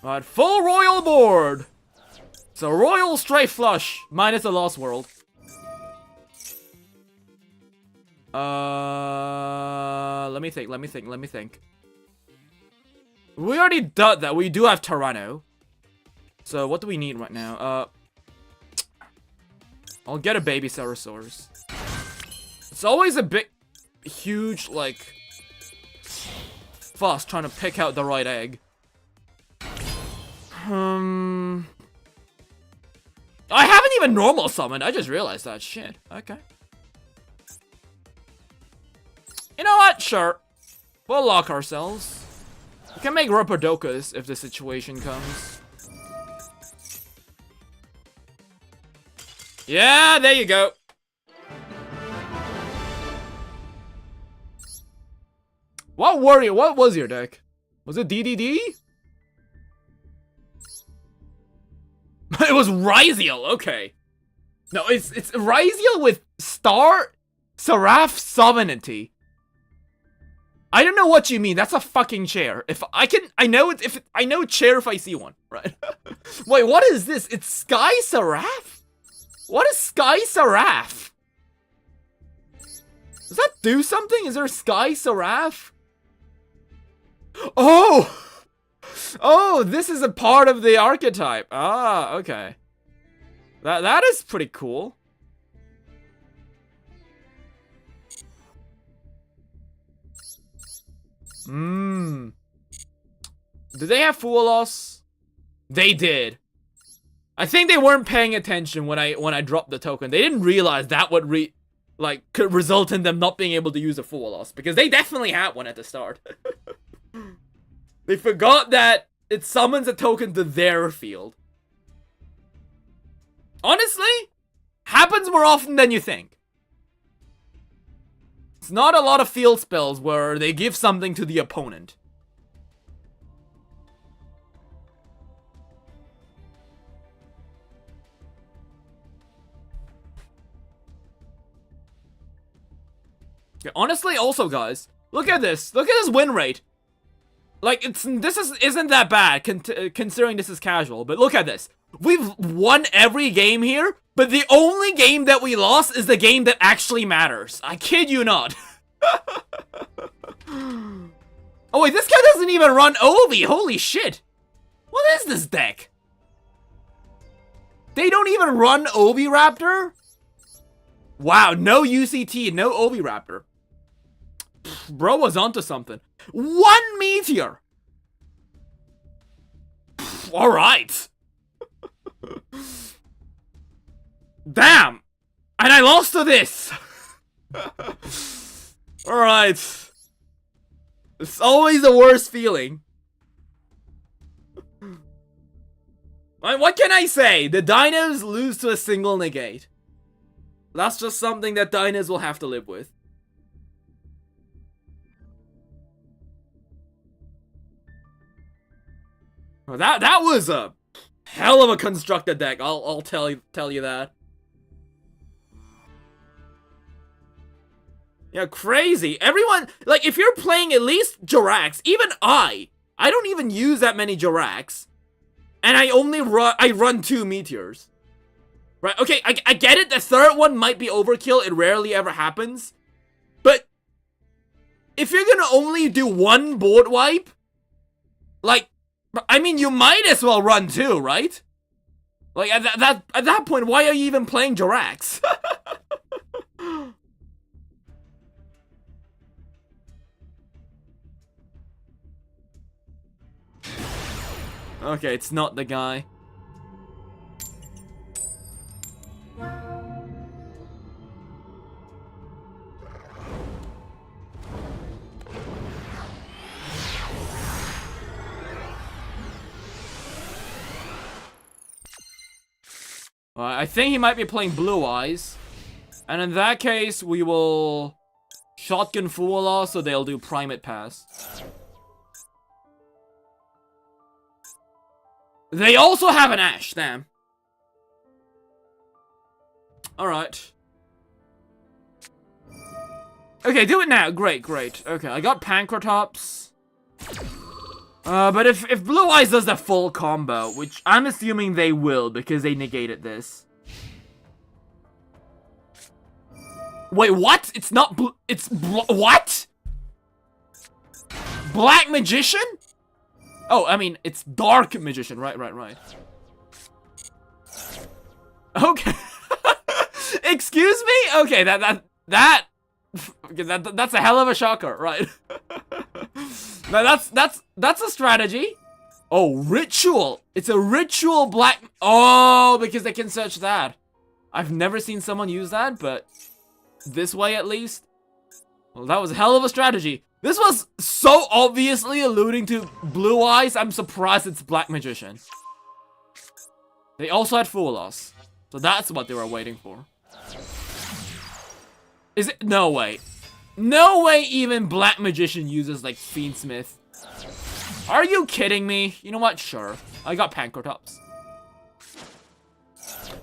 Alright, full royal board. It's a royal straight flush, minus the lost world. Let me think. We already did that. We do have Tyranno. So what do we need right now? I'll get a baby Dinosaurs. It's always a bit huge, like, fuss trying to pick out the right egg. I haven't even normal summoned. I just realized that. Shit. Okay. You know what? Sure. We'll lock ourselves. We can make Rubberdokas if the situation comes. Yeah, there you go. What was your deck? Was it DDD? It was Ryziel, okay. No, it's Ryziel with Star Seraph Sovereignty. I don't know what you mean. That's a fucking chair. If I can, I know chair if I see one, right? Wait, what is this? It's Sky Seraph? What is Sky Seraph? Does that do something? Is there Sky Seraph? Oh! Oh, this is a part of the archetype. Ah, okay. That is pretty cool. Did they have full loss? They did. I think they weren't paying attention when I dropped the token. They didn't realize that would could result in them not being able to use a full loss, because they definitely had one at the start. They forgot that it summons a token to their field. Honestly, happens more often than you think. It's not a lot of field spells where they give something to the opponent. Okay, honestly, also guys, look at this. Look at this win rate. Like, isn't that bad considering this is casual, but look at this. We've won every game here, but the only game that we lost is the game that actually matters. I kid you not. Oh wait, this guy doesn't even run Ovi. Holy shit. What is this deck? They don't even run Ovi Raptor? Wow, no UCT, no Ovi Raptor. Bro was onto something. 1 meteor! Alright. Damn! And I lost to this! Alright. It's always the worst feeling. What can I say? The Dinos lose to a single negate. That's just something that Dinos will have to live with. That was a hell of a constructed deck. I'll tell you that. Yeah, crazy. Everyone, like, if you're playing at least Jurax, even I don't even use that many Jurax. And I only run 2 meteors. Right, okay, I get it, the third one might be overkill, it rarely ever happens. But, if you're gonna only do 1 board wipe, like, I mean, you might as well run 2, right? Like, at that point, why are you even playing Jurax? Okay, it's not the guy. I think he might be playing Blue Eyes. And in that case, we will shotgun Fuala, so they'll do Primate Pass. They also have an Ash, damn. Alright. Okay, do it now. Great, great. Okay, I got Pancratops. But if Blue Eyes does the full combo, which I'm assuming they will because they negated this. Wait, what? It's not blue. It's what? Black Magician? Oh, I mean, it's Dark Magician. Right. Okay. Excuse me? Okay, that's a hell of a shocker, right? Now that's a strategy. Oh, ritual. It's a ritual black. Oh, because they can search that. I've never seen someone use that, but this way at least. Well, that was a hell of a strategy. This was so obviously alluding to Blue Eyes. I'm surprised it's Black Magician. They also had Full Loss, so that's what they were waiting for. Is it? No way. No way even Black Magician uses, like, Fiendsmith. Are you kidding me? You know what? Sure. I got Pancratops.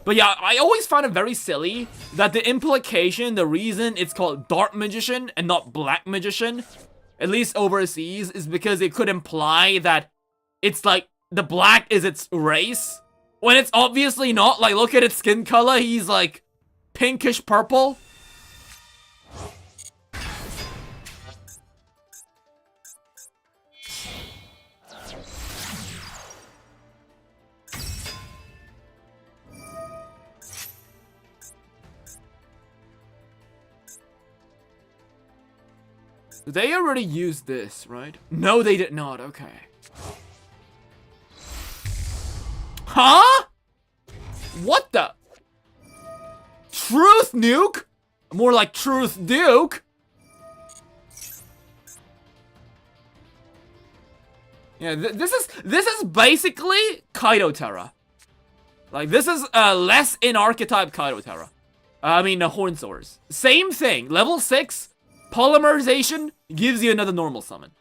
But yeah, I always found it very silly that the implication, the reason it's called Dark Magician and not Black Magician, at least overseas, is because it could imply that it's, like, the black is its race. When it's obviously not. Like, look at its skin color. He's, like, pinkish purple. They already used this, right? No, they did not. Okay. Huh? What the? Truth Nuke? More like Truth Duke. Yeah, this is basically Kaito-Terra. Like, this is less in archetype Kaito-Terra. I mean, Hornsaurs. Same thing. Level 6. Polymerization gives you another normal summon.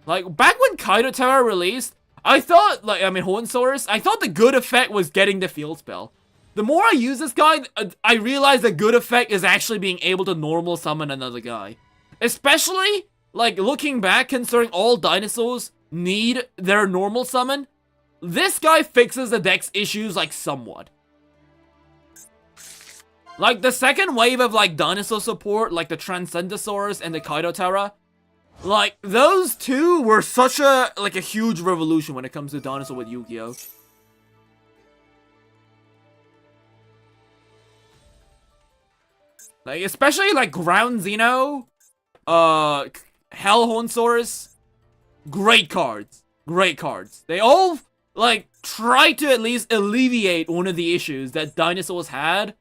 Like, back when Kaito-Terra released, I thought, like, I mean, Hornsaurus, I thought the good effect was getting the field spell. The more I use this guy, I realize the good effect is actually being able to normal summon another guy. Especially, like, looking back, considering all dinosaurs need their normal summon, this guy fixes the deck's issues, like, somewhat. Like, the second wave of, like, dinosaur support, like the Transcendosaurus and the Kaito-Terra, like, those two were such a, like, a huge revolution when it comes to dinosaur with Yu-Gi-Oh! Like, especially, like, Ground Xeno, Hellhornsaurus, great cards. Great cards. They all, like, try to at least alleviate one of the issues that dinosaurs had,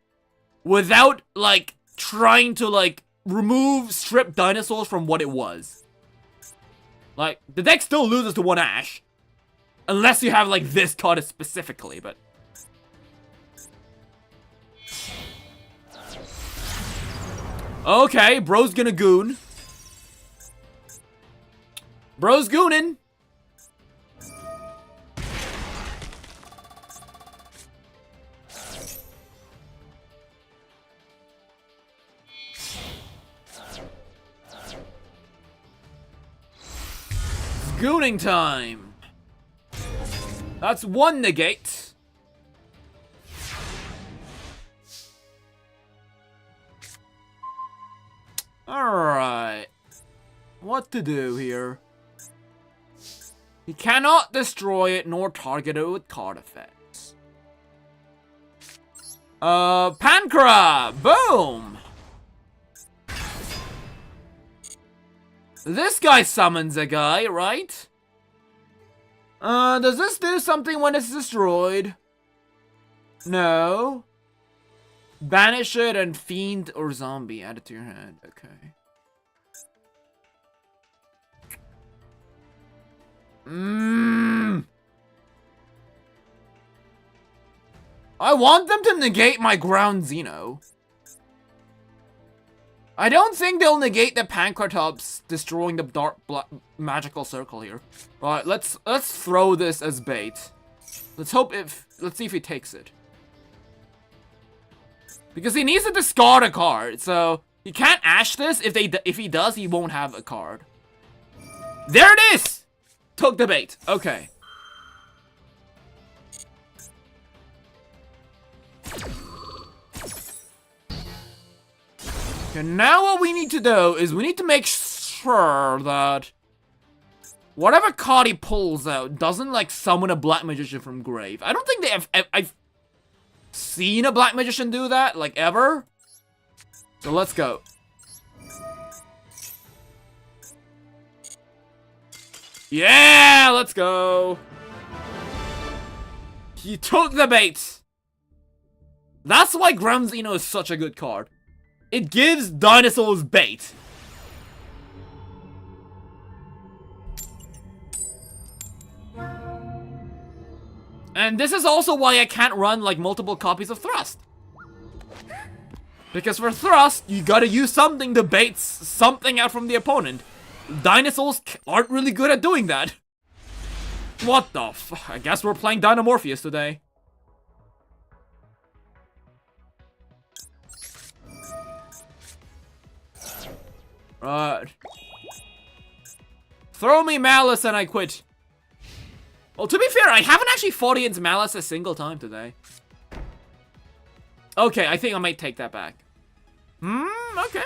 without, like, trying to, like, strip dinosaurs from what it was. Like, the deck still loses to one Ash. Unless you have, like, this card specifically, but... Okay, bro's gonna goon. Bro's goonin'. Gooning time. That's one negate. Alright. What to do here? He cannot destroy it nor target it with card effects. Pancra! Boom! This guy summons a guy, right? Does this do something when it's destroyed? No. Banish it and fiend or zombie. Add it to your hand. Okay. I want them to negate my ground Xeno. I don't think they'll negate the Pancratops destroying the dark magical circle here. Alright, let's throw this as bait. Let's see if he takes it. Because he needs to discard a card, so he can't ash this. If he does, he won't have a card. There it is! Took the bait. Okay. Okay, now what we need to do is we need to make sure that whatever card he pulls out doesn't, like, summon a Black Magician from grave. I don't think I've seen a Black Magician do that, like, ever. So let's go. Yeah, let's go. He took the bait. That's why Ground Xeno is such a good card. It gives dinosaurs bait. And this is also why I can't run, like, multiple copies of Thrust. Because for Thrust, you gotta use something to bait something out from the opponent. Dinosaurs aren't really good at doing that. What the f- I guess we're playing Dinomorpheus today. Right. Throw me Malice and I quit. Well, to be fair, I haven't actually fought against Malice a single time today. Okay, I think I might take that back. Okay.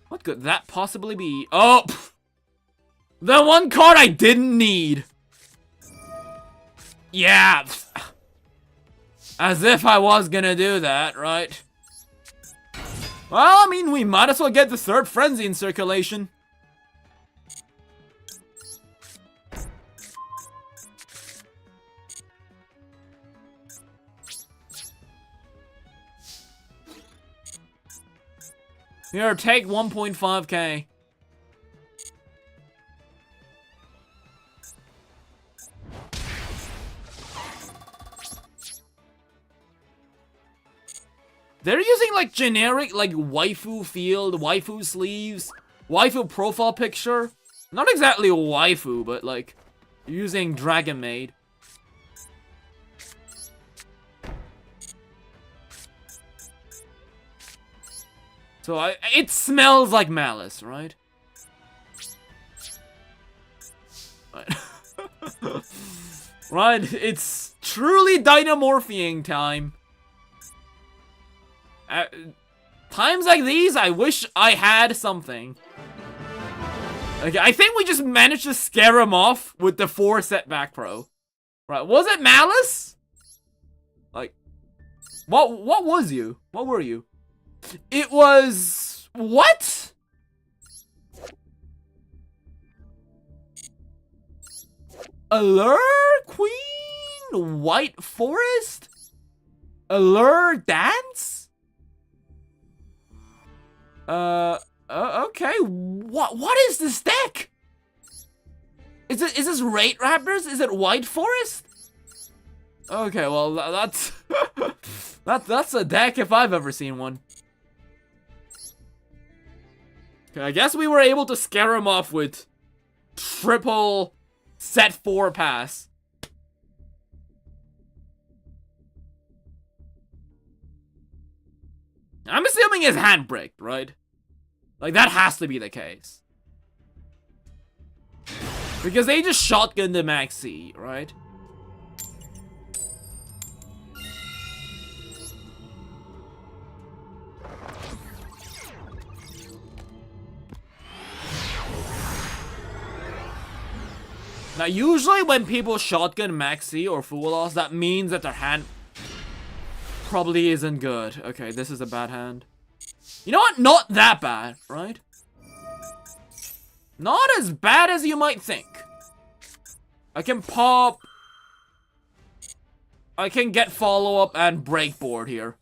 What could that possibly be? Oh! Pff. The one card I didn't need. Yeah. As if I was gonna do that, right? Well, I mean, we might as well get the third Frenzy in circulation. Here, take 1.5k. They're using, like, generic, like, waifu field, waifu sleeves, waifu profile picture. Not exactly a waifu, but, like, using Dragon Maid. So, it smells like Malice, right? Right, it's truly Dinomorphing time. Times like these, I wish I had something. Okay, I think we just managed to scare him off with the 4 setback pro. Right, was it Malice? Like, what was you? What were you? It was... what? Allure Queen? White Forest? Allure Dance? Okay. What is this deck? Is this Rate Raptors? Is it White Forest? Okay, well, that's... that's a deck if I've ever seen one. Okay, I guess we were able to scare him off with triple set 4 pass. I'm assuming his hand bricked, right? Like, that has to be the case. Because they just shotgun the maxi, right? Now, usually when people shotgun maxi or full loss, that means that their hand probably isn't good. Okay, this is a bad hand. You know what? Not that bad, right? Not as bad as you might think. I can pop. I can get follow-up and breakboard here.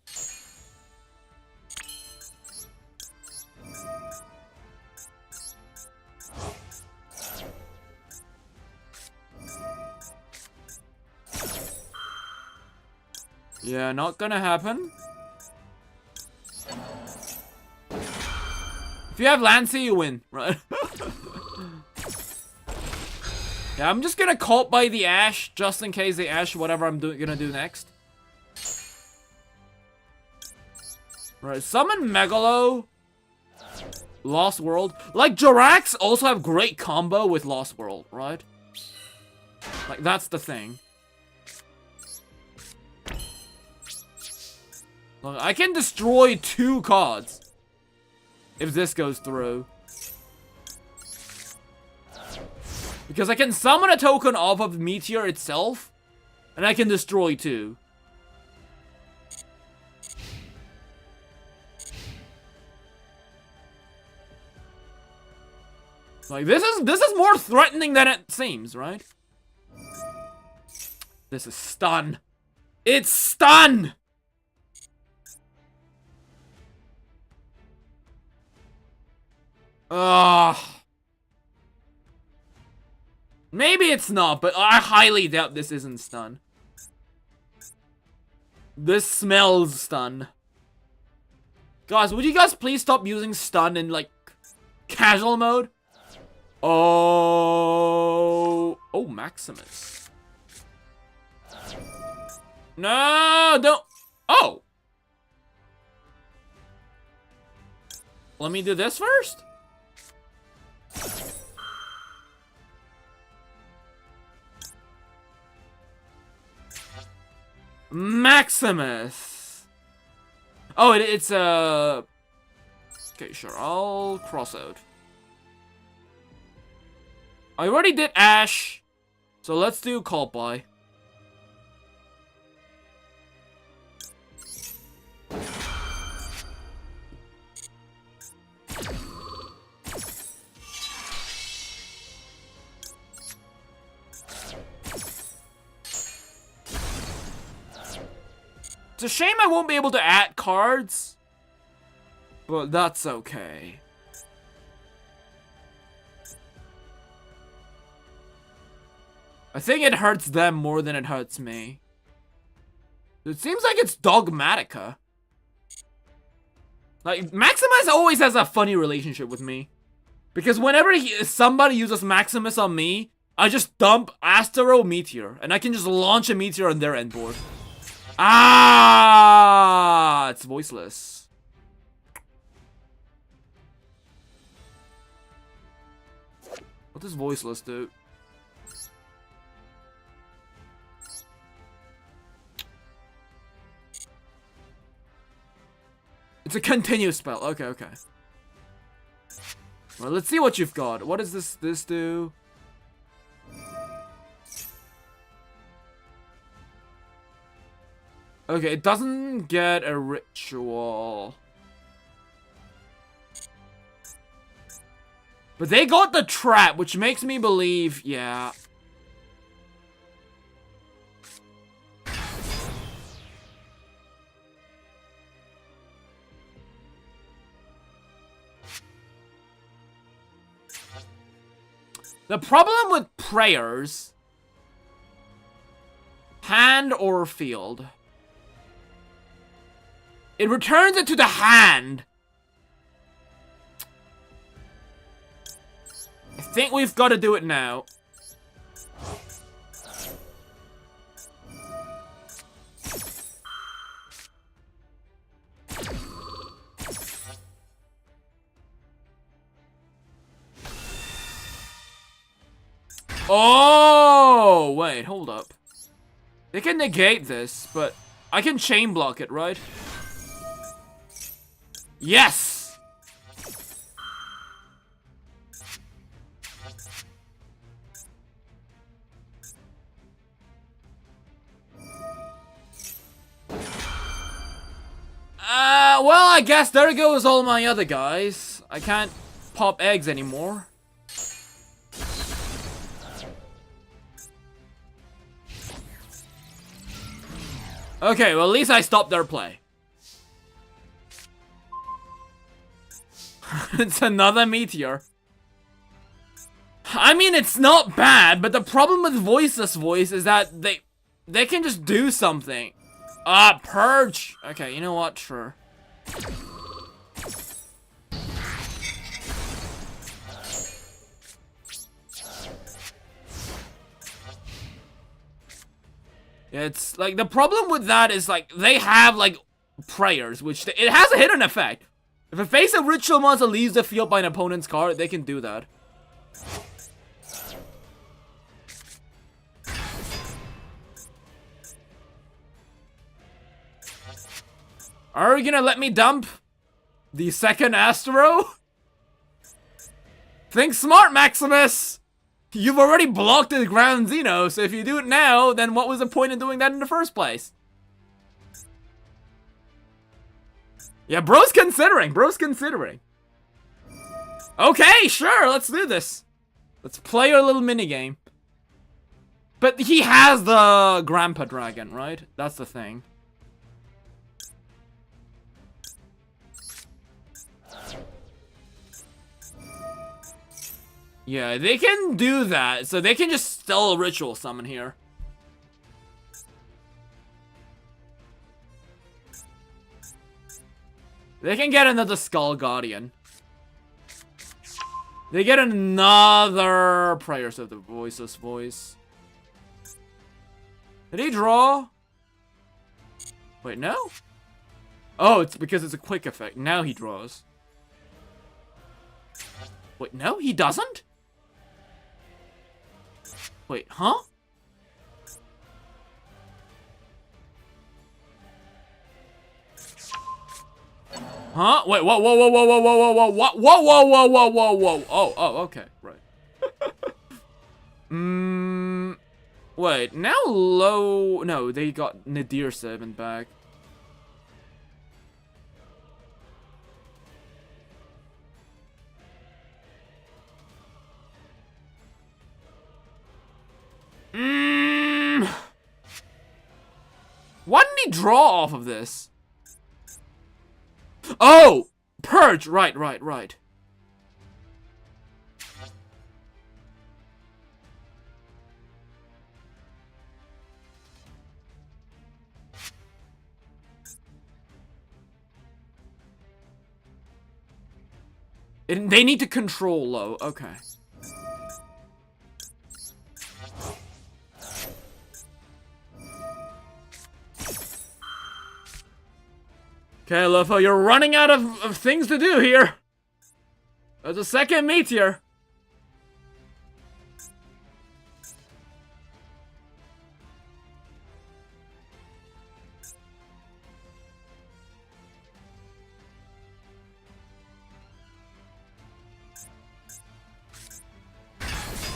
Yeah, not gonna happen. If you have Lancey, you win, right? Yeah, I'm just gonna cult by the Ash, just in case the Ash whatever I'm gonna do next. Right, summon Megalo. Lost World. Like, Jirax also have great combo with Lost World, right? Like, that's the thing. Look, I can destroy 2 cards if this goes through. Because I can summon a token off of Meteor itself, and I can destroy 2. Like, this is more threatening than it seems, right? This is stun. It's stun! Ugh. Maybe it's not, but I highly doubt this isn't stun. This smells stun. Guys, would you guys please stop using stun in, like, casual mode? Oh, Maximus. No, don't. Oh. Let me do this first. Maximus. Oh, it's okay, sure. I'll cross out. I already did Ash, so let's do Cult By. It's a shame I won't be able to add cards, but that's okay. I think it hurts them more than it hurts me. It seems like it's Dogmatica. Like, Maximus always has a funny relationship with me. Because whenever somebody uses Maximus on me, I just dump Astro Meteor, and I can just launch a Meteor on their end board. Ah, it's voiceless. What does voiceless do? It's a continuous spell. Okay, okay. Well, let's see what you've got. What does this do? Okay, it doesn't get a ritual. But they got the trap, which makes me believe, yeah. The problem with prayers, hand or field, it returns it to the hand. I think we've got to do it now. Oh, wait, hold up. They can negate this, but I can chain block it, right? Yes! Well, I guess there goes all my other guys. I can't pop eggs anymore. Okay, well, at least I stopped their play. It's another meteor. I mean, it's not bad, but the problem with voiceless voice is that they can just do something. Ah, purge. Okay, you know what? Sure. It's like the problem with that is like they have like prayers, which it has a hidden effect. If a face of ritual monster leaves the field by an opponent's card, they can do that. Are you gonna let me dump the second Astro? Think smart, Maximus! You've already blocked the ground Dino, so if you do it now, then what was the point in doing that in the first place? Yeah, bro's considering, Okay, sure, let's do this. Let's play our little minigame. But he has the Grandpa Dragon, right? That's the thing. Yeah, they can do that, so they can just still ritual summon here. They can get another Skull Guardian. They get another Prayers of the Voiceless Voice. Did he draw? Wait, no? Oh, it's because it's a quick effect. Now he draws. Wait, no, he doesn't? Wait, huh? Huh? Wait, whoa, whoa, whoa, whoa, whoa, whoa, whoa, whoa, whoa, whoa, whoa, whoa, whoa, whoa. Oh, okay, right. Wait, now low. No, they got Nadir Servant back. Why didn't he draw off of this? Oh! Purge! Right. They need to control low. Okay. Okay, Lopho, you're running out of things to do here. There's a second meteor.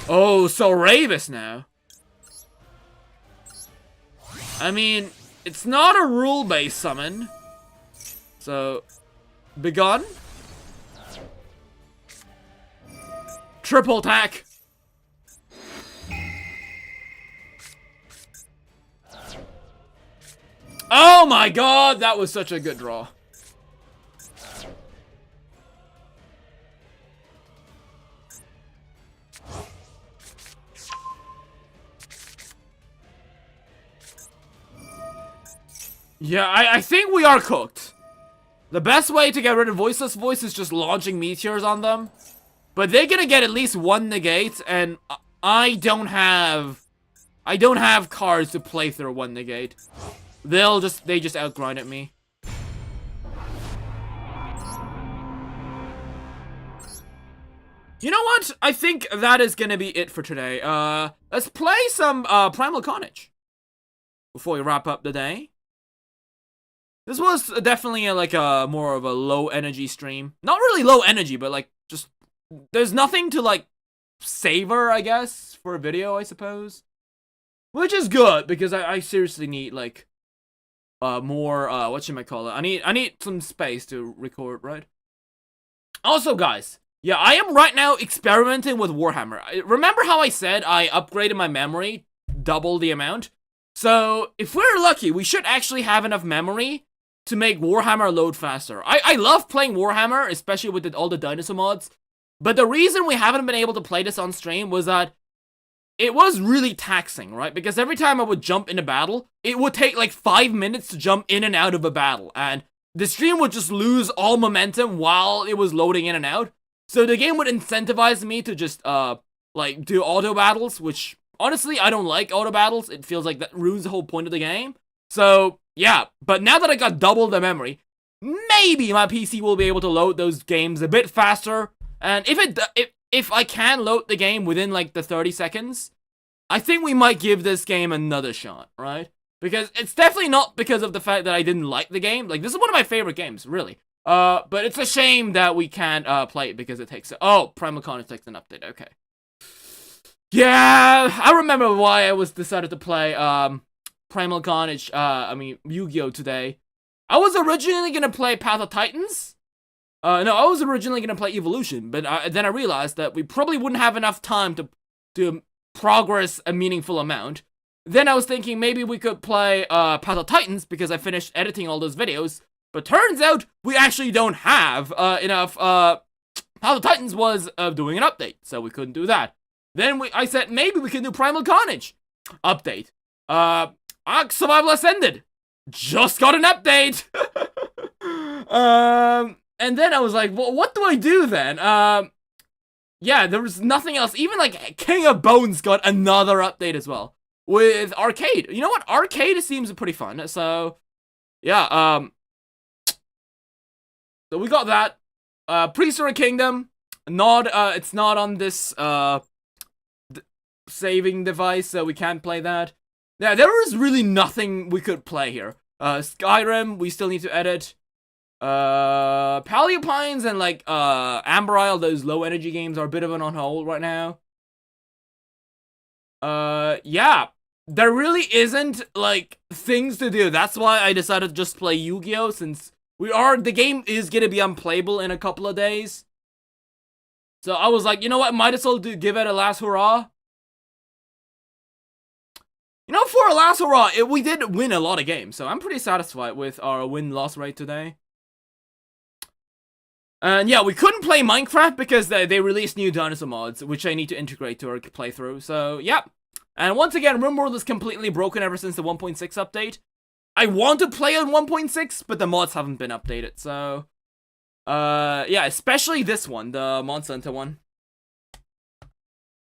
Oh, so Ravis now. I mean, it's not a rule-based summon. So, begone. Triple attack. Oh my god, that was such a good draw. Yeah, I think we are cooked. The best way to get rid of Voiceless Voice is just launching meteors on them. But they're gonna get at least one negate, and I don't have cards to play through one negate. They just outgrind at me. You know what? I think that is gonna be it for today. Let's play some Primal Carnage before we wrap up the day. This was definitely like a more of a low energy stream. Not really low energy, but like just there's nothing to like savor, I guess, for a video, I suppose. Which is good because I seriously need like more whatchamacallit. I need some space to record, right? Also, guys, yeah, I am right now experimenting with Warhammer. Remember how I said I upgraded my memory double the amount? So, if we're lucky, we should actually have enough memory to make Warhammer load faster. I love playing Warhammer, especially with all the dinosaur mods. But the reason we haven't been able to play this on stream was that it was really taxing, right? Because every time I would jump in a battle, it would take like 5 minutes to jump in and out of a battle. And the stream would just lose all momentum while it was loading in and out. So the game would incentivize me to just, like, do auto battles, which, honestly, I don't like auto battles. It feels like that ruins the whole point of the game. So, yeah. But now that I got double the memory, maybe my PC will be able to load those games a bit faster. And if I can load the game within, like, the 30 seconds, I think we might give this game another shot, right? Because it's definitely not because of the fact that I didn't like the game. Like, this is one of my favorite games, really. But it's a shame that we can't, play it because it takes... Oh, Primal Carnage takes an update, okay. Yeah, I remember why I decided to play, Primal Carnage, Yu-Gi-Oh! Today. I was originally gonna play Path of Titans. No, I was originally gonna play Evolution, but then I realized that we probably wouldn't have enough time to progress a meaningful amount. Then I was thinking maybe we could play Path of Titans because I finished editing all those videos. But turns out we actually don't have enough. Path of Titans was doing an update, so we couldn't do that. Then I said maybe we can do Primal Carnage update. Ark Survival Ascended just got an update. And then I was like, well, what do I do then? Yeah, there was nothing else. Even like King of Bones got another update as well with Arcade. You know what? Arcade seems pretty fun. So yeah, so we got that. Prehistoric Kingdom. It's not on this saving device, so we can't play that. Yeah, there is really nothing we could play here. Skyrim, we still need to edit. Paleopines and like Amber Isle, those low energy games are a bit of an on hold right now. Yeah, there really isn't like things to do. That's why I decided to just play Yu-Gi-Oh! Since the game is gonna be unplayable in a couple of days. So I was like, you know what, might as well give it a last hurrah. You know, for a last hurrah, we did win a lot of games, so I'm pretty satisfied with our win-loss rate today. And yeah, we couldn't play Minecraft because they released new dinosaur mods, which I need to integrate to our playthrough, so yeah. And once again, RimWorld is completely broken ever since the 1.6 update. I want to play on 1.6, but the mods haven't been updated, so... yeah, especially this one, the Monster Hunter one.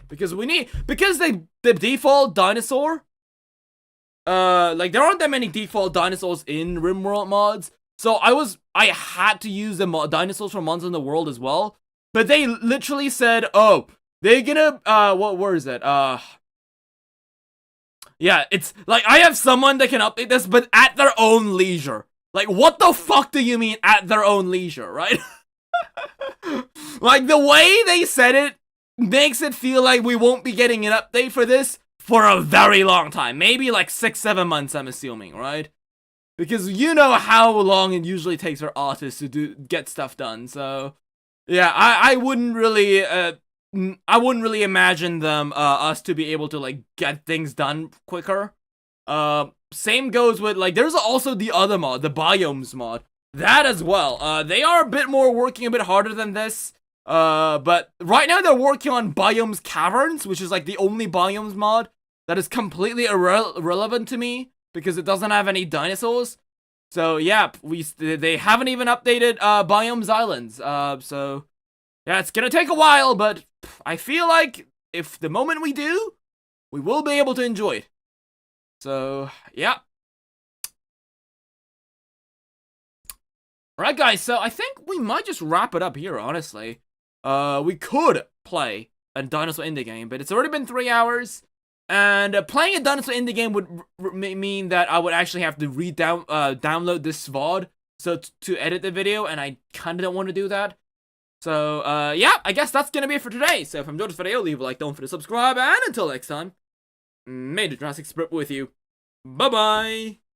Because the default dinosaur... like, there aren't that many default dinosaurs in RimWorld mods, so I had to use the dinosaurs from Monster Hunter World as well, but they literally said, oh, they're gonna, what word is it, yeah, it's, like, I have someone that can update this, but at their own leisure. Like, what the fuck do you mean, at their own leisure, right? Like, the way they said it makes it feel like we won't be getting an update for this for a very long time. Maybe, like, 6-7 months, I'm assuming, right? Because you know how long it usually takes for artists to get stuff done, so... Yeah, I wouldn't really, imagine them, us to be able to, like, get things done quicker. Same goes with, like, there's also the other mod, the Biomes mod. That as well. They are a bit more working a bit harder than this. But right now they're working on Biomes Caverns, which is, like, the only Biomes mod that is completely irrelevant to me, because it doesn't have any dinosaurs. So, yeah, they haven't even updated, Biomes Islands. So, yeah, it's gonna take a while, but I feel like if the moment we do, we will be able to enjoy it. So, yeah. Alright, guys, so I think we might just wrap it up here, honestly. we could play a dinosaur indie game, but it's already been 3 hours. And playing a dinosaur indie game would mean that I would actually have to download this VOD to edit the video, and I kind of don't want to do that. So, yeah, I guess that's gonna be it for today. So if you enjoyed this video, leave a like, don't forget to subscribe, and until next time, may the Jurassic Spirit with you. Bye-bye!